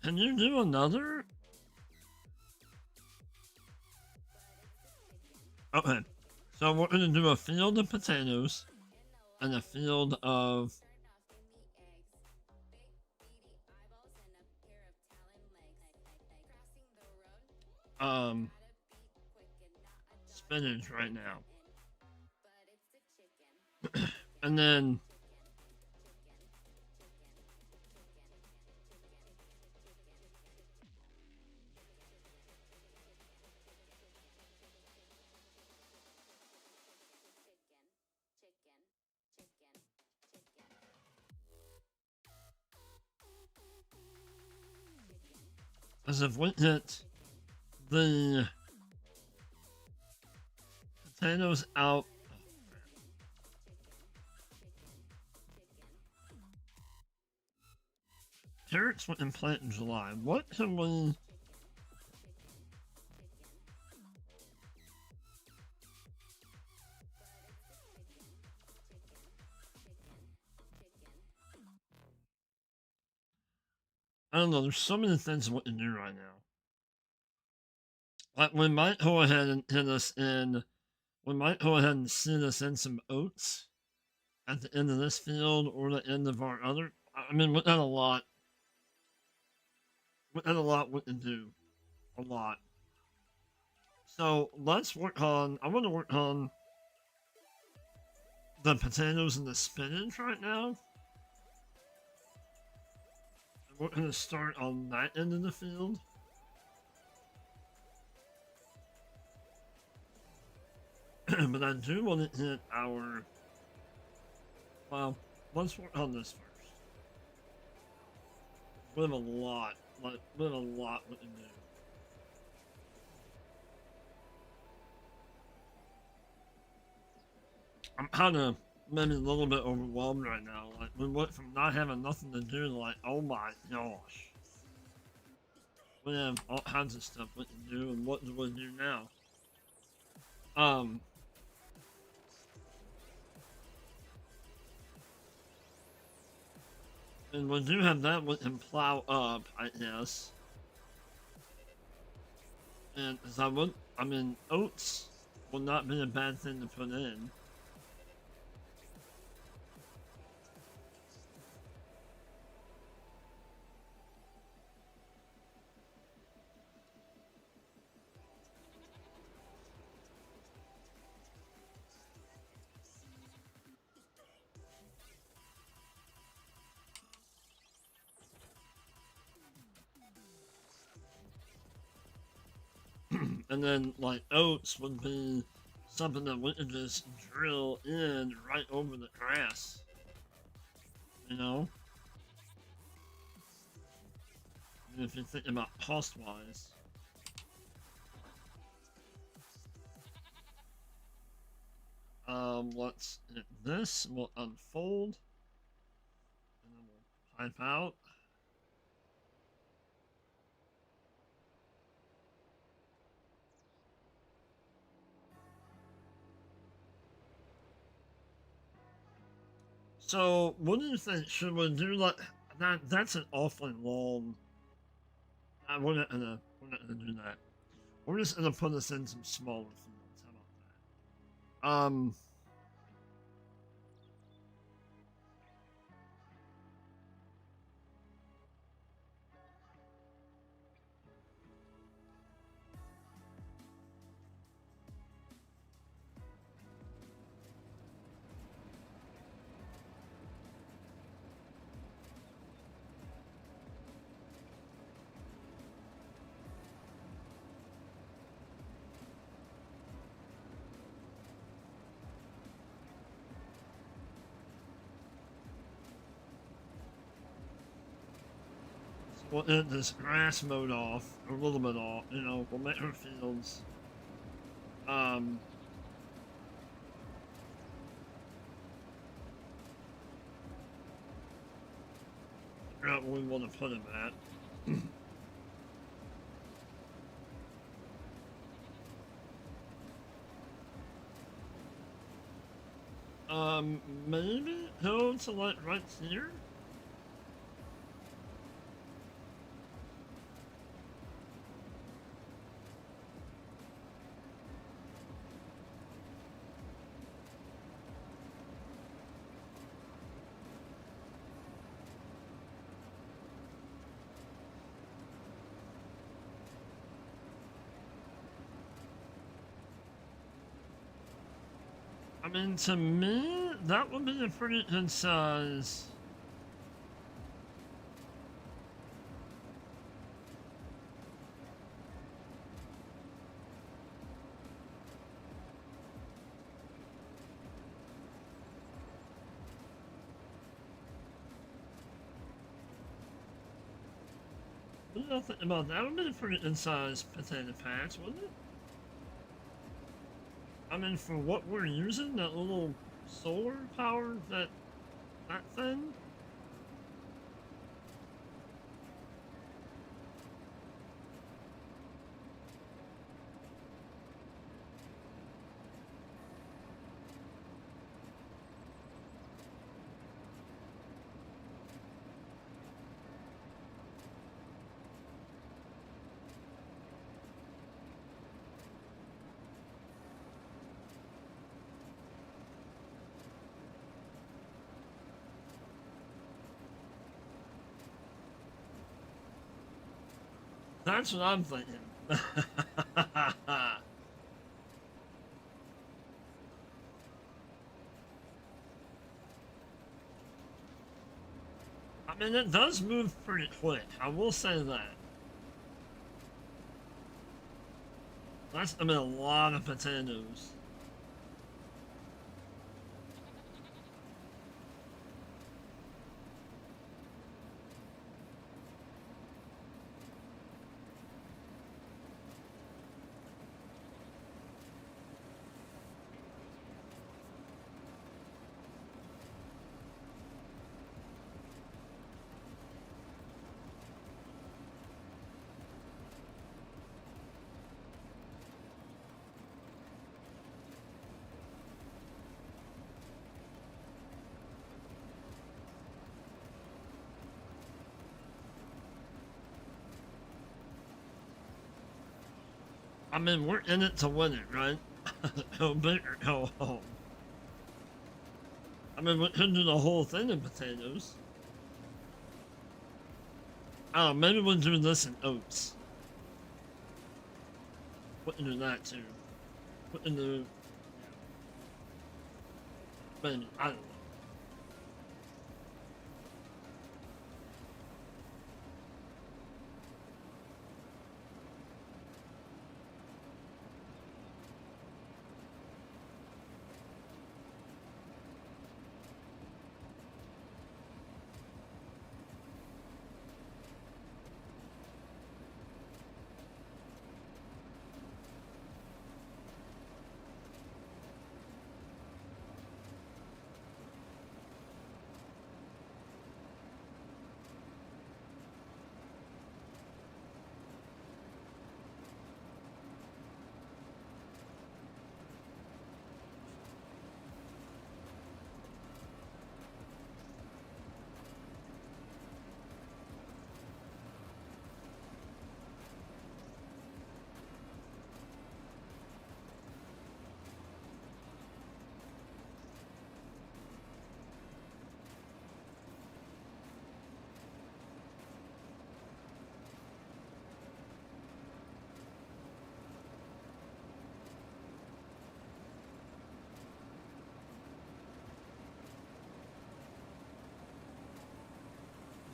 Can you do another? Okay. So we're gonna do a field of potatoes and a field of um spinach right now. And then as if we get the potatoes out. Carrots went in plant in July. What can we? I don't know. There's so many things we can do right now. Like we might go ahead and hit us in. We might go ahead and seed us in some oats at the end of this field or the end of our other. I mean, we got a lot. We got a lot we can do. A lot. So let's work on. I want to work on the potatoes and the spinach right now. We're going to start on that end of the field. But I do want to hit our. Well, let's work on this first. We have a lot. Like, we have a lot we can do. I'm kind of maybe a little bit overwhelmed right now. Like, we went from not having nothing to do to like, oh my gosh. We have all kinds of stuff we can do, and what do we do now? And we do have that we can plow up, I guess. And as I mean, oats will not be a bad thing to put in. And then, like, oats would be something that we could just drill in right over the grass. You know? And if you think about cost-wise. Let's hit this, we'll unfold. And then we'll pipe out. So, what do you think? Should we do like that? That's an awfully long. We're not gonna do that. We're just gonna put us in some smaller fields. How about that? We'll end this grass mode off, or a little bit off. You know, we'll make our fields. Figure out where we want to put them at. Maybe go to like right here. I mean, to me, that would be a pretty good size. What do you think about that? Would be a pretty good size potato patch, wouldn't it? I mean, for what we're using, that little solar power, that thing. That's what I'm thinking. I mean, it does move pretty quick. I will say that. That's, I mean, a lot of potatoes. I mean, we're in it to win it, right? Go big or go home. I mean, we could do the whole thing in potatoes. Oh, maybe we'll do this in oats. We can do that too. We can do. Maybe, I don't know.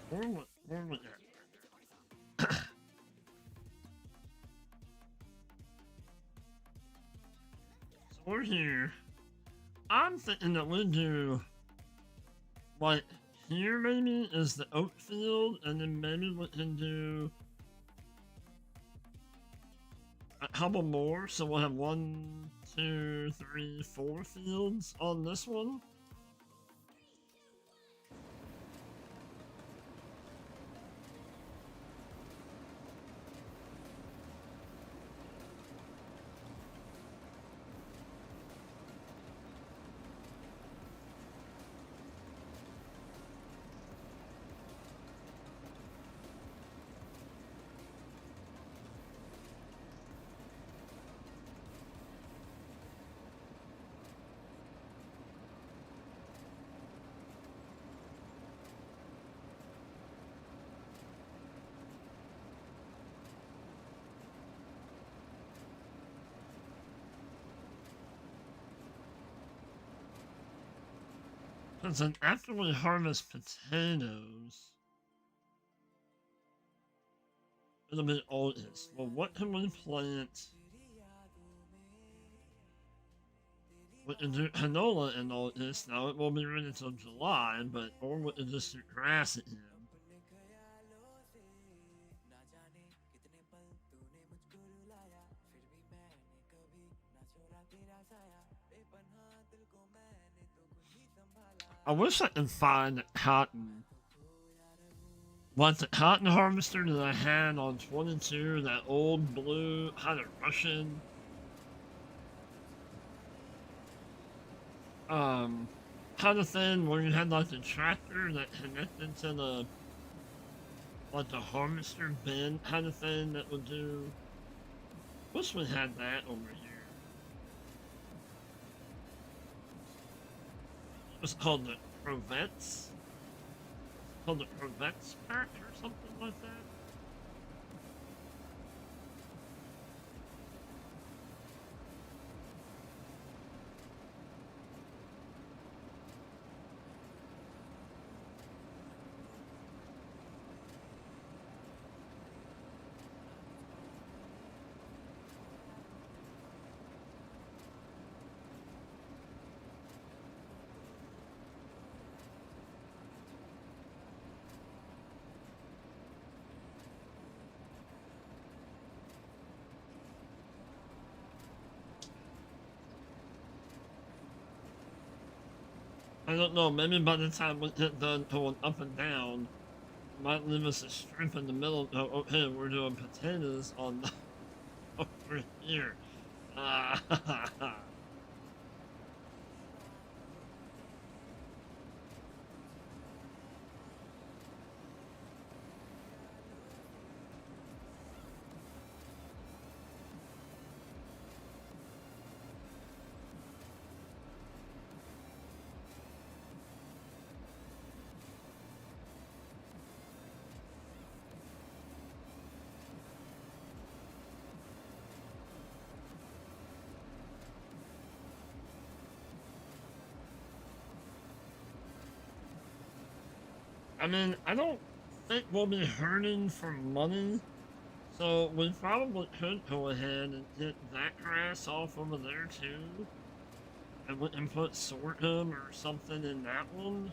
Where we at? So we're here. I'm thinking that we do like here maybe is the oat field, and then maybe we can do a couple more. So we'll have 1, 2, 3, 4 fields on this one. Because then after we harvest potatoes, it'll be August. Well, what can we plant? We can do canola in August. Now it won't be ready until July, but or we can just do grass again. I wish I could find cotton. Like the cotton harvester that I had on 22, that old blue, kind of Russian, kind of thing where you had like the tractor that connected to the, like the harvester bin kind of thing that would do. Wish we had that over here. It was called the Crovettes. Called the Crovettes pack or something like that. I don't know, maybe by the time we get done going up and down, it might leave us a strip in the middle. Oh, okay, we're doing potatoes on the, over here. Ah, I mean, I don't think we'll be hurting for money, so we probably could go ahead and get that grass off over there too, and we can put sorghum or something in that one.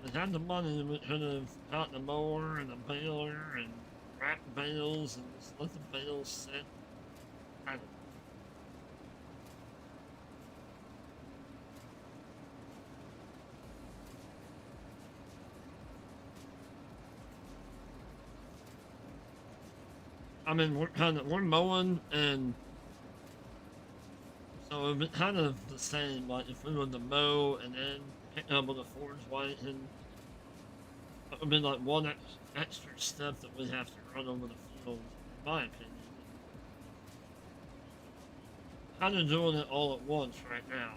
If we had the money, we could have gotten a mower and a baler and wrapped bales and just let the bales sit. I don't know. I mean, we're mowing, and so it'd be kind of the same. Like if we were to mow and then pick up with a forge white, and it would be like one extra step that we have to run over the field, in my opinion. Kind of doing it all at once right now.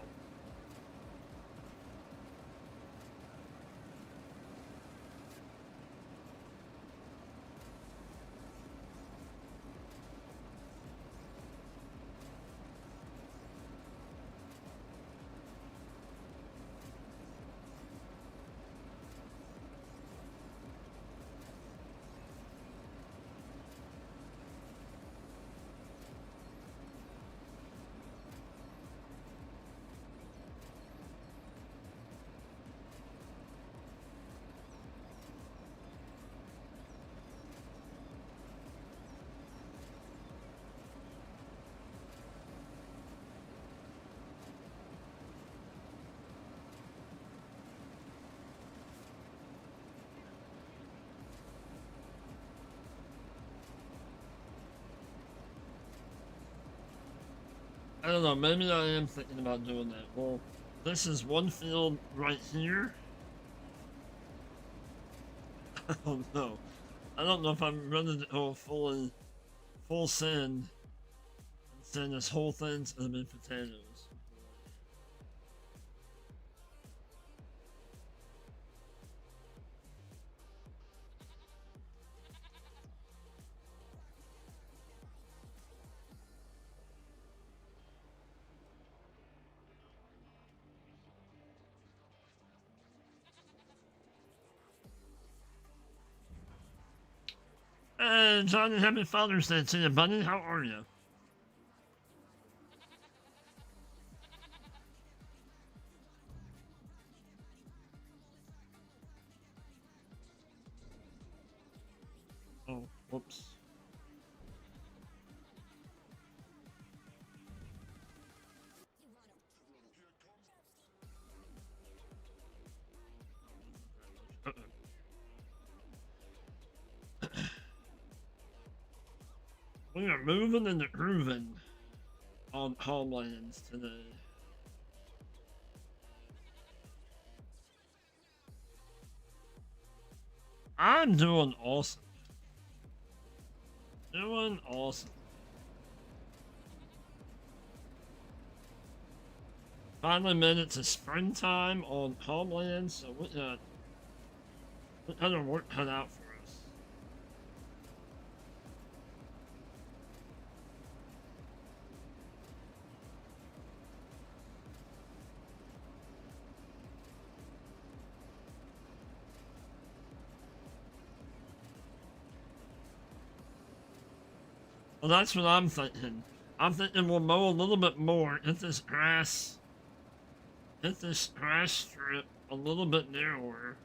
I don't know, maybe I am thinking about doing that. Well, this is one field right here. I don't know. I don't know if I'm ready to go full send and send this whole thing's gonna be potatoes. Hey, Johnny, happy Father's Day to you, buddy. How are you? Oh, whoops. We are moving and grooving on Homelands today. I'm doing awesome. Doing awesome. Finally made it to springtime on Homelands, so we got our work cut out for us. Well, that's what I'm thinking. I'm thinking we'll mow a little bit more, get this grass strip a little bit narrower,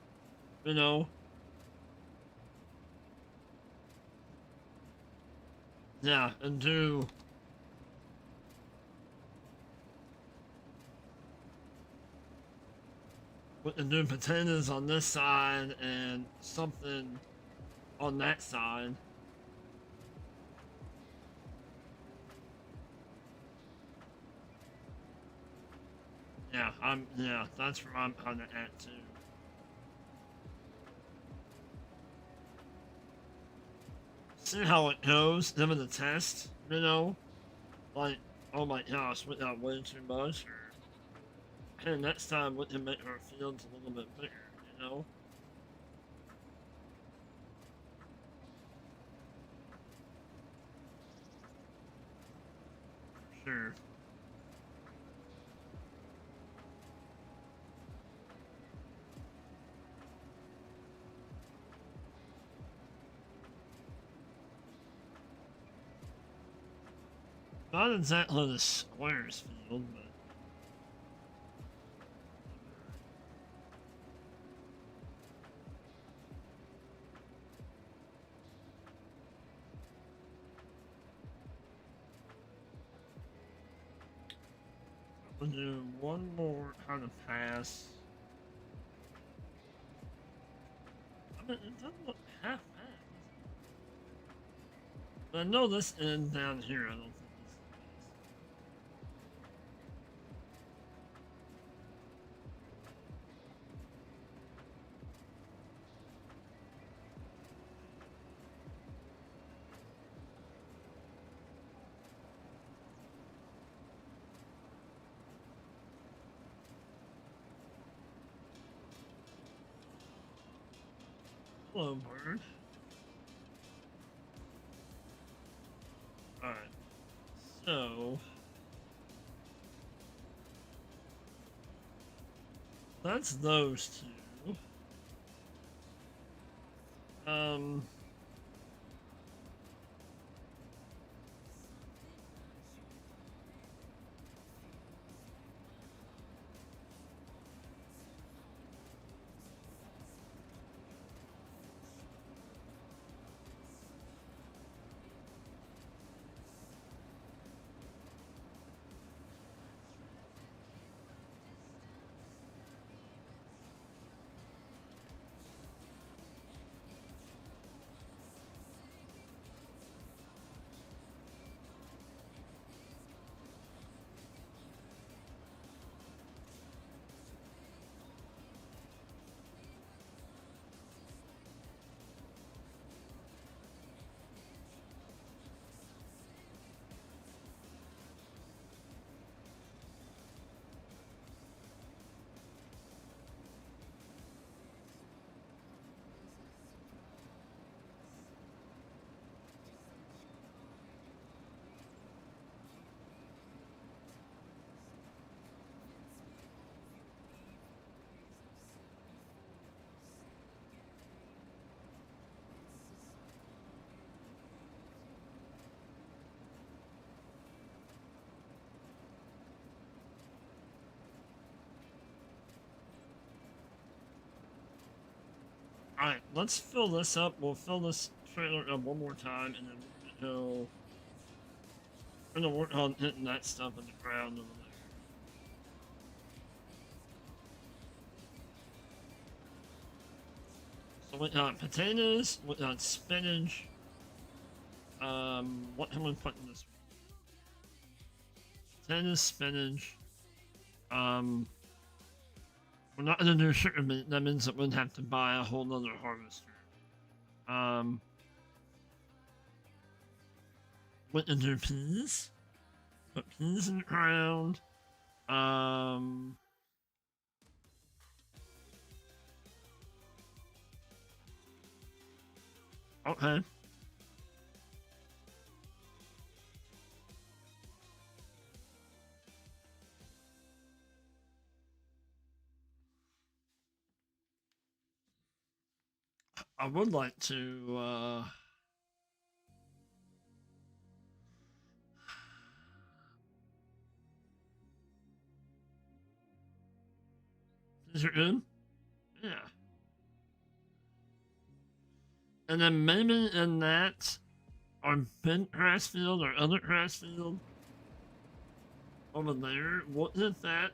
you know? Yeah, and do potatoes on this side and something on that side. Yeah, that's where I'm kinda at too. See how it goes, give it a test, you know? Like, oh my gosh, we got way too much, or hey, next time we can make our fields a little bit bigger, you know? Sure. Not exactly the squares field, but we'll do one more kind of pass. I mean, it doesn't look half bad. But I know this end down here, I don't think this is hello, bird. Alright, so that's those two. Um, Alright, let's fill this up. We'll fill this trailer up one more time, and then we're gonna work on hitting that stuff in the ground over there. So we got potatoes, we got spinach. What am I putting this one? Potatoes, spinach. We're not gonna do sugar beet. That means that we'd have to buy a whole nother harvester. We can do peas. Put peas in the ground. Okay. I would like to, is it good? Yeah. And then maybe in that, our bent grass field or other grass field over there, wasn't that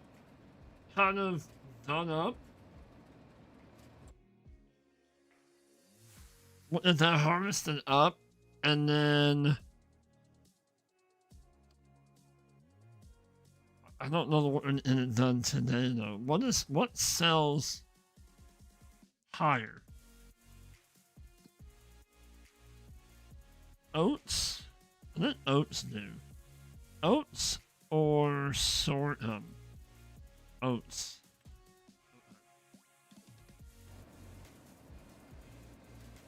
kind of done up? Wasn't that harvested up? And then I don't know what it done today though. What sells higher? Oats? What did oats do? Oats or sorghum? Oats.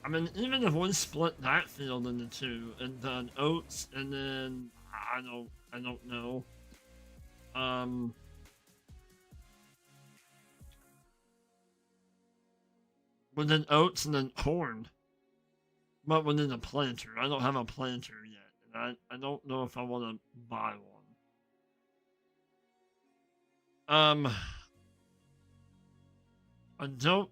I mean, even if we split that field into two and done oats and then I don't know. But then oats and then corn. But within a planter. I don't have a planter yet. And I don't know if I want to buy one. I don't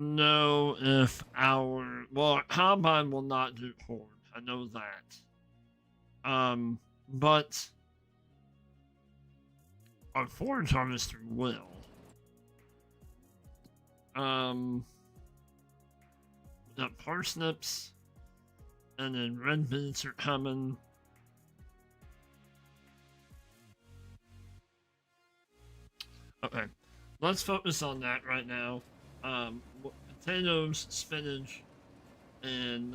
know if our combine will not do corn. I know that. But our forage harvester will. The parsnips and then red beets are coming. Okay, let's focus on that right now. Potatoes, spinach, and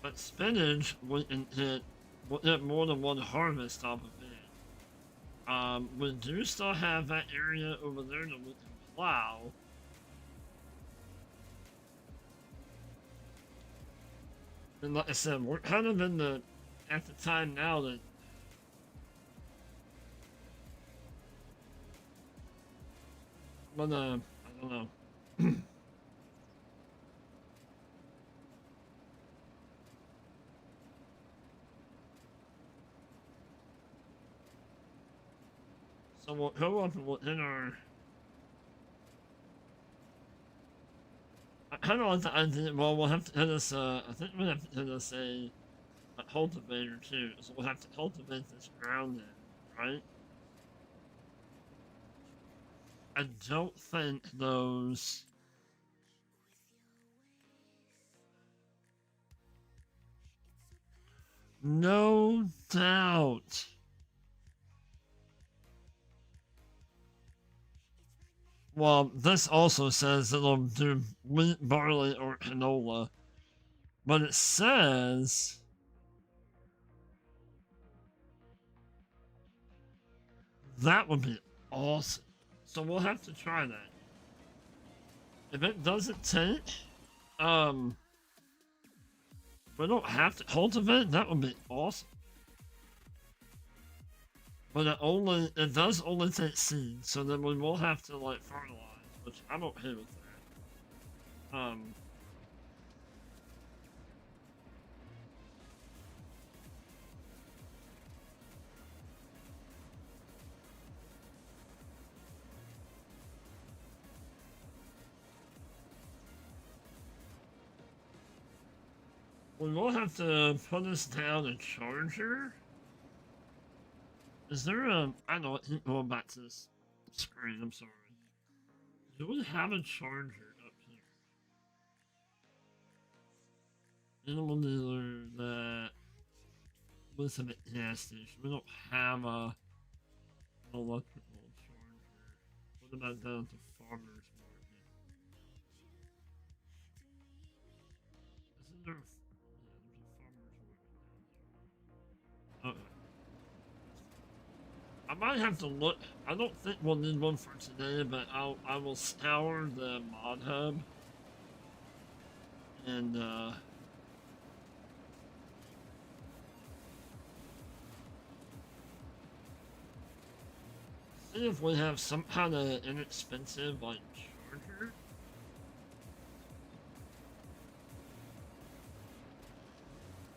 but spinach we can hit more than one harvest off of it. We do still have that area over there that we can plow. And like I said, we're kind of at the time now that I don't know. So we'll go up within our. I kind of like the idea. Well, we'll have to hit us. I think we'll have to hit us a cultivator too. So we'll have to cultivate this ground in, right? I don't think those. No doubt. Well, this also says it'll do wheat, barley, or canola. But it says that would be awesome. So we'll have to try that. If it doesn't take, we don't have to cultivate, that would be awesome. But it does only take seeds, so then we will have to like fertilize, which I'm okay with that. We will have to put this down a charger. Is there a... I know, going back to this screen, I'm sorry. Do we have a charger up here? Animal dealer that was at a gas station. We don't have a electrical charger. What about down at the farmer's market? Isn't there a... Yeah, there's a farmer's market down there. Okay. I might have to look. I don't think we'll need one for today, but I will scour the mod hub and see if we have some kind of inexpensive like charger.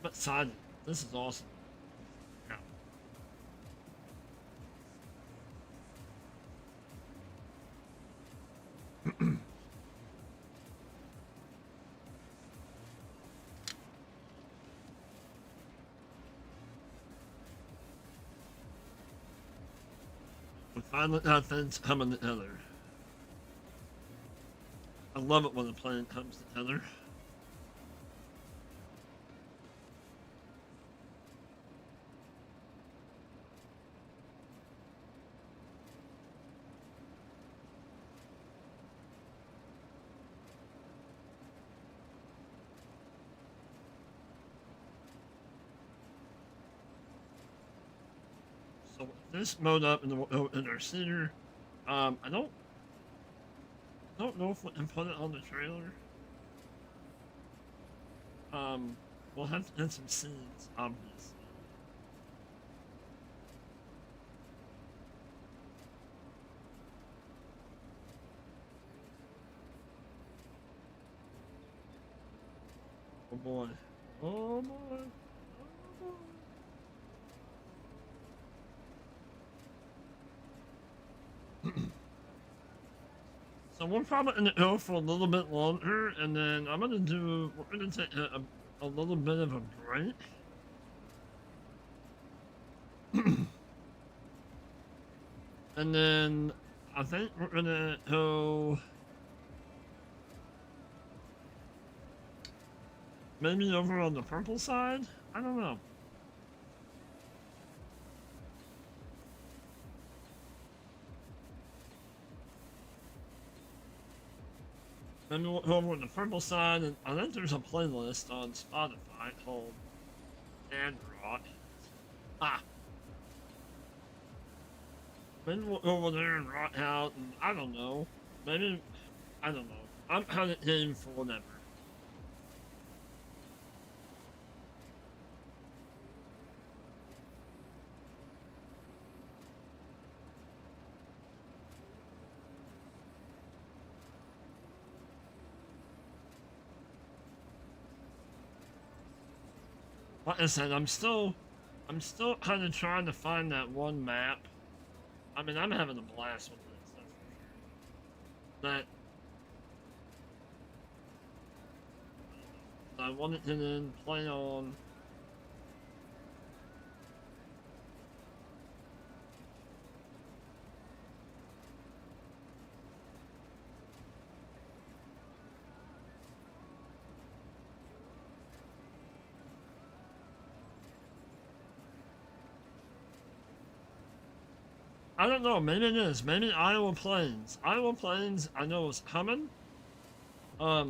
But side, this is awesome. Yeah. We finally got things coming together. I love it when a plan comes together. So this mode up in our center. I don't know if we can put it on the trailer. We'll have to add some scenes, obviously. Oh boy. Oh boy. Oh boy. So we're probably gonna go for a little bit longer, and then we're gonna take a little bit of a break. And then I think we're gonna go maybe over on the purple side? I don't know. Maybe we'll go over on the purple side, and I think there's a playlist on Spotify called And Rock. Ah. Maybe we'll go over there and rock out, and I don't know. Maybe, I don't know. I'm kind of game for whatever. Like I said, I'm still kind of trying to find that one map. I mean, I'm having a blast with this stuff for sure. That I wanted to then play on. I don't know, maybe it is. Maybe Iowa Plains. Iowa Plains, I know is coming. I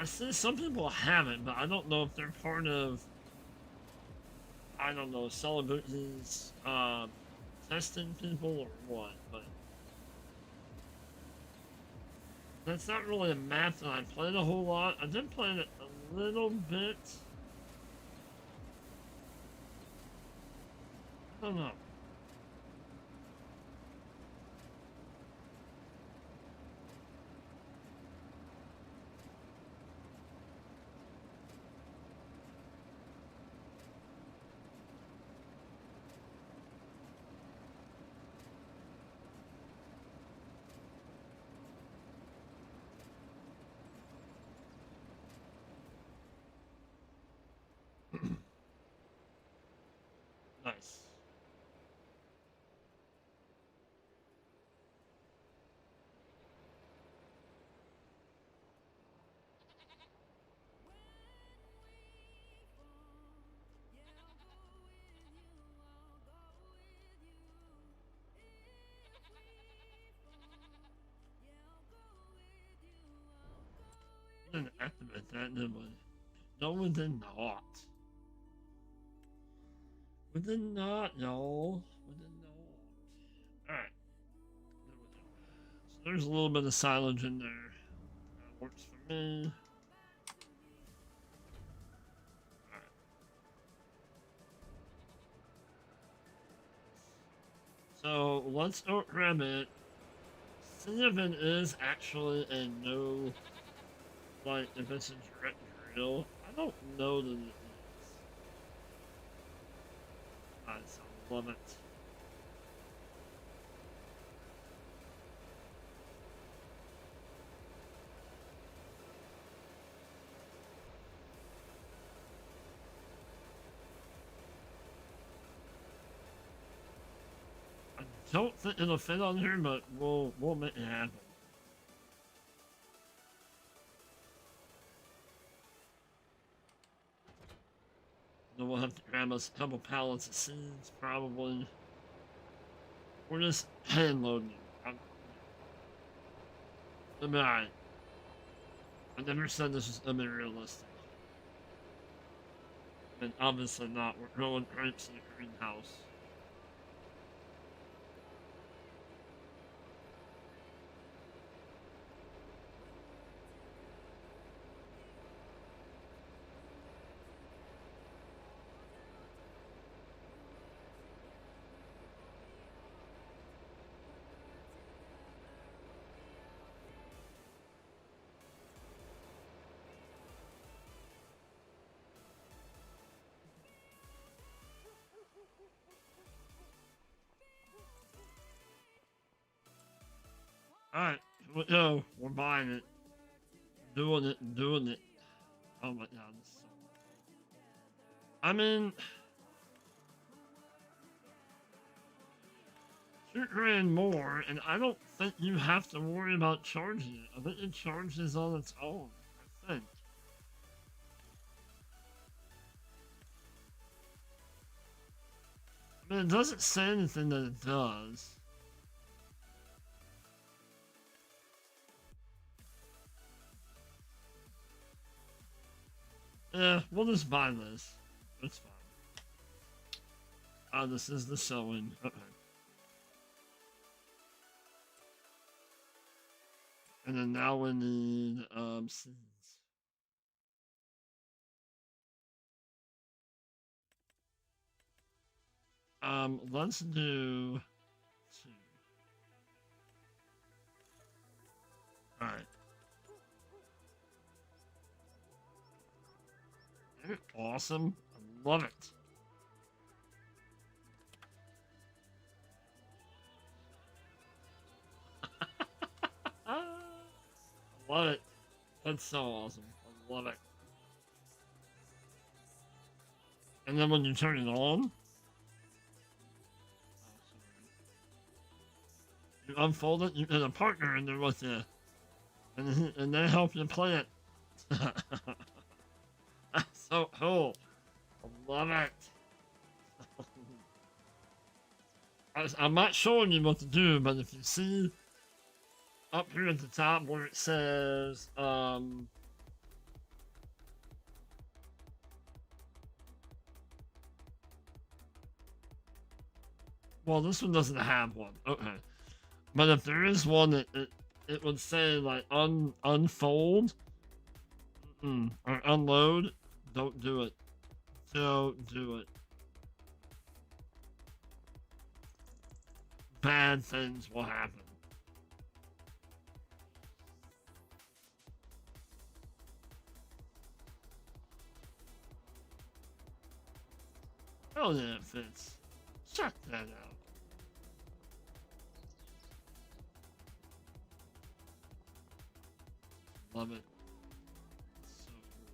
see some people have it, but I don't know if they're part of, I don't know, celebrities, testing people or what, but that's not really a map that I played a whole lot. I did play it a little bit. I don't know. didn't activate that, did we? No, we did not. We did not, y'all. We did not. Alright. So there's a little bit of silage in there. That works for me. Alright. So let's go grab it. See if it is actually a no, like, if it's a direct drill. I don't know that it is. Nice, I love it. I don't think it'll fit on here, but we'll make it happen. Then we'll have to grab us a couple pallets of seeds, probably. We're just hand loading them. I mean, I never said this was unrealistic. And obviously not. We're growing grapes in a greenhouse. Alright, here we go. We're buying it. Doing it, doing it. Oh my god, this is so... I mean... $2,000 more, and I don't think you have to worry about charging it. I think it charges on its own, I think. I mean, it doesn't say anything that it does. Yeah, we'll just buy this. It's fine. Ah, this is the sewing. Okay. And then now we need, seeds. Let's do 2. Alright. Awesome. I love it. I love it. That's so awesome. I love it. And then when you turn it on, you unfold it, you get a partner in there with you. And they help you play it. That's so cool. I love it. I'm not showing you what to do, but if you see up here at the top where it says, well, this one doesn't have one. Okay. But if there is one, it would say, like, unfold or unload. Don't do it. Don't do it. Bad things will happen. Oh yeah, it fits. Check that out. Love it. So cool.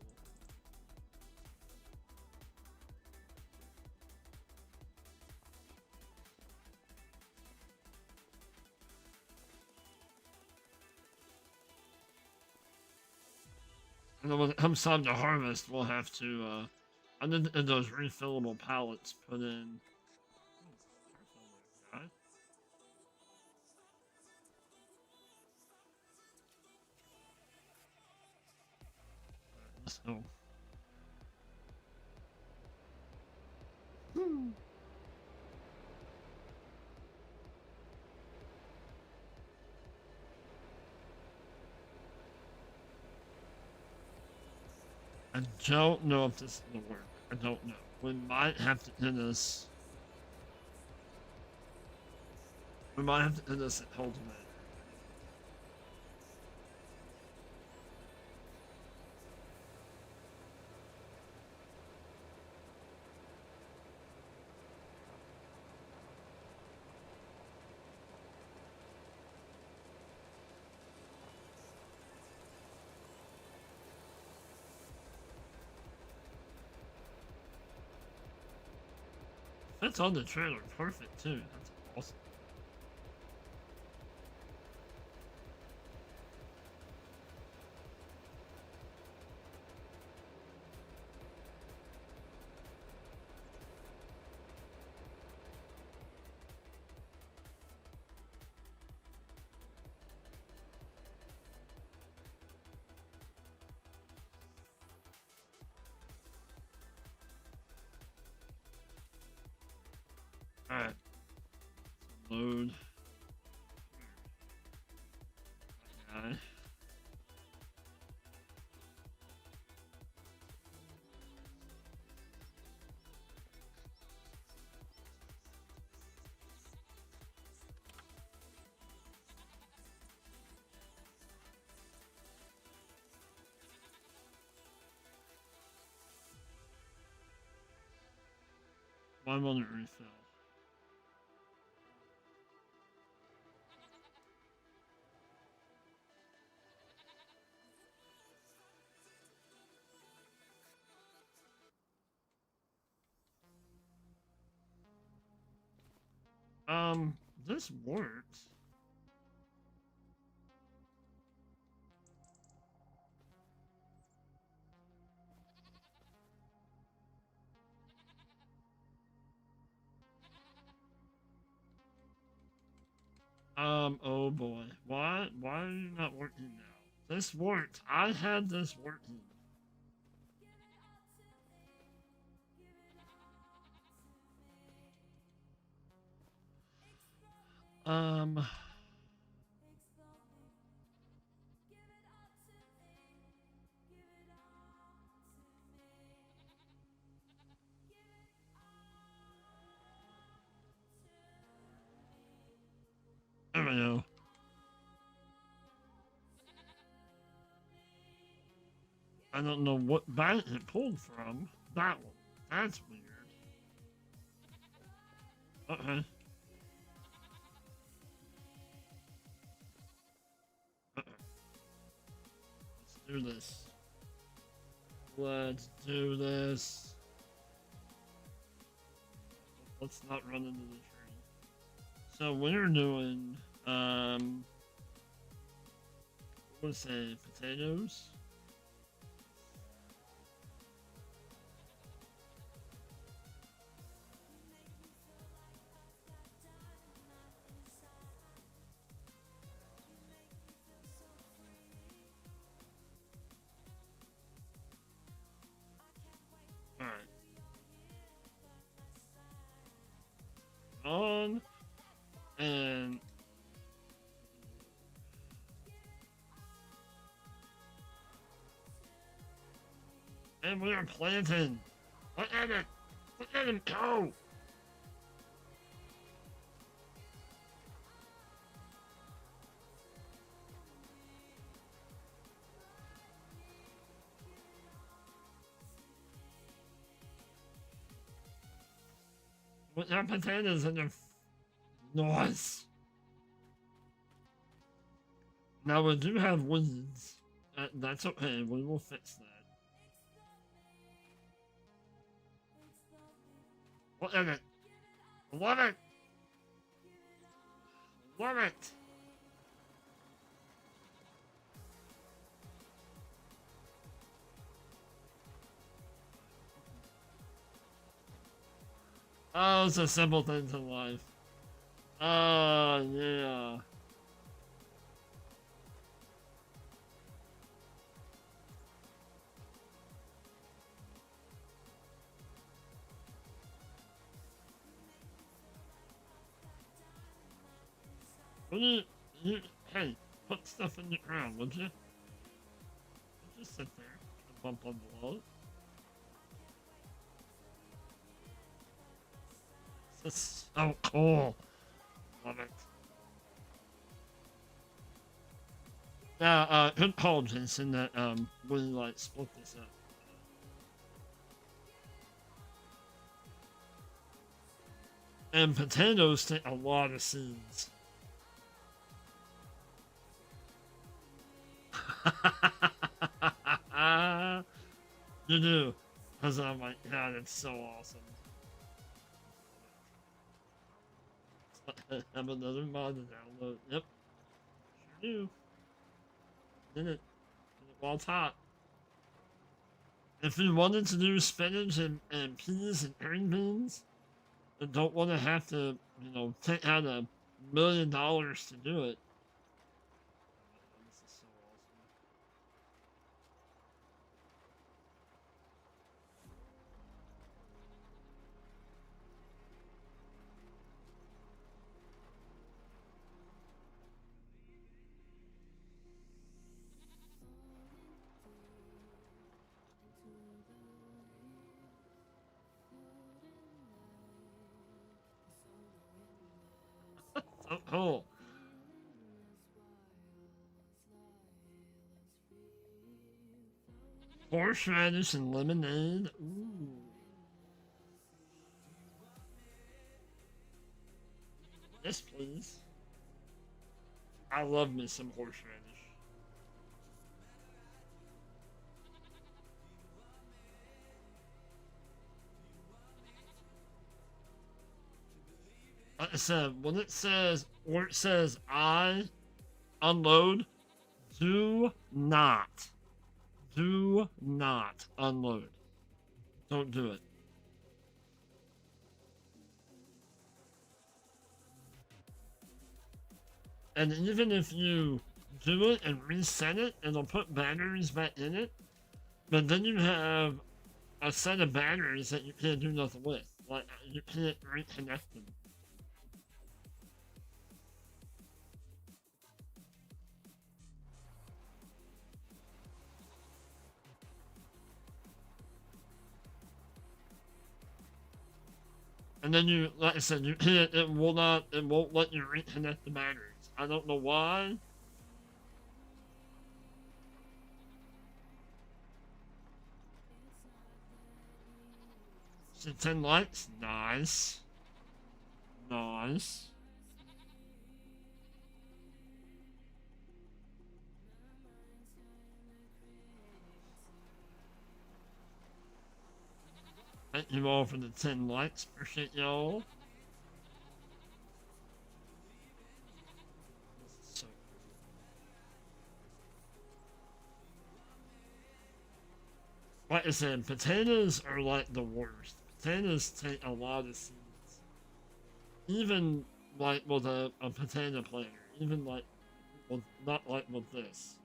And then when it comes time to harvest, we'll have to, and then in those refillable pallets, put in. Right? this hill. I don't know if this will work. I don't know. We might have to end this. We might have to end this at Ultimate. That's on the trailer. Perfect, too. That's awesome. Alright. Load. Okay. Why won't it refill? This works. Oh boy. Why are you not working now? This worked. I had this working. Um, I don't know. I don't know what bank it pulled from. That one. That's weird. Okay. Let's do this. Let's do this. Let's not run into the tree. So we're doing, let's say potatoes. Alright. On and we are planting. Look at it. Look at him go. We got potatoes in there. Nice. Now we do have weeds. That's okay. We will fix that. Look at it. Love it. Love it. Oh, it's a simple things in life. Oh, yeah. What do you, hey, put stuff in the ground, would you? Just sit there and bump on the wall. This is so cool. Love it. Yeah, good call, Jason, that, we, like, split this up. And potatoes take a lot of seeds. You do. Because I'm like, God, it's so awesome. Have another mod to download. Yep, sure do. Did it. Did it while it's hot. If you wanted to do spinach and peas and green beans, and don't want to have to, you know, take out $1 million to do it. This is so awesome. So cool. Horseradish and lemonade. Ooh. Yes, please. I love me some horseradish. Like I said, when it says, or it says I unload, do not unload. Don't do it. And even if you do it and reset it, it'll put batteries back in it. But then you have a set of batteries that you can't do nothing with. Like, you can't reconnect them. And then you, like I said, you can't, it won't let you reconnect the batteries. I don't know why. So 10 likes? Nice. Nice. Thank you all for the 10 likes. Appreciate y'all. So, like I said, potatoes are like the worst. Potatoes take a lot of seeds. Even like with a potato planter. Even like with, not like with this.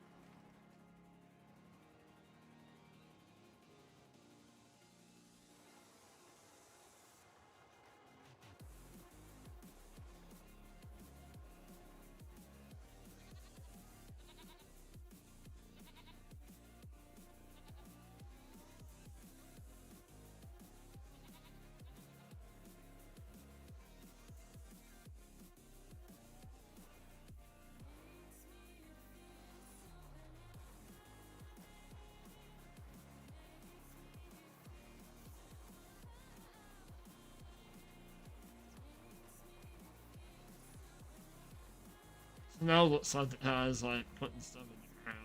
So now it looks like the guy's like putting stuff in the ground.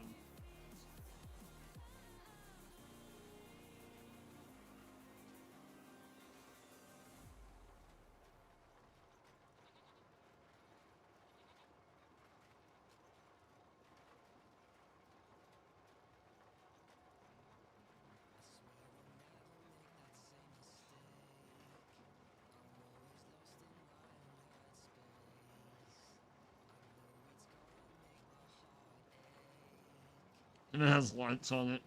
And it has lights on it.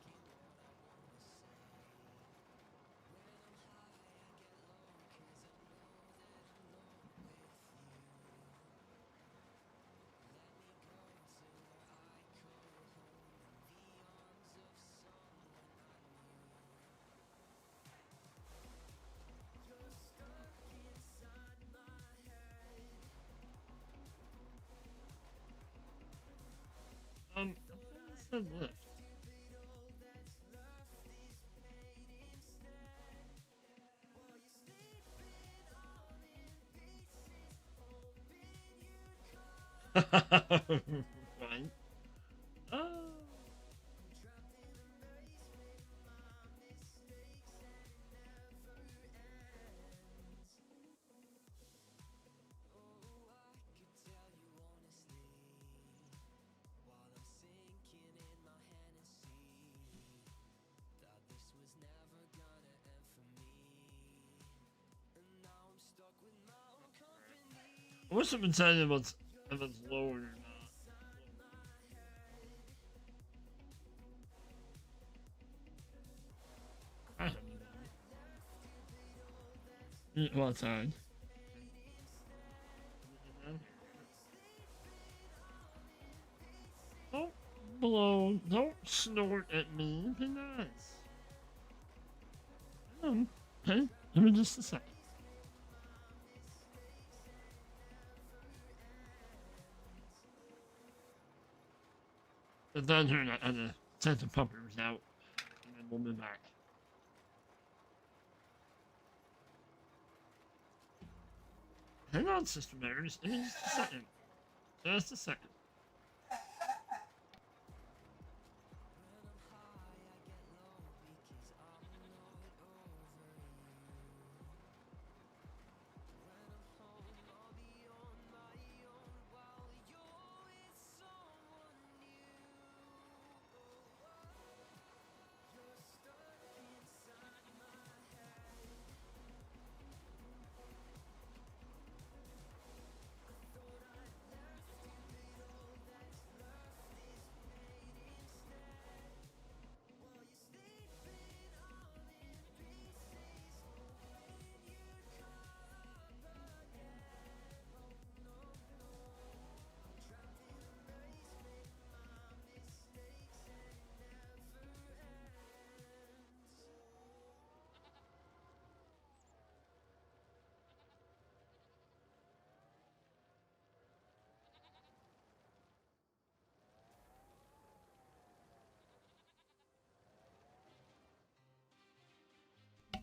said lift. Right. Oh. I wish I've been telling you if it's lower or not. I have no idea. Well, time. Don't blow. Don't snort at me. Be nice. Okay. Give me just a second. But then here, I'm gonna take the puppers out, and then we'll be back. Hang on, Sister Mary. Just give me just a second. Just a second.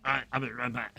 Alright, I'll be right back.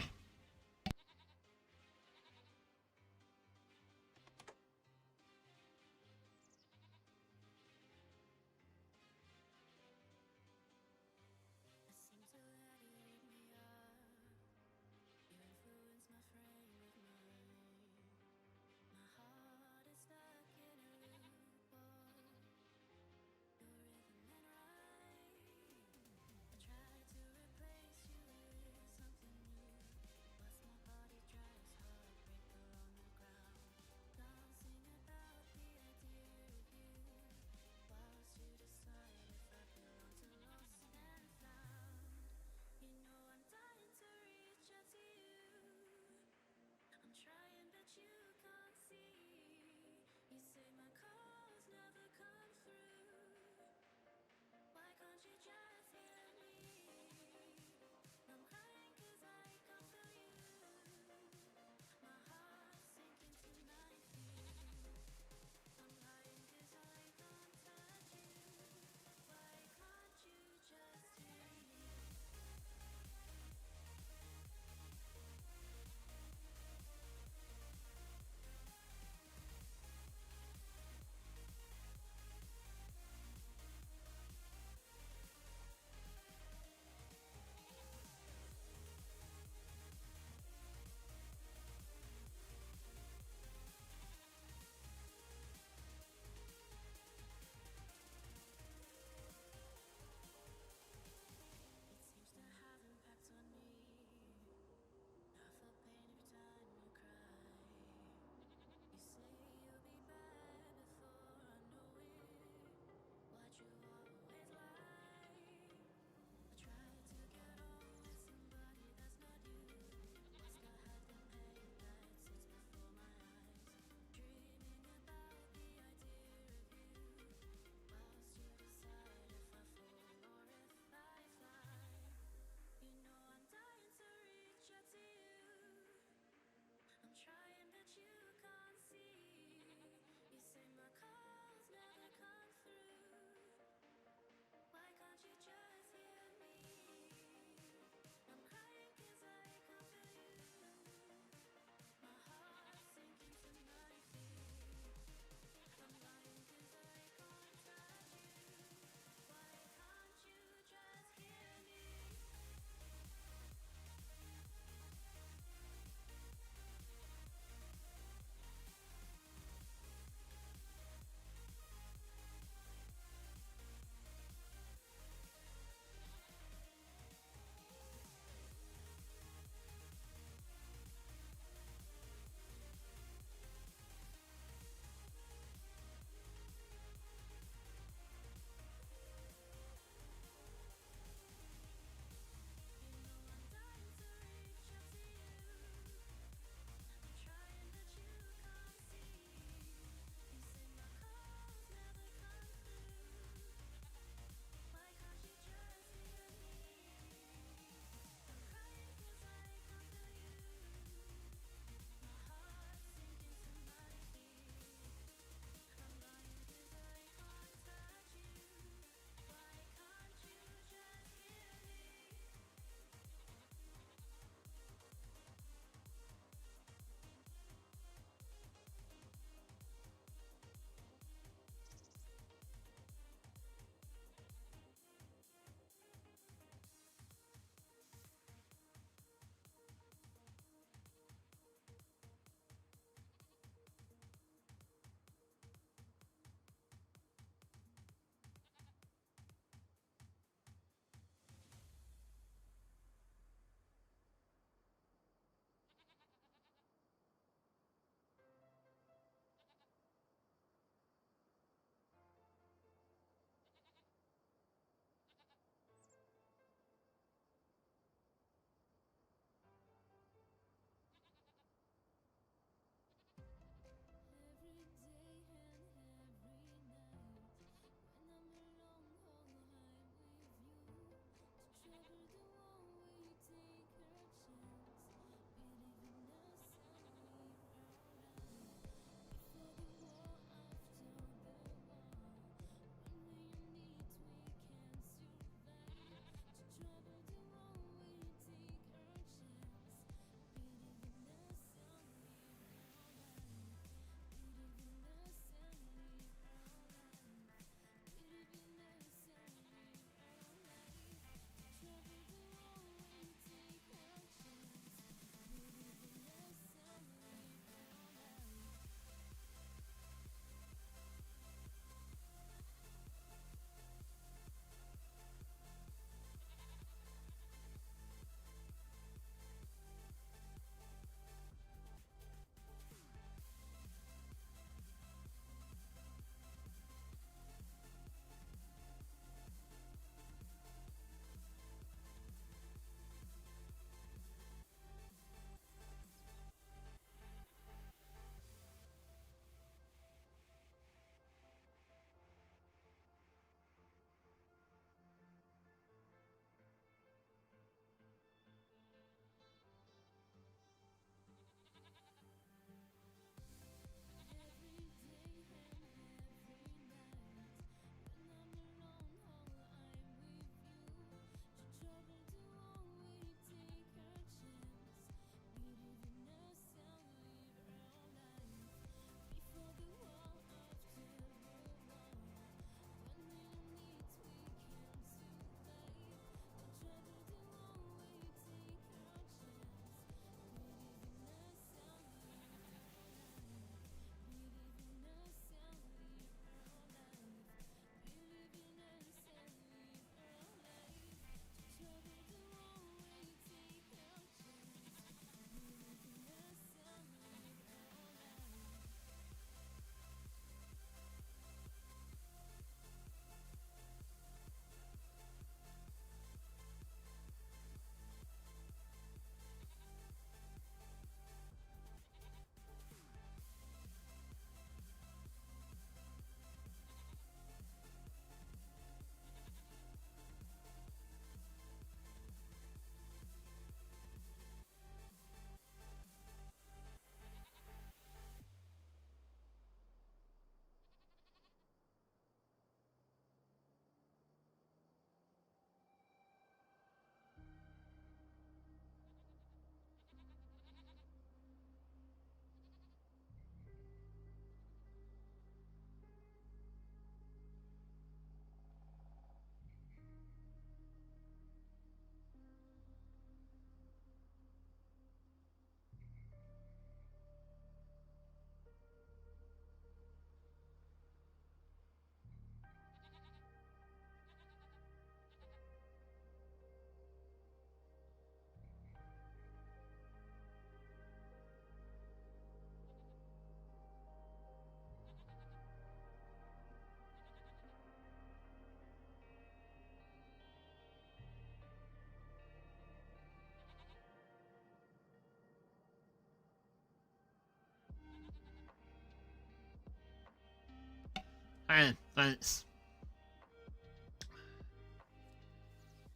Hey, thanks.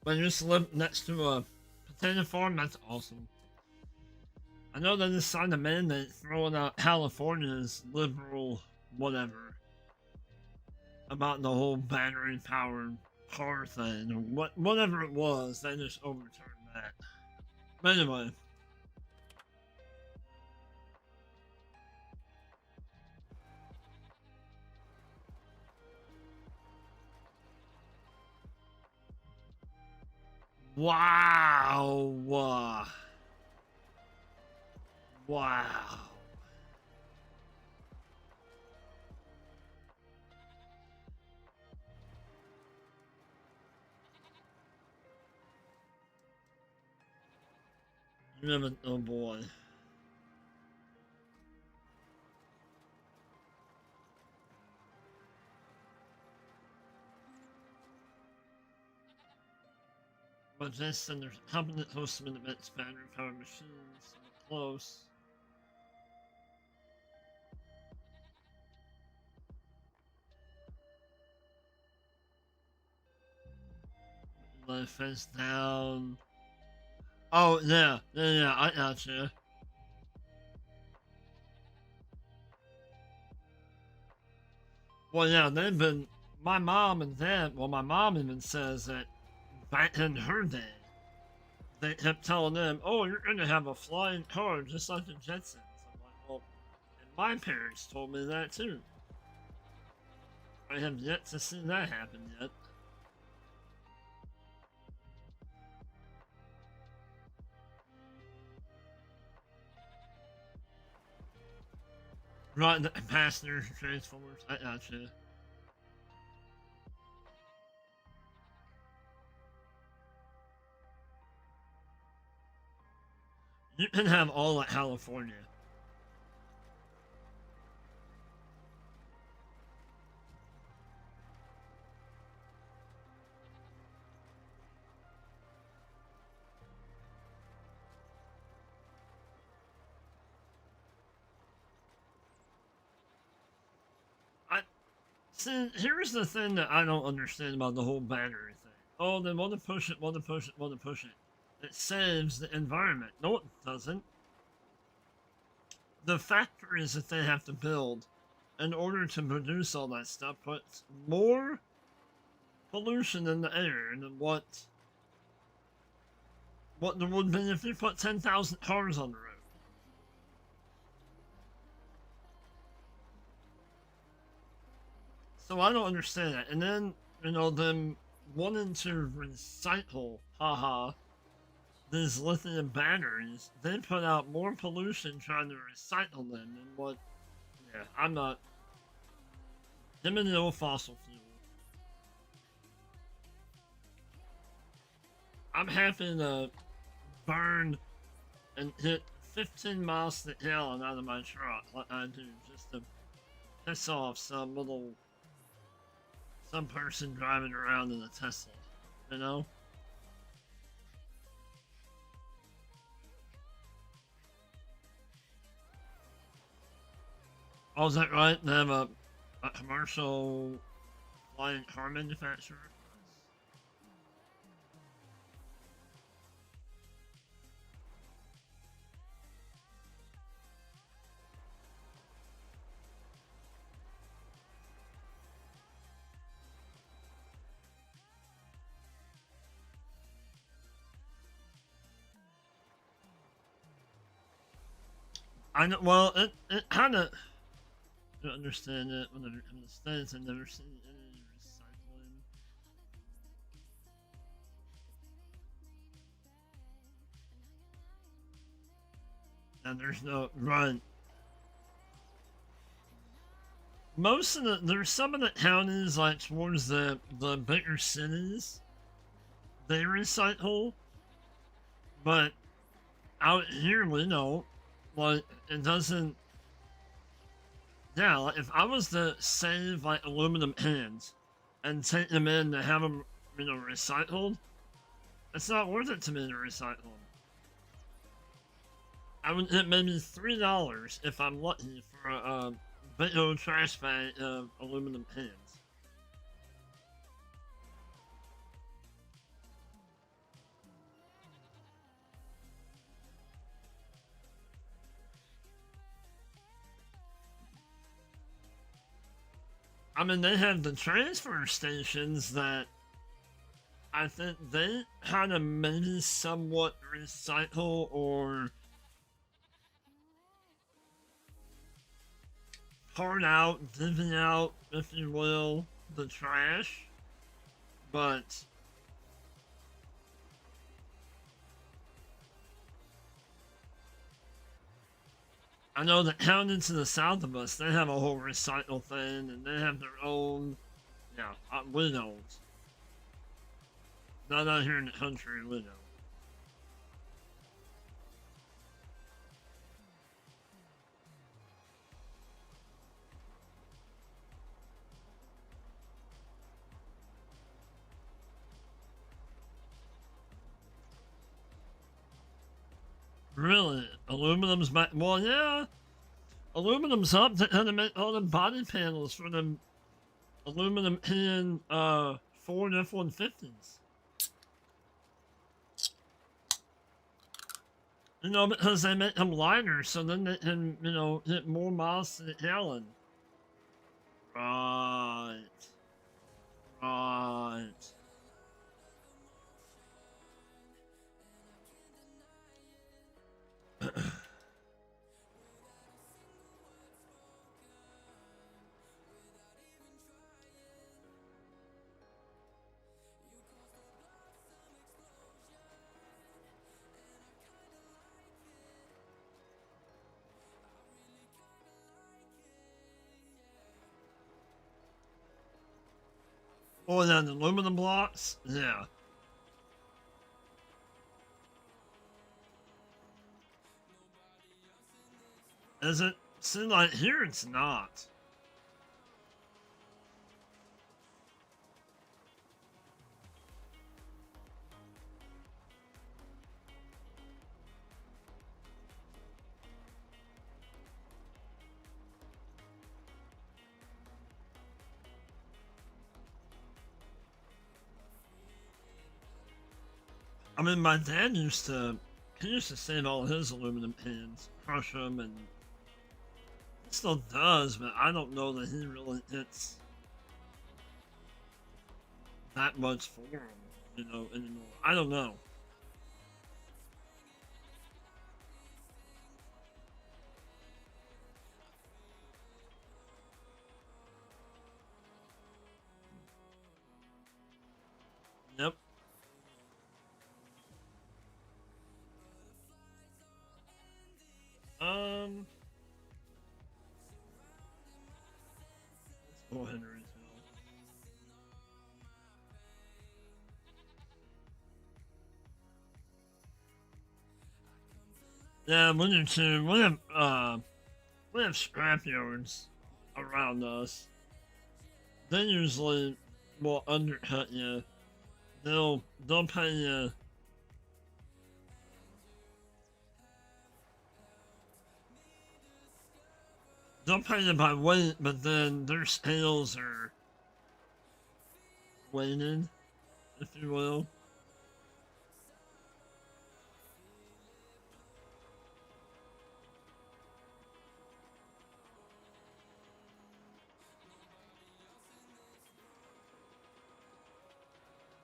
But you used to live next to a potato farm? That's awesome. I know they just signed a mandate throwing out California's liberal whatever about the whole battery powered car thing or whatever it was. They just overturned that. But anyway. Wow. Wow. You haven't, oh boy. But this and there's a company that hosts some events, battery powered machines, close. Let it face down. Oh, yeah, I got you. Well, yeah, they've been. My mom and dad, well, my mom even says that back in her day, they kept telling them, oh, you're going to have a flying car just like the Jetsons. I'm like, well, and my parents told me that too. I have yet to see that happen yet. Right, the passenger Transformers, I gotcha. You can have all of California. I see. Here's the thing that I don't understand about the whole battery thing. Oh, they want to push it, want to push it, want to push it. It saves the environment. No, it doesn't. The factories that they have to build in order to produce all that stuff puts more pollution in the air than what there would be if you put 10,000 cars on the road. So I don't understand that. And then, them wanting to recycle, haha, these lithium batteries, they put out more pollution trying to recycle them than what. Yeah, I'm not. Them and the old fossil fuel. I'm happy to burn and hit 15 miles to the gallon out of my truck like I do just to piss off some person driving around in a Tesla, you know? Oh, is that right? They have a commercial flying car manufacturer? I know, well, it kind of. To understand it when they're in the States, I've never seen any recycling. And there's no run. There's some of the counties like towards the bigger cities, they recycle, but out here we know, like it doesn't. Yeah, like if I was to save like aluminum cans and take them in to have them, recycled, it's not worth it to me to recycle them. I would get maybe $3 if I'm lucky for a big old trash bag of aluminum cans. I mean, they have the transfer stations that I think they kind of maybe somewhat recycle or part out, divvy out, if you will, the trash. But I know that counting to the south of us, they have a whole recycle thing, and they have their own, yeah, we don't. Not out here in the country, we don't. Really, aluminum's back. Well, yeah, aluminum's up to kind of make all the body panels for them aluminum in Ford F-150s. You know, because they make them lighter, so then they can, you know, hit more miles to the gallon. Right. Right. Oh, then the aluminum blocks? Yeah. Is it? See, like, here it's not. I mean, my dad he used to save all his aluminum pans, crush them, and he still does, but I don't know that he really hits that much for them, you know, anymore. I don't know. Yep. Um, let's go ahead and refill. Yeah, we do too. We have scrap yards around us. They usually will undercut you. They'll pay you. They'll pay you by weight, but then their scales are weighted, if you will.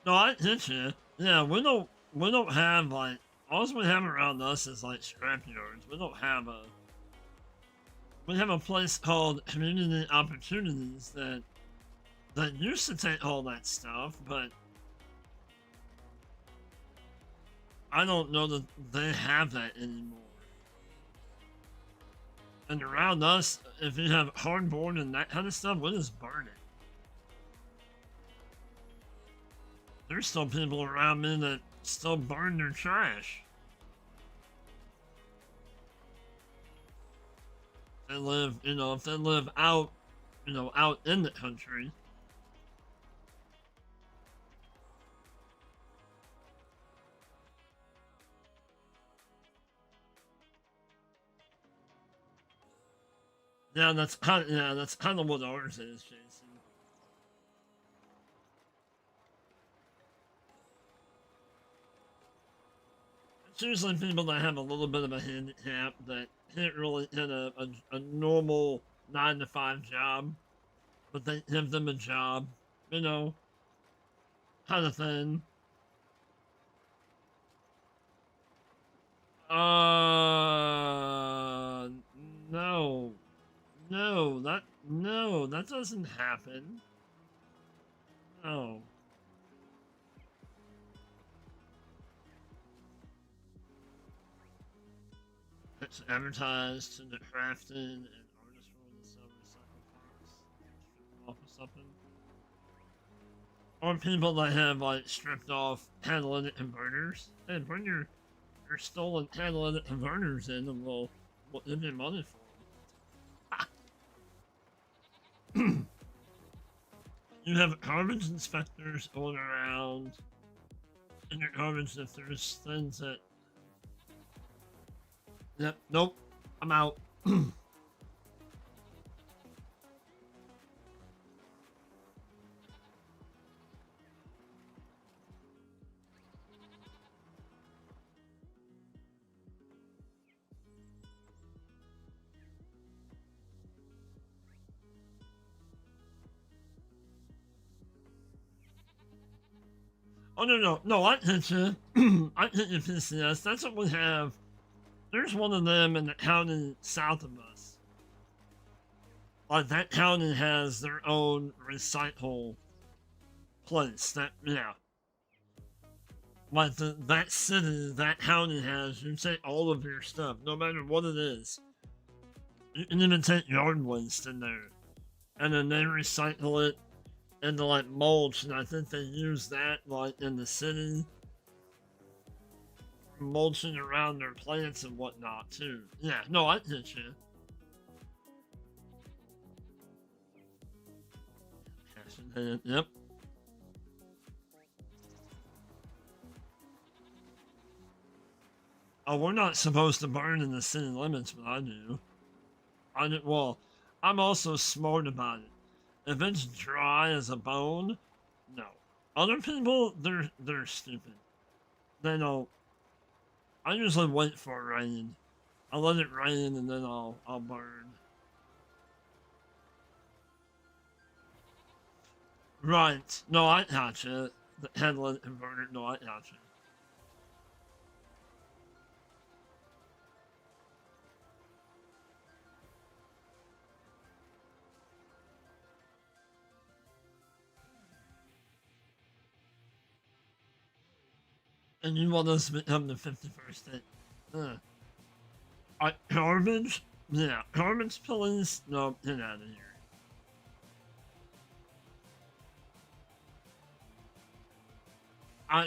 No, I hit you. Yeah, we don't have like all we have around us is like scrap yards. We don't have a we have a place called Community Opportunities that used to take all that stuff, but I don't know that they have that anymore. And around us, if you have hardboard and that kind of stuff, we just burn it. There's still people around me that still burn their trash. They live, you know, if they live out, you know, out in the country. That's kind of what ours is, Jason. It's usually people that have a little bit of a handicap that can't really hit a normal 9 to 5 job. but they give them a job, you know, kind of thing. No, no, that doesn't happen. No. It's advertised to the crafting and artist role to sell recycled parts, strip off or something. Or people that have like stripped off catalytic converters. Hey, bring your stolen catalytic converters in and we'll give you money for them. You have garbage inspectors going around in your garbage if there's things that. Yep, nope, I'm out. Oh no, I hit you. I hit you, PCS. That's what we have. There's one of them in the county south of us. Like that county has their own recycle place. That yeah. Like that city, that county has, you take all of your stuff, no matter what it is. You can even take yard waste in there. And then they recycle it into like mulch, and I think they use that like in the city, mulching around their plants and whatnot too. Yeah, no, I get you. Yep. Oh, we're not supposed to burn in the city limits, but I do. I do. Well, I'm also smart about it. If it's dry as a bone, no. Other people, they're stupid. They don't. I usually wait for it rain. I let it rain and then I'll burn. Right. No, I gotcha. The headlet converter. No, I gotcha. And you want us to become the 51st state? Garbage? Yeah, garbage police? No, get out of here.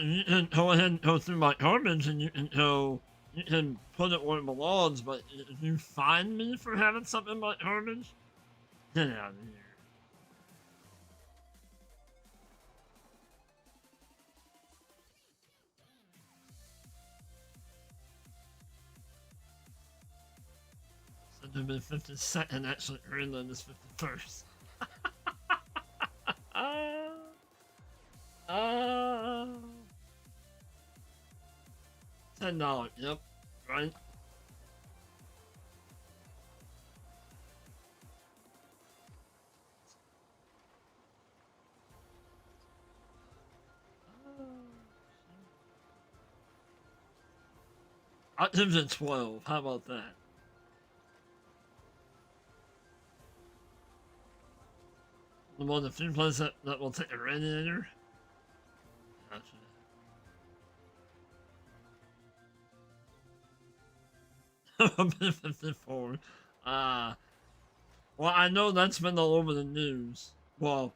You can go ahead and go through my garbage and you can put it where it belongs, but if you find me for having something in my garbage, get out of here. So to be 52nd, actually, Greenland is 51st. Uh, $10, yep, right? I give it 12, how about that? The one, the few places that will take a radiator? Gotcha. B-54. Uh, well, I know that's been all over the news. Well,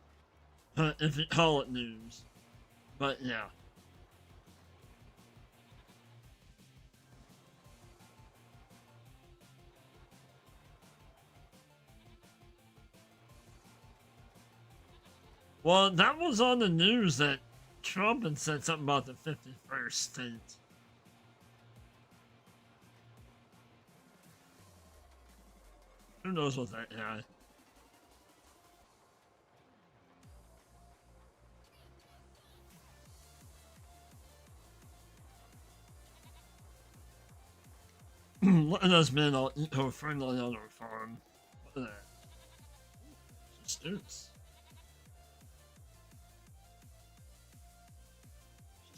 if you call it news. But yeah. Well, that was on the news that Trump had said something about the 51st state. Who knows what that guy? Letting us men all eco-friendly on our farm. Look at that. Students.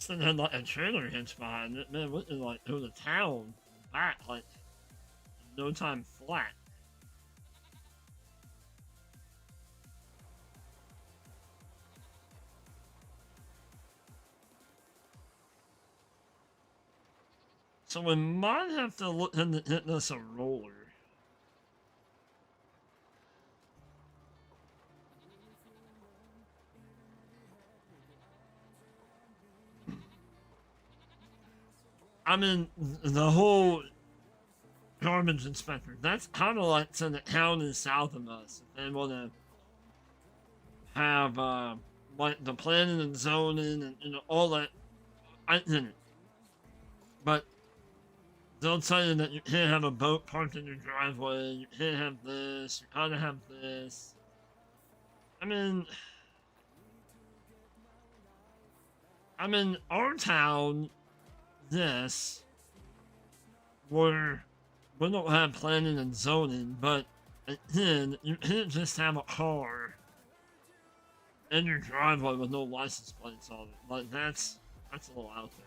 thing had like a trailer hitch behind it. Man, what in like it was a town back like no time flat. So we might have to look into hitting this a roller. I mean, the whole garbage inspector, that's kind of like to the county south of us. If they want to have, like, the planning and zoning and, you know, all that, I didn't. But they'll tell you that you can't have a boat parked in your driveway, you can't have this, you gotta have this. I mean, our town, this, where we don't have planning and zoning, but again, you can't just have a car in your driveway with no license plates on it. Like, that's a little out there.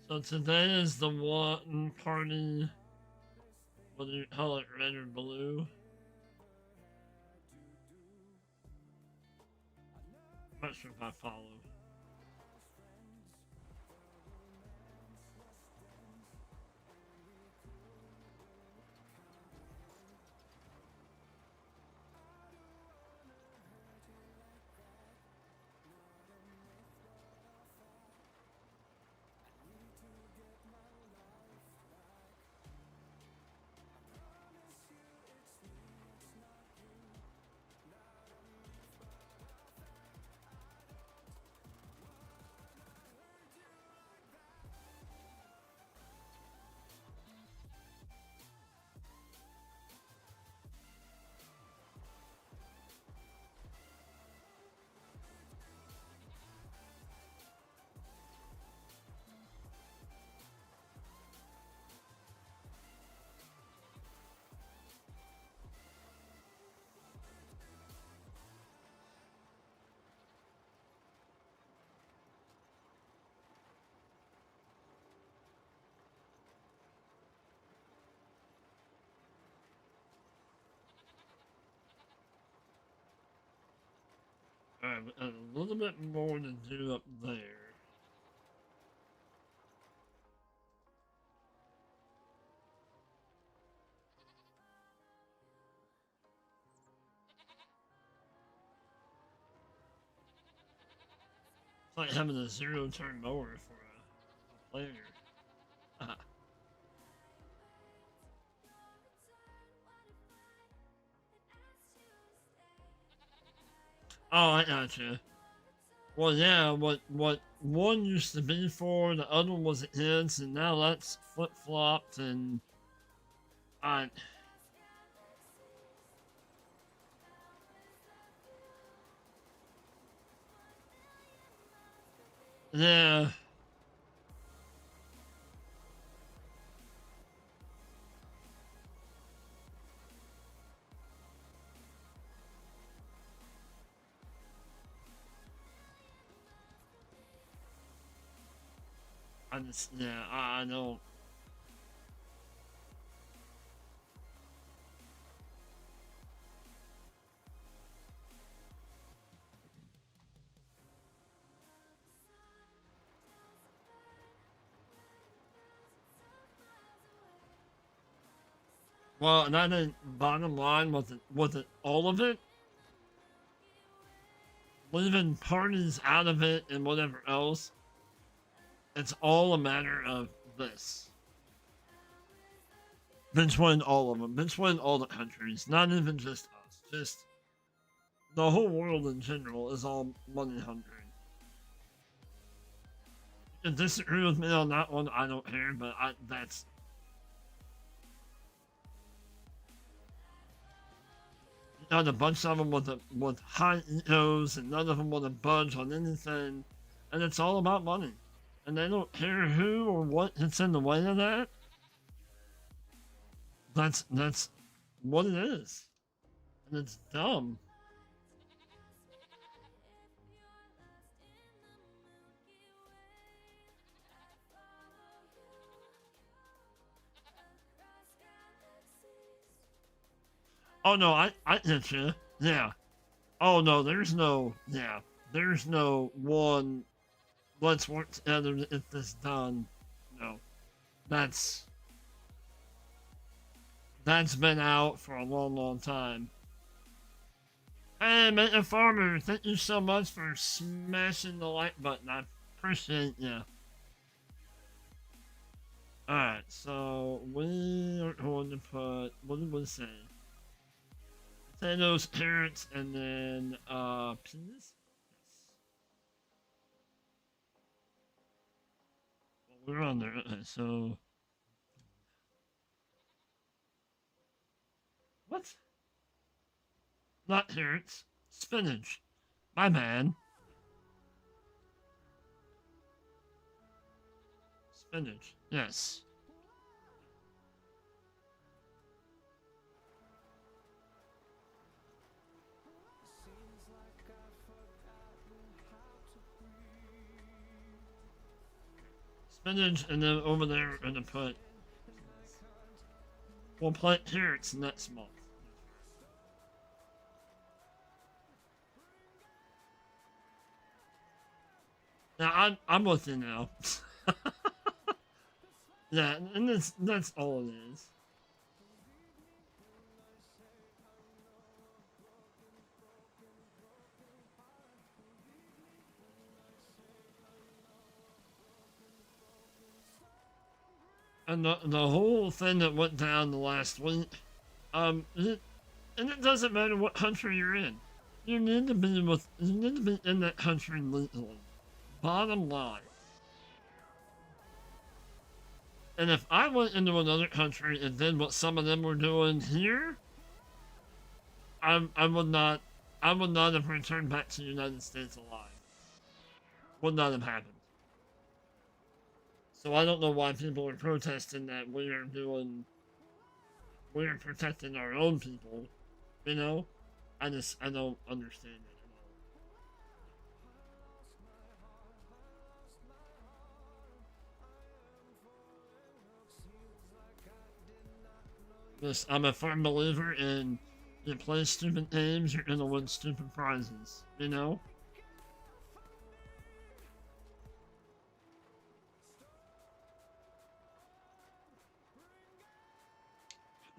So today is the one party, whether you call it red or blue. I'm not sure if I follow. Alright, a little bit more to do up there. It's like having a zero-turn mower for a player. Oh, I gotcha. Well, yeah, what one used to be for, the other was his, and now that's flip-flopped, and I... Yeah. I know. Well, and I think bottom line was it all of it? Leaving parties out of it and whatever else. It's all a matter of this. Bench win all of them. Bench win all the countries. Not even just us. Just the whole world in general is all money hungry. You can disagree with me on that one, I don't care, but that's you got a bunch of them with high egos, and none of them want to budge on anything, and it's all about money, and they don't care who or what gets in the way of that. That's what it is, and it's dumb. Oh no, I get you. Yeah. Oh no, there's no one. Let's work together to get this done. No, that's that's been out for a long time. Hey, Mega Farmer, thank you so much for smashing the like button. I appreciate you. Alright, so we are going to put, what did we say? Potatoes, carrots, and then, peas? Yes. Well, we're on there. Okay, so. What? Not carrots. Spinach. My man. Spinach. Yes. Spinach, and then over there we're gonna put. We'll plant carrots next month. Now I'm with you now. Yeah, and that's all it is. And the whole thing that went down the last week, and it doesn't matter what country you're in. You need to be in that country legally. Bottom line. And if I went into another country and did what some of them were doing here, I would not have returned back to the United States alive. Would not have happened. So I don't know why people are protesting that we're protecting our own people, you know? I don't understand it at all. Yes, I'm a firm believer in you play stupid games, you're gonna win stupid prizes, you know?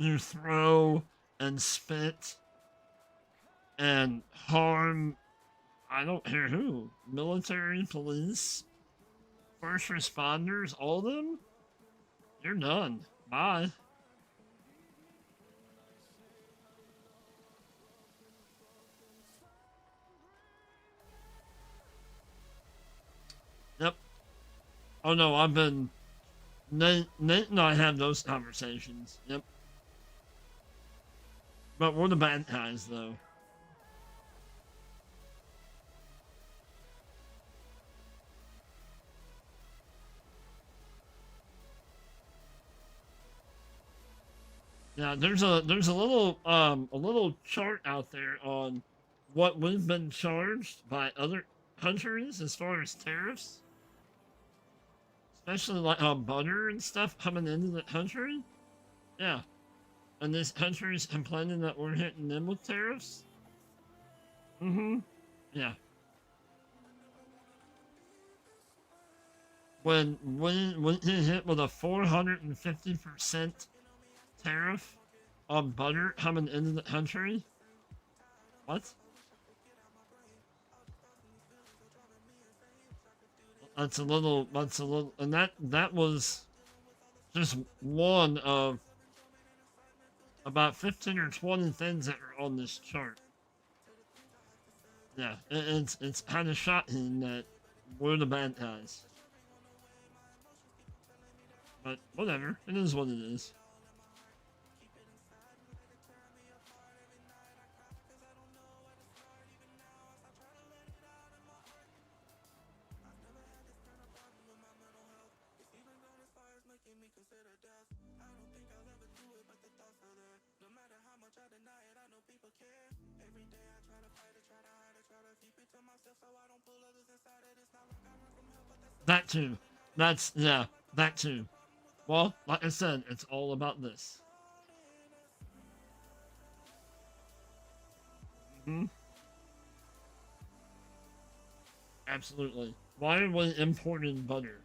You throw and spit and harm, I don't care who, military, police, first responders, all of them, you're done. Bye. Yep. Oh no, Nate and I have those conversations. Yep. But we're the bad guys, though. Yeah, there's a little chart out there on what we've been charged by other countries as far as tariffs, especially like on butter and stuff coming into the country. Yeah, and this country's complaining that we're hitting them with tariffs. Mm-hmm. Yeah. When we get hit with a 450% tariff on butter coming into the country. What? That's a little, and that was just one of about 15 or 20 things that are on this chart. Yeah, it's kind of shocking that we're the bad guys. But whatever, it is what it is. That too. That's, yeah, that too. Well, like I said, it's all about this. Hmm. Absolutely. Why are we importing butter?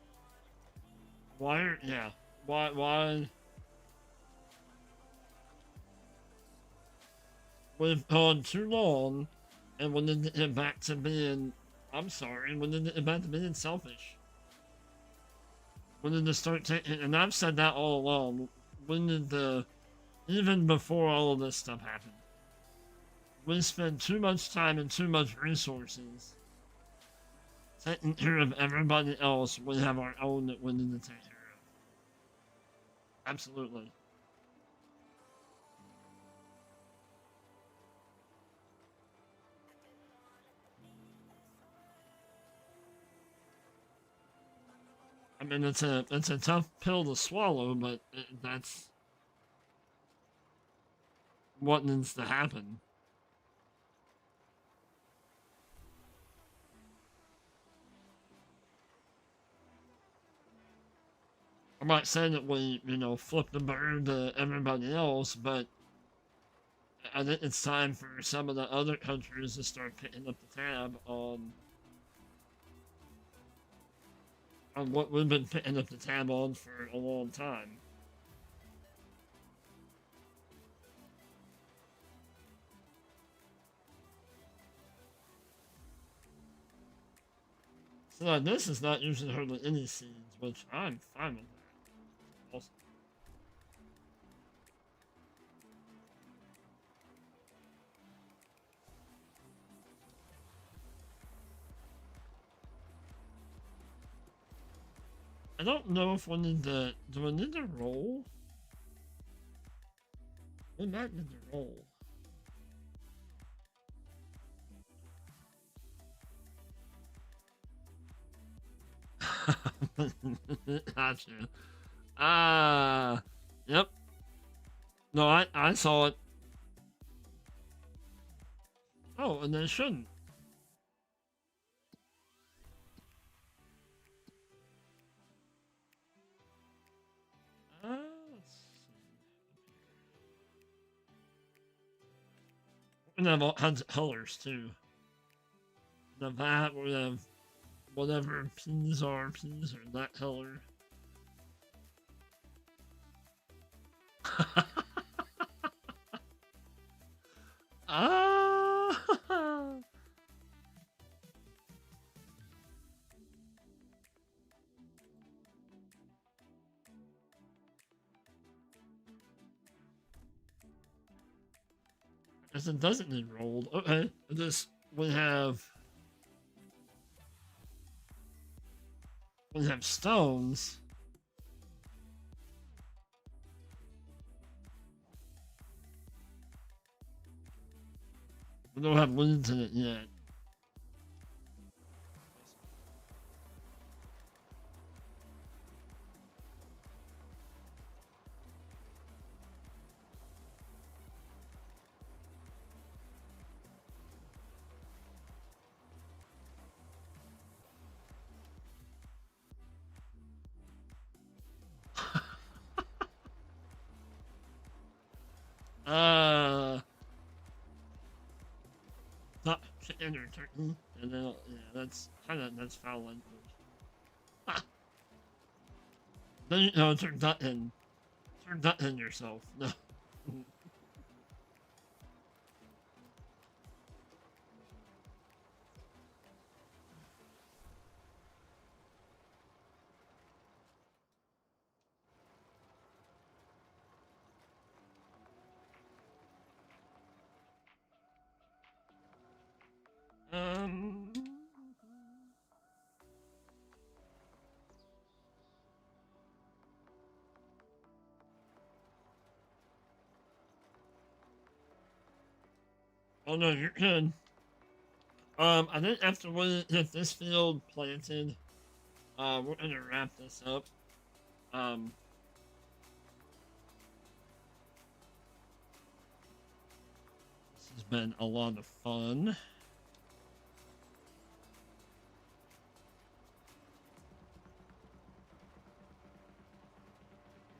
Why are, yeah. Why? We've gone too long and we need to get back to being, I'm sorry, we need to get back to being selfish. We need to start taking, and I've said that all along, we need to, even before all of this stuff happened, we spend too much time and too much resources taking care of everybody else. We have our own that we need to take care of. Absolutely. I mean, it's a tough pill to swallow, but that's what needs to happen. I'm not saying that we, flip the bird to everybody else, but I think it's time for some of the other countries to start picking up the tab on what we've been picking up the tab on for a long time. So like, this is not using hardly any seeds, which I'm fine with that. Also, I don't know if we need to. Do we need to roll? We might need to roll. Gotcha. Yep. No, I saw it. Oh, and they shouldn't. Let's see. We have all kinds of colors too. The that we have whatever peas are that color. Ah. Guess it doesn't need rolled. Okay. This we have stones. We don't have leads in it yet. Uh, not chicken or turkey. And then, yeah, that's foul language. Then, turn that in. Turn that in yourself. No. Um. Oh no, you're good. I think after we get this field planted, we're gonna wrap this up. Um, this has been a lot of fun.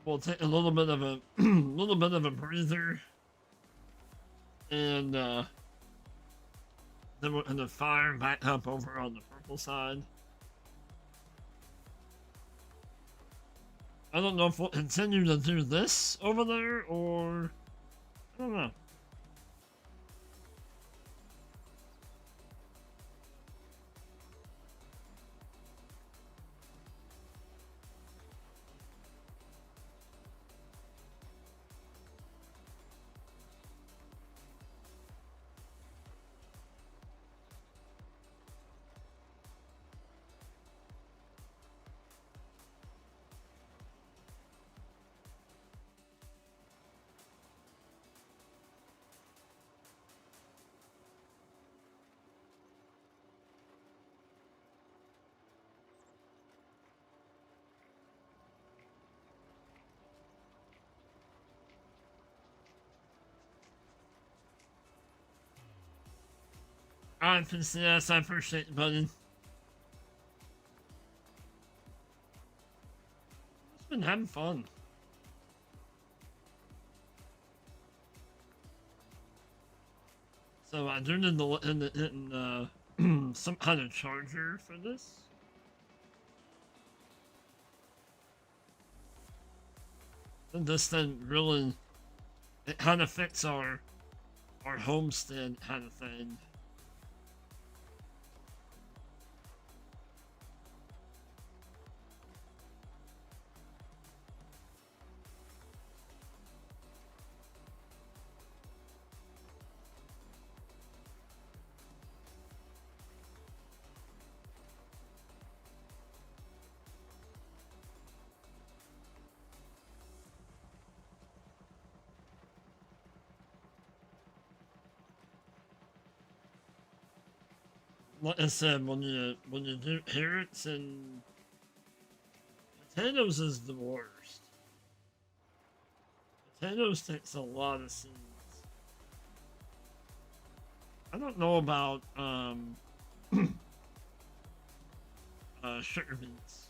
We'll take a little bit of a little bit of a breather, and then we're gonna fire back up over on the purple side. I don't know if we'll continue to do this over there or I don't know. Alright, PCS, I appreciate you, buddy. It's been having fun. So I do need to some kind of charger for this. And this thing really, it kind of fits our homestead kind of thing. Like I said, when you do carrots and potatoes is the worst. Potatoes takes a lot of seeds. I don't know about sugar beets.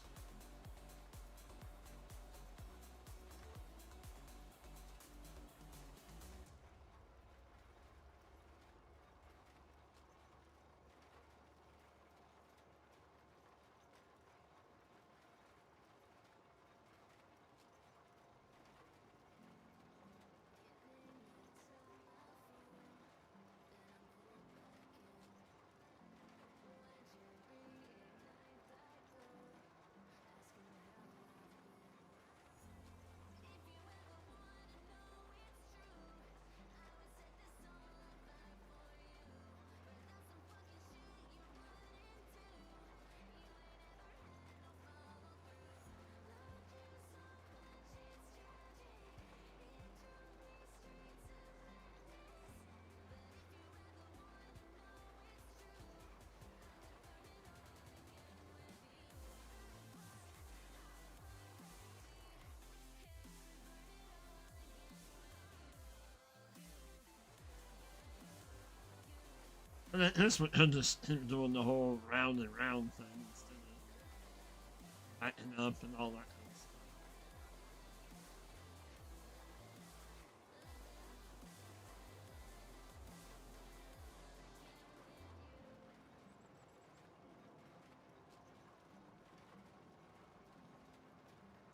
And this one could just keep doing the whole round and round thing instead of backing up and all that kind of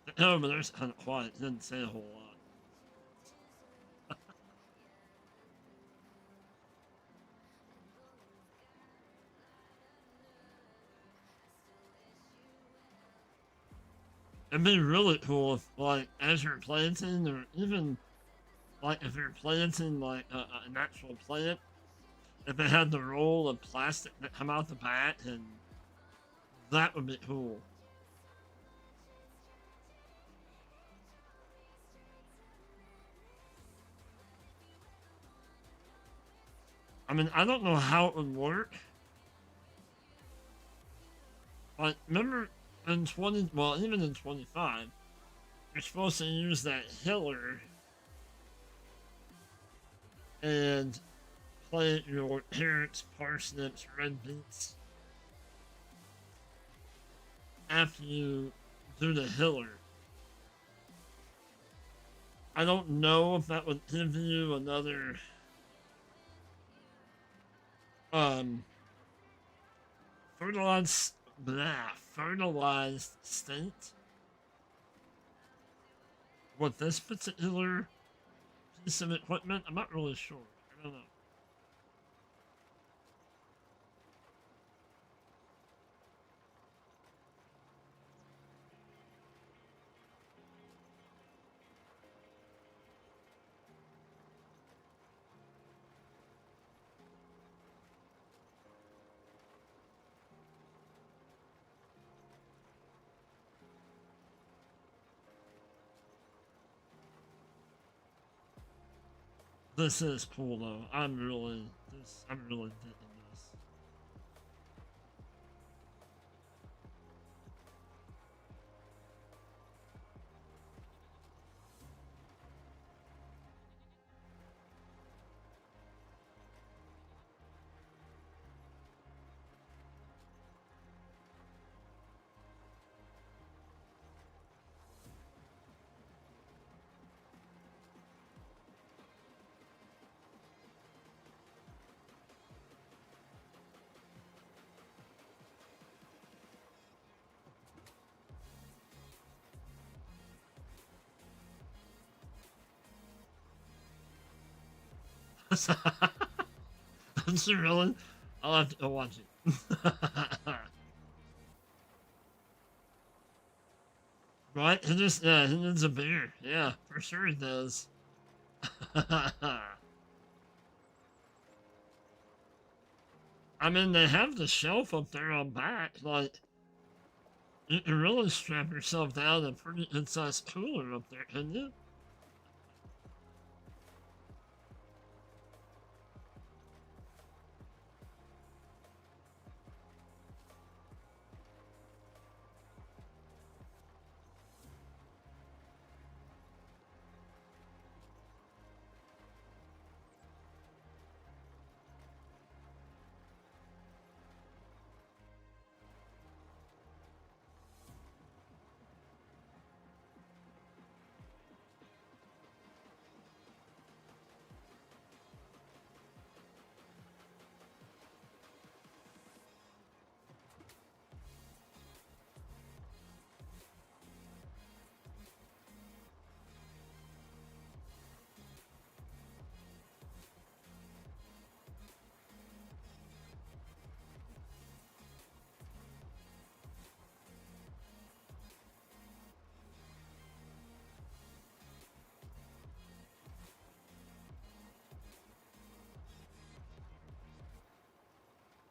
stuff. No, but there's kind of quiet. It didn't say a whole lot. It'd be really cool if, like, as you're planting, or even, like, if you're planting, like, an actual plant, if it had the roll of plastic that come out the back, and that would be cool. I mean, I don't know how it would work. Like, remember in 20, well, even in 25, you're supposed to use that healer and plant your carrots, parsnips, red beets after you do the healer. I don't know if that would give you another um fertilized fertilized state with this particular piece of equipment. I'm not really sure. I don't know. This is cool though. I'm really digging this. Is it really? I'll have to go watch it. Right? He needs a beer. Yeah, for sure he does. I mean, they have the shelf up there on back. Like, you can really strap yourself down a pretty good sized cooler up there, can you?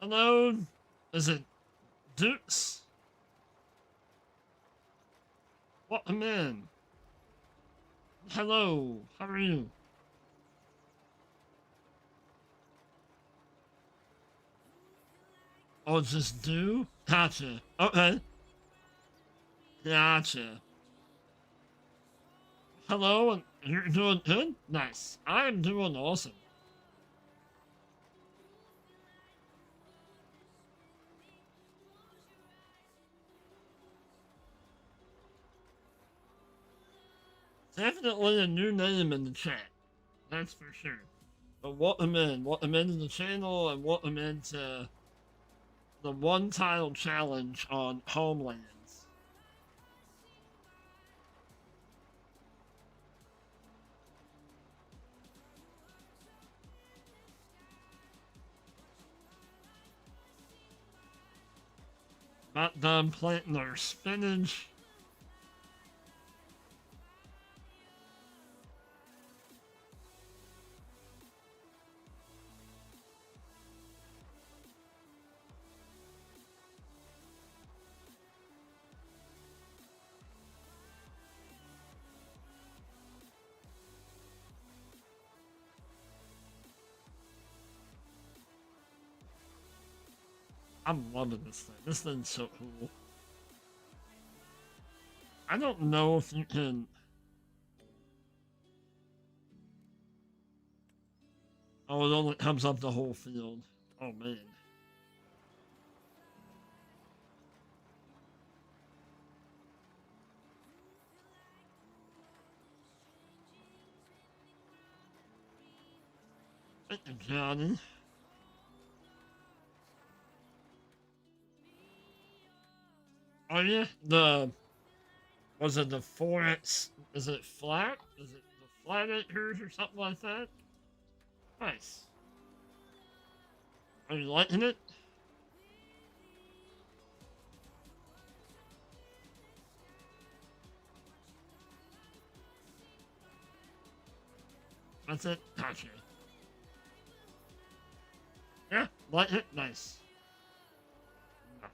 Hello? Is it Dukes? Welcome in. Hello, how are you? Oh, just do? Gotcha. Okay. Gotcha. Hello, and you're doing good? Nice. I'm doing awesome. Definitely a new name in the chat. That's for sure. But welcome in. Welcome into the channel and welcome into the One Tile Challenge on Homelands. Got done planting our spinach. I'm loving this thing. This thing's so cool. I don't know if you can. Oh, it only comes up the whole field. Oh man. Thank you, Johnny. Oh yeah, was it the 4X? Is it flat? Is it the flat acres or something like that? Nice. Are you liking it? That's it? Gotcha. Yeah, like it? Nice. Nice.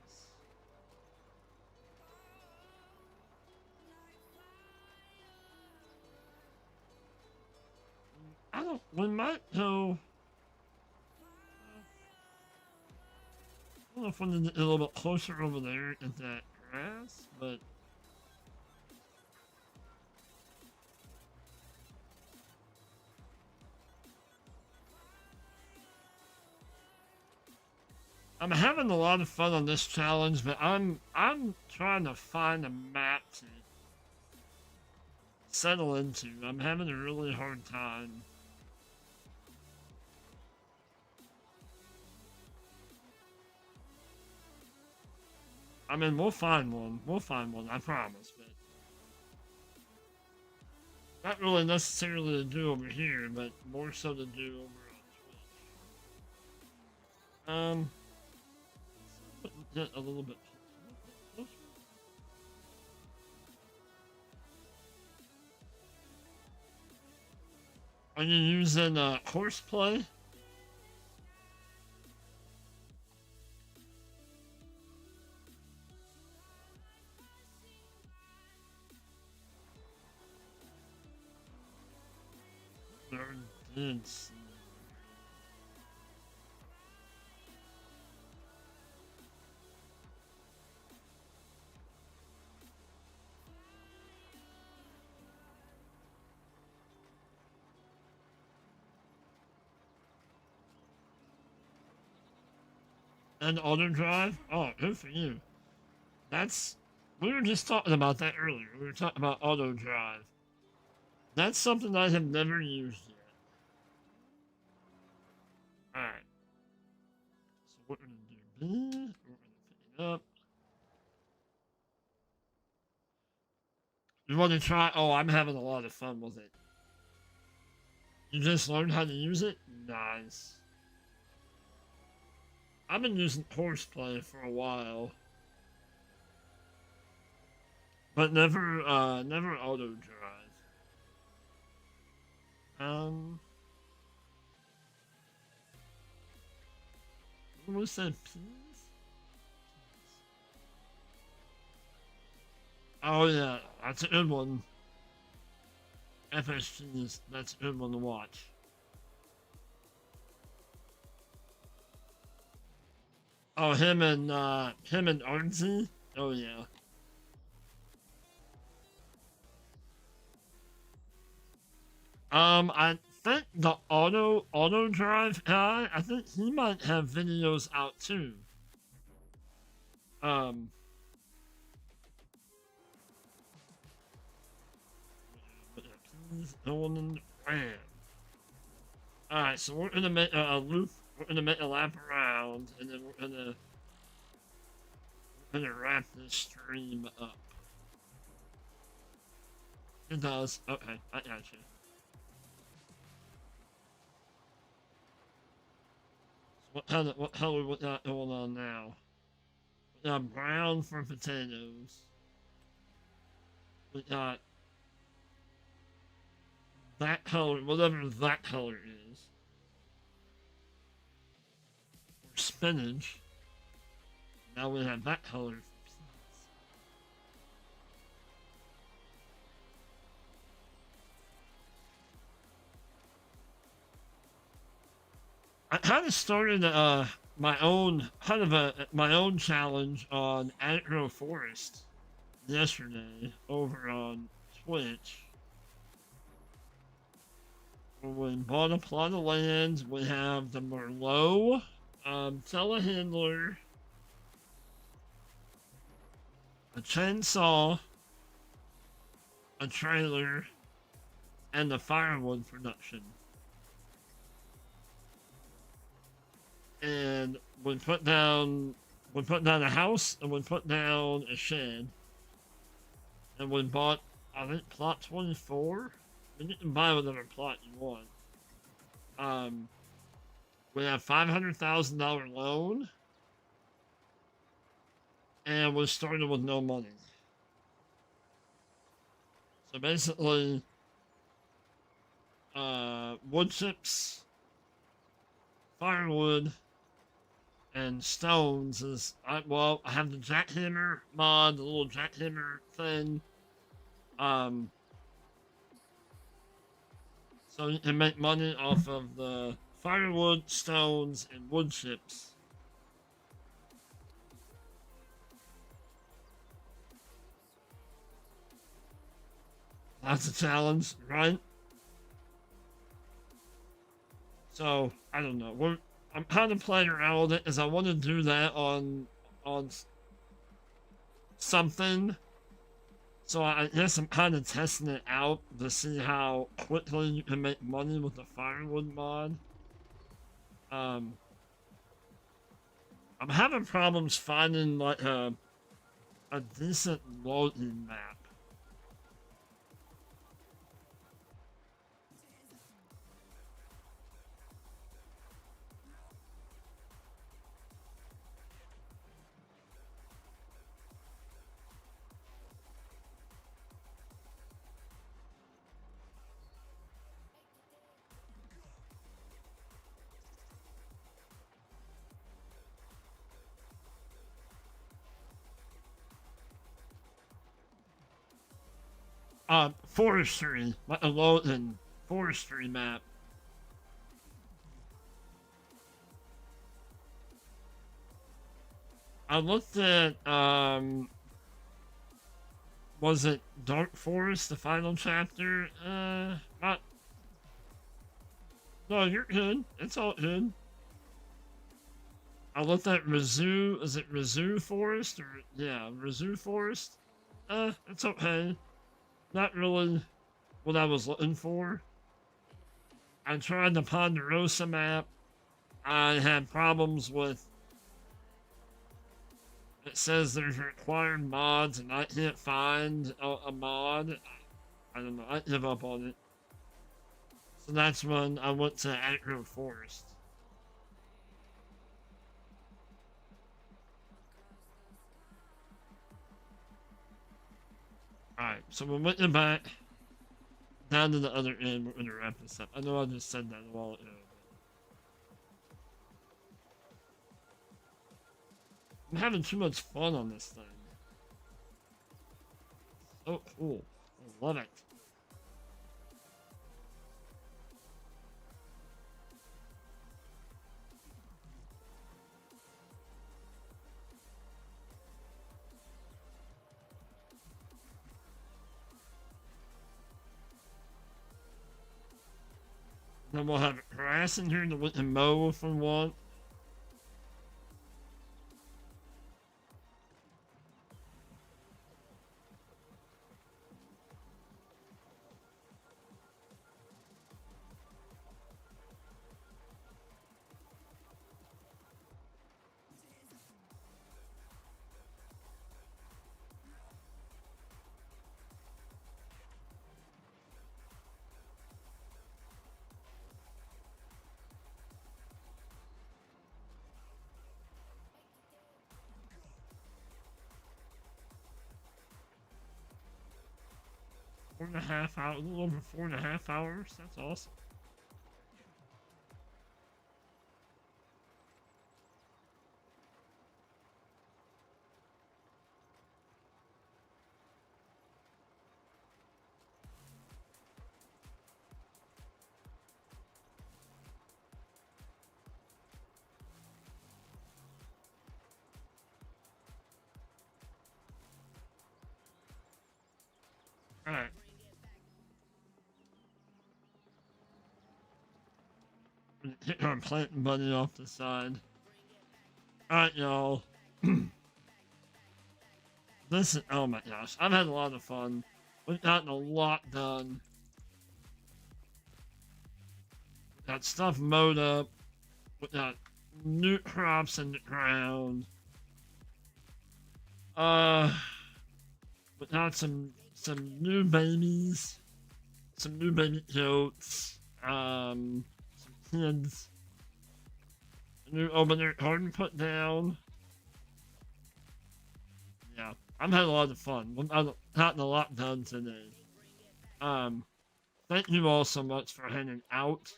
We might go. I don't know if we need to get a little bit closer over there at that grass, but. I'm having a lot of fun on this challenge, but I'm trying to find a map to settle into. I'm having a really hard time. I mean, we'll find one. We'll find one, I promise, but not really necessarily to do over here, but more so to do over on Twitch. Get a little bit closer. Are you using horseplay? Or did see. And auto drive? Oh, good for you. That's. We were just talking about that earlier. We were talking about auto drive. That's something I have never used yet. Alright. So what we're gonna do, we're gonna pick it up. You want to try? Oh, I'm having a lot of fun with it. You just learned how to use it? Nice. I've been using horseplay for a while. But never auto drive. What was that, please? Oh yeah, that's a good one. FSGs, that's a good one to watch. Oh, him and Arnsey? Oh yeah. I think the auto drive guy, I think he might have videos out too. Um, please, going in the ram. Alright, so we're gonna make a loop. We're gonna make a lap around, and then we're gonna wrap this stream up. It does. Okay, I got you. What color we got going on now? We got brown for potatoes. We got that color, whatever that color is. For spinach. Now we have that color for peas. I kind of started my own my own challenge on agroforest yesterday over on Twitch. We bought a plot of land. We have the Merlot telehandler, a chainsaw, a trailer, and the firewood production. And we put down a house and we put down a shed. And we bought, I think, plot 24. You can buy whatever plot you want. We have $500,000 loan, and we started with no money. So basically, wood chips, firewood, and stones is I have the jackhammer mod, the little jackhammer thing. So you can make money off of the firewood, stones, and wood chips. That's a challenge, right? So I don't know. I'm kind of playing around with it as I want to do that on something. So I guess I'm kind of testing it out to see how quickly you can make money with the firewood mod. I'm having problems finding like a decent loading map. Forestry, like a loading forestry map. I looked at was it Dark Forest, the final chapter? Not. No, you're good. It's all good. I looked at Rizu. Is it Rizu Forest or yeah, Rizu Forest? It's okay. Not really what I was looking for. I tried the Ponderosa map. I had problems with. It says there's required mods, and I can't find a mod. I don't know. I give up on it. So that's when I went to agroforest. Alright, so we're went back down to the other end. We're going to wrap this up. I know I just said that a while ago. I'm having too much fun on this thing. So cool. I love it. Then we'll have grass in here that we can mow if we want. Four and a half hours, a little over 4.5 hours. That's awesome. Get our planting buddy off the side. Alright, y'all. This is, oh my gosh, I've had a lot of fun. We've gotten a lot done. We got stuff mowed up. We got new crops in the ground. We got some new babies. Some new baby goats. Some kids. A new opener garden put down. Yeah, I've had a lot of fun. I've gotten a lot done today. Thank you all so much for hanging out.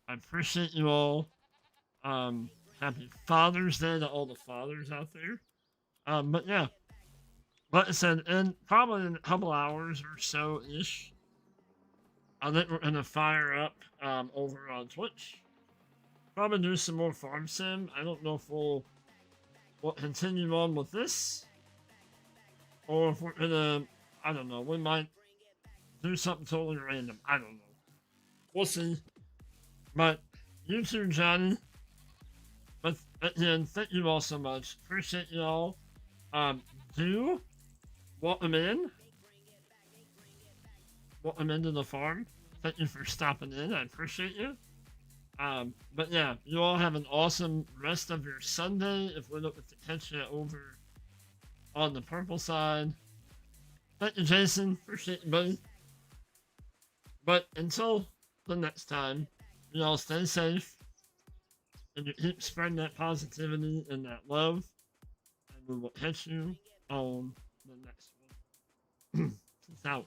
I appreciate you all. Happy Father's Day to all the fathers out there. But yeah, like I said, probably in a couple hours or so ish, I think we're gonna fire up over on Twitch. Probably do some more farm sim. I don't know if we'll continue on with this, or if we're gonna, I don't know, we might do something totally random. I don't know. We'll see. But you too, Johnny. But again, thank you all so much. Appreciate you all. Do welcome in. Welcome into the farm. Thank you for stopping in. I appreciate you. But yeah, you all have an awesome rest of your Sunday. If we're looking to catch you over on the purple side. Thank you, Jason. Appreciate you, buddy. But until the next time, you all stay safe. And you keep spreading that positivity and that love. And we will catch you on the next one. Peace out.